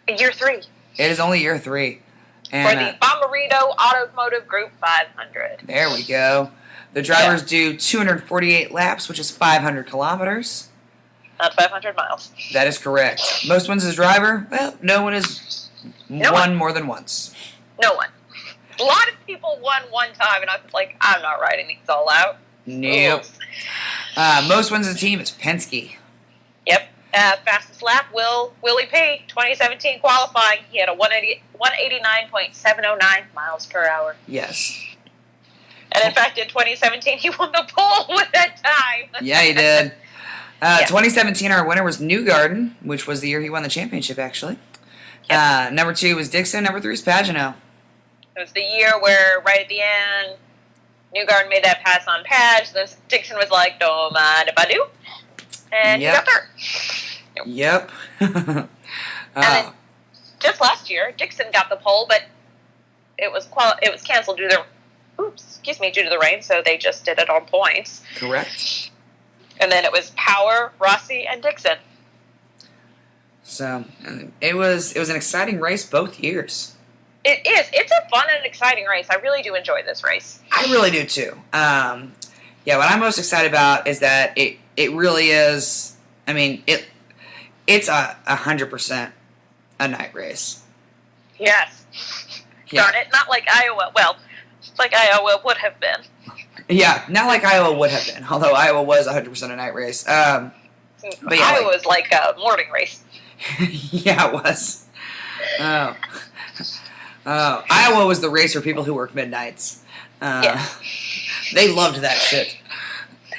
year 3. It is only year 3. And, for the Bommarito Automotive Group 500. There we go. The drivers do 248 laps, which is 500 kilometers. Not 500 miles. That is correct. Most wins as driver? Well, no one has won more than once. No one. A lot of people won one time, and I was like, I'm not writing these all out. Nope. Most wins as a team is Penske. Yep. Fastest lap, Willie P. 2017 qualifying. He had a 189.709 miles per hour. Yes. And in fact, in 2017, he won the pole with that time. Yeah, he did. 2017, our winner was Newgarden, which was the year he won the championship, actually. Yep. Number 2 was Dixon. Number 3 was Pagano. It was the year where, right at the end, Newgarden made that pass on Page. Then Dixon was like, don't mind if I do. And he got third. Yep. And then just last year, Dixon got the pole, but it was canceled due to the rain, so they just did it on points. Correct. And then it was Power, Rossi, and Dixon. So it was an exciting race both years. It is. It's a fun and exciting race. I really do enjoy this race. I really do too. What I'm most excited about is that it really is. I mean, it's 100% a night race. Yes. Yeah. Darn it! Not like Iowa. Well, like Iowa would have been. Yeah, not like Iowa would have been. Although Iowa was 100% a night race. But yeah, Iowa was like a morning race. Yeah, it was. Iowa was the race for people who work midnights. They loved that shit.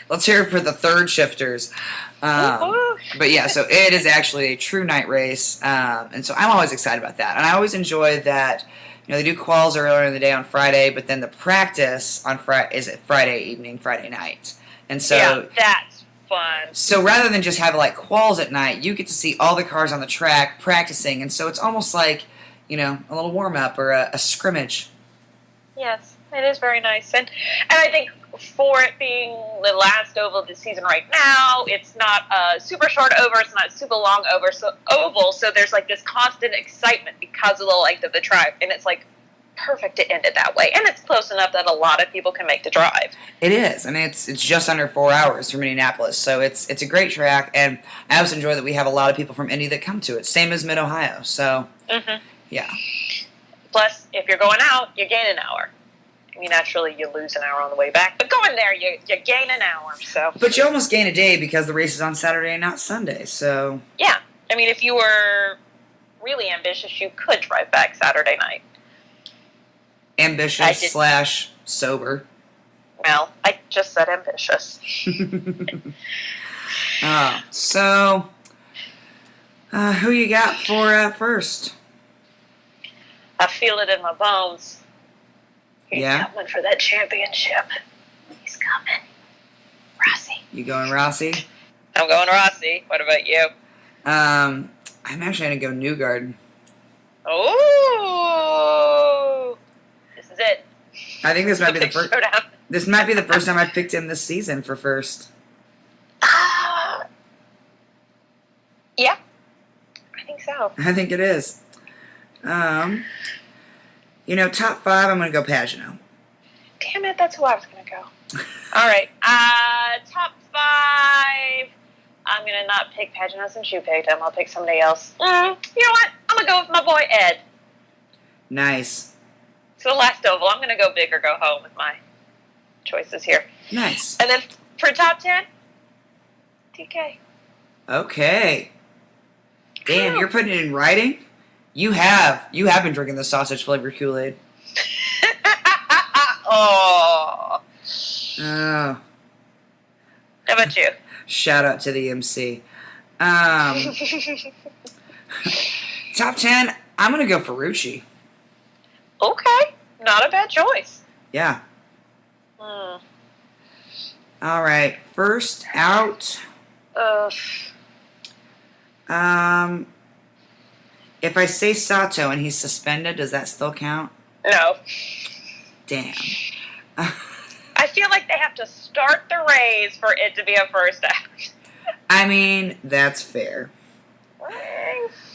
Let's hear it for the third shifters. But yeah, so it is actually a true night race, and so I'm always excited about that. And I always enjoy that. They do quals earlier in the day on Friday, but then the practice on Friday evening, Friday night, and so that's fun. So rather than just have like quals at night, you get to see all the cars on the track practicing, and so it's almost like a little warm up or a scrimmage. Yes, it is very nice, and I think for it being the last oval of the season right now, it's not a super short over, it's not a super long oval, so there's like this constant excitement because of the length of the track, and it's like perfect to end it that way, and it's close enough that a lot of people can make the drive. It is. I mean, it's just under 4 hours from Indianapolis, so it's a great track, and I also enjoy that we have a lot of people from Indy that come to it, same as Mid-Ohio, so yeah. Plus, if you're going out, you gain an hour. I mean, naturally, you lose an hour on the way back, but going there, you gain an hour. So, but you almost gain a day because the race is on Saturday and not Sunday. So yeah, I mean, if you were really ambitious, you could drive back Saturday night. Ambitious / sober. Well, I just said ambitious. So who you got for first? I feel it in my bones. He's coming for that championship. He's coming. Rossi. You going Rossi? I'm going Rossi. What about you? I'm actually going to go Newgarden. Oh, this is it. I think this might be the first. This might be the first time I've picked him this season for first. Yeah, I think so. I think it is. Top 5, I'm going to go Pagano. Damn it, that's who I was going to go. All right, top 5. I'm going to not pick Pagano since you picked him. I'll pick somebody else. You know what? I'm going to go with my boy Ed. Nice. So the last oval, I'm going to go big or go home with my choices here. Nice. And then for top 10, TK. Okay. Damn, you're putting it in writing? You have been drinking the sausage flavored Kool-Aid. Oh. Oh. How about you? Shout out to the MC. Top 10, I'm going to go Ferrucci. Okay. Not a bad choice. Yeah. All right. First out. If I say Sato and he's suspended, does that still count? No. Damn. I feel like they have to start the race for it to be a first out. I mean, that's fair.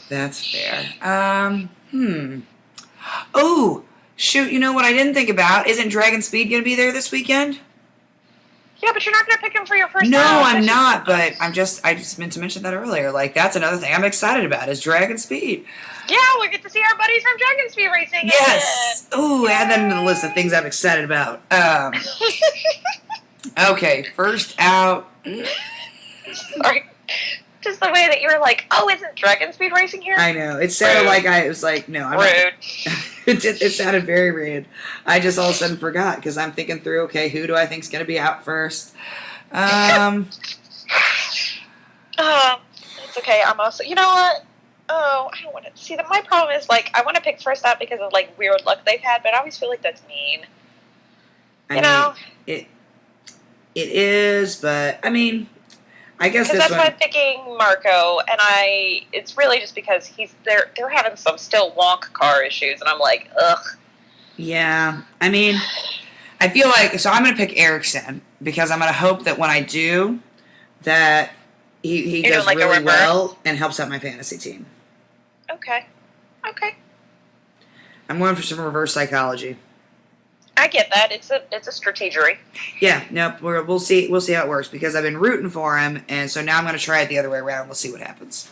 That's fair. Oh, shoot, you know what I didn't think about? Isn't Dragon Speed going to be there this weekend? Yeah, but you're not going to pick him for your first No, out. I'm not, but I just meant to mention that earlier. Like, that's another thing I'm excited about is Dragon Speed. Yeah, we'll get to see our buddies from Dragon Speed Racing. Yes! Ooh, add them to the list of things I'm excited about. Okay, first out. Sorry. Just the way that you were like, oh, isn't Dragon Speed Racing here? I know. It sounded like I was like, no, I'm rude. Not. It sounded very rude. I just all of a sudden forgot because I'm thinking through, okay, who do I think is going to be out first? It's okay. I'm also, you know what? Oh, I don't want to see that. My problem is like I want to pick first out because of like weird luck they've had, but I always feel like that's mean. You know, it is, but I mean, I guess because that's why I'm picking Marco, and it's really just because they're having some still wonk car issues, and I'm like, ugh. Yeah, I mean, I feel like so I'm going to pick Ericsson because I'm going to hope that when I do that he does like really well and helps out my fantasy team. Okay. I'm going for some reverse psychology. I get that. It's a strategery. Yeah, nope. We'll see how it works because I've been rooting for him, and so now I'm going to try it the other way around. We'll see what happens.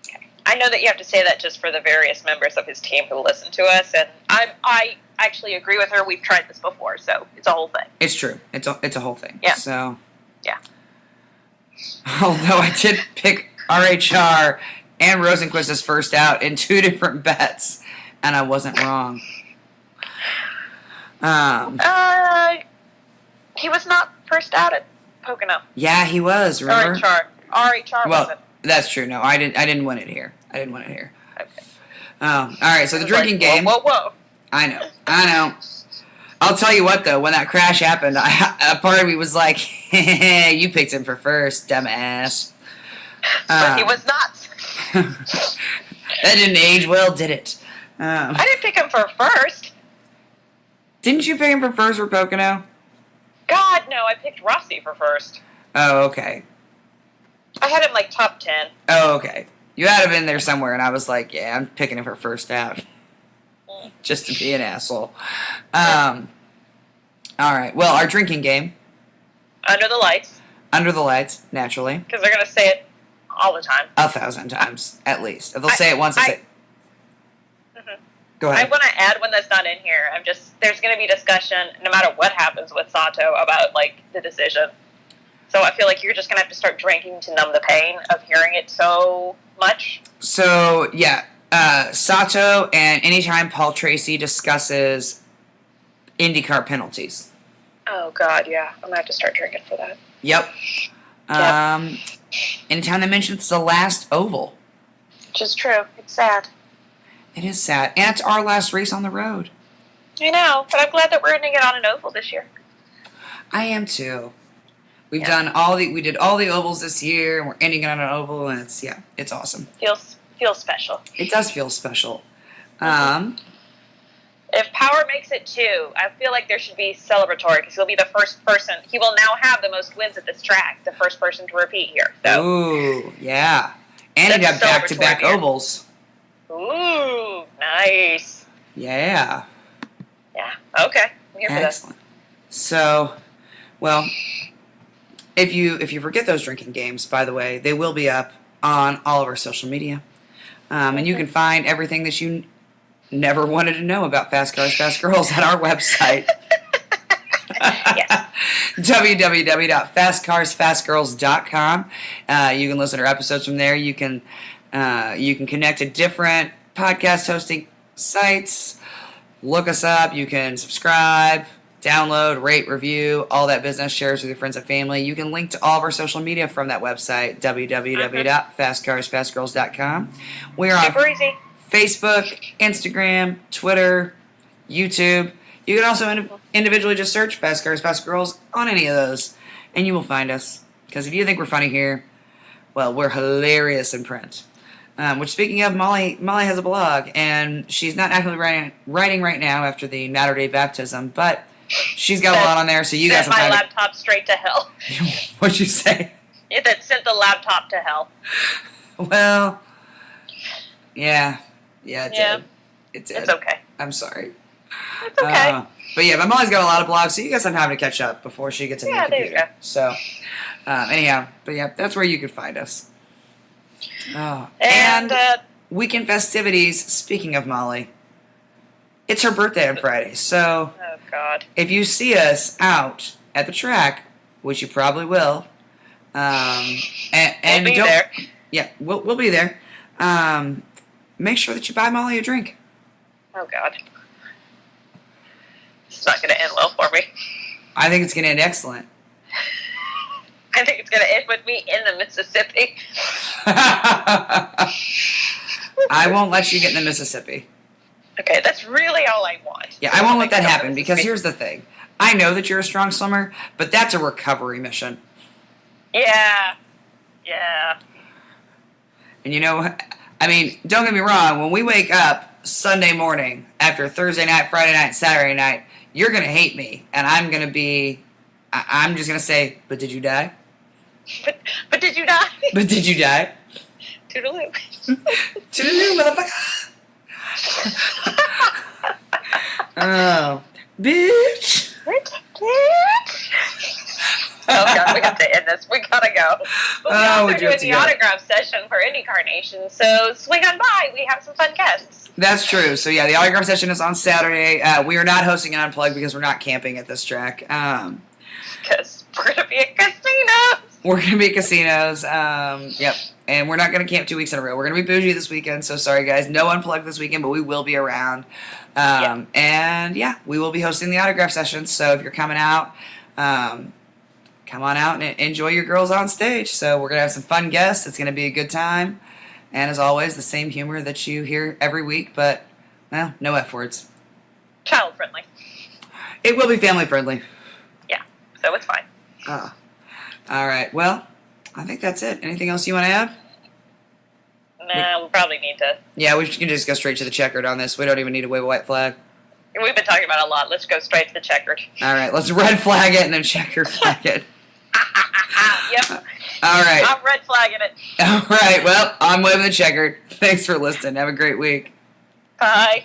Okay. I know that you have to say that just for the various members of his team who listen to us, and I actually agree with her. We've tried this before, so it's a whole thing. It's true. It's a whole thing. Yeah. So. Yeah. Although I did pick RHR and Rosenquist as first out in 2 different bets, and I wasn't wrong. He was not first out at Pocono. Yeah, he was. Remember? RHR wasn't. That's true. No, I didn't win it here. Okay. All right. So the drinking like, game. Whoa. I know. I'll tell you what, though. When that crash happened, a part of me was like, "You picked him for first, dumbass." But he was not. That didn't age well, did it? I didn't pick him for first. Didn't you pick him for first for Pocono? God, no. I picked Rossi for first. Oh, okay. I had him like top 10. Oh, okay. You had him in there somewhere, and I was like, yeah, I'm picking him for first out. Just to be an asshole. All right. Well, our drinking game. Under the lights. Under the lights, naturally. Because they're going to say it all the time. 1,000 times, at least. If they'll say it once, they'll say it. Mm-hmm. Go ahead. I want to add one that's not in here. There's going to be discussion, no matter what happens with Sato, about, like, the decision. So I feel like you're just going to have to start drinking to numb the pain of hearing it so much. So, yeah. Sato, and anytime Paul Tracy discusses IndyCar penalties. Oh, God, yeah. I'm going to have to start drinking for that. Yep. Anytime they mention it's the last oval. Which is true. It's sad. It is sad. And it's our last race on the road. I know, but I'm glad that we're ending it on an oval this year. I am, too. We did all the ovals this year, and we're ending it on an oval, and it's awesome. Feels special. It does feel special. If Power makes it 2, I feel like there should be celebratory because he'll be the first person. He will now have the most wins at this track, the first person to repeat here. So. Ooh, yeah. And he got back-to-back ovals. Ooh, nice. Yeah. Yeah, okay. I'm here for this. Excellent. So, well, if you forget those drinking games, by the way, they will be up on all of our social media. And you can find everything that you never wanted to know about Fast Cars, Fast Girls at our website. Yes. www.fastcarsfastgirls.com. You can listen to our episodes from there. You can connect to different podcast hosting sites. Look us up. You can subscribe, download, rate, review, all that business. Share us with your friends and family. You can link to all of our social media from that website, www.fastcarsfastgirls.com. We're on Super easy. Facebook, Instagram, Twitter, YouTube. You can also individually just search Fast Cars, Fast Girls on any of those, and you will find us. Because if you think we're funny here, well, we're hilarious in print. Which, speaking of, Molly has a blog, and she's not actively writing right now after the Matter Day baptism, but she's got a lot on there, so you guys sent my laptop straight to hell. What'd you say? That sent the laptop to hell. Well, yeah, it did. It did. It's okay. I'm sorry. It's okay. But Molly's got a lot of blogs, so you guys have time to catch up before she gets a new computer. There you go. So, anyhow, but that's where you can find us. And weekend festivities, speaking of Molly, it's her birthday on Friday. So, oh, God. If you see us out at the track, which you probably will, and we'll be there. Yeah, we'll be there. Make sure that you buy Molly a drink. Oh, God. It's not going to end well for me. I think it's going to end excellent. I think it's going to end with me in the Mississippi. I won't let you get in the Mississippi. Okay, that's really all I want. Yeah, I won't let that happen because here's the thing. I know that you're a strong swimmer, but that's a recovery mission. Yeah. And I mean, don't get me wrong, when we wake up Sunday morning after Thursday night, Friday night, Saturday night, you're going to hate me. And I'm just going to say, but did you die? But did you die? But did you die? Toodaloo. Toodaloo, motherfucker. Oh, bitch. Oh, God, we have to end this. We gotta go. But we're doing the autograph session for IndyCar, so swing on by. We have some fun guests. That's true. So, the autograph session is on Saturday. We are not hosting an Unplugged because we're not camping at this track. Because we're going to be at casinos. We're going to be at casinos. Yep. And we're not going to camp 2 weeks in a row. We're going to be bougie this weekend. So, sorry, guys. No Unplugged this weekend, but we will be around. And, we will be hosting the autograph session. So, if you're coming out, come on out and enjoy your girls on stage. So, we're going to have some fun guests. It's going to be a good time. And, as always, the same humor that you hear every week. But, well, no F words. Child friendly. It will be family friendly. Yeah. So, it's fine. All right. Well, I think that's it. Anything else you want to add? Nah, we probably need to. Yeah, we can just go straight to the checkered on this. We don't even need to wave a white flag. We've been talking about it a lot. Let's go straight to the checkered. All right. Let's red flag it and then checker flag it. Yep. All right. I'm red flagging it. All right. Well, I'm waving the checkered. Thanks for listening. Have a great week. Bye.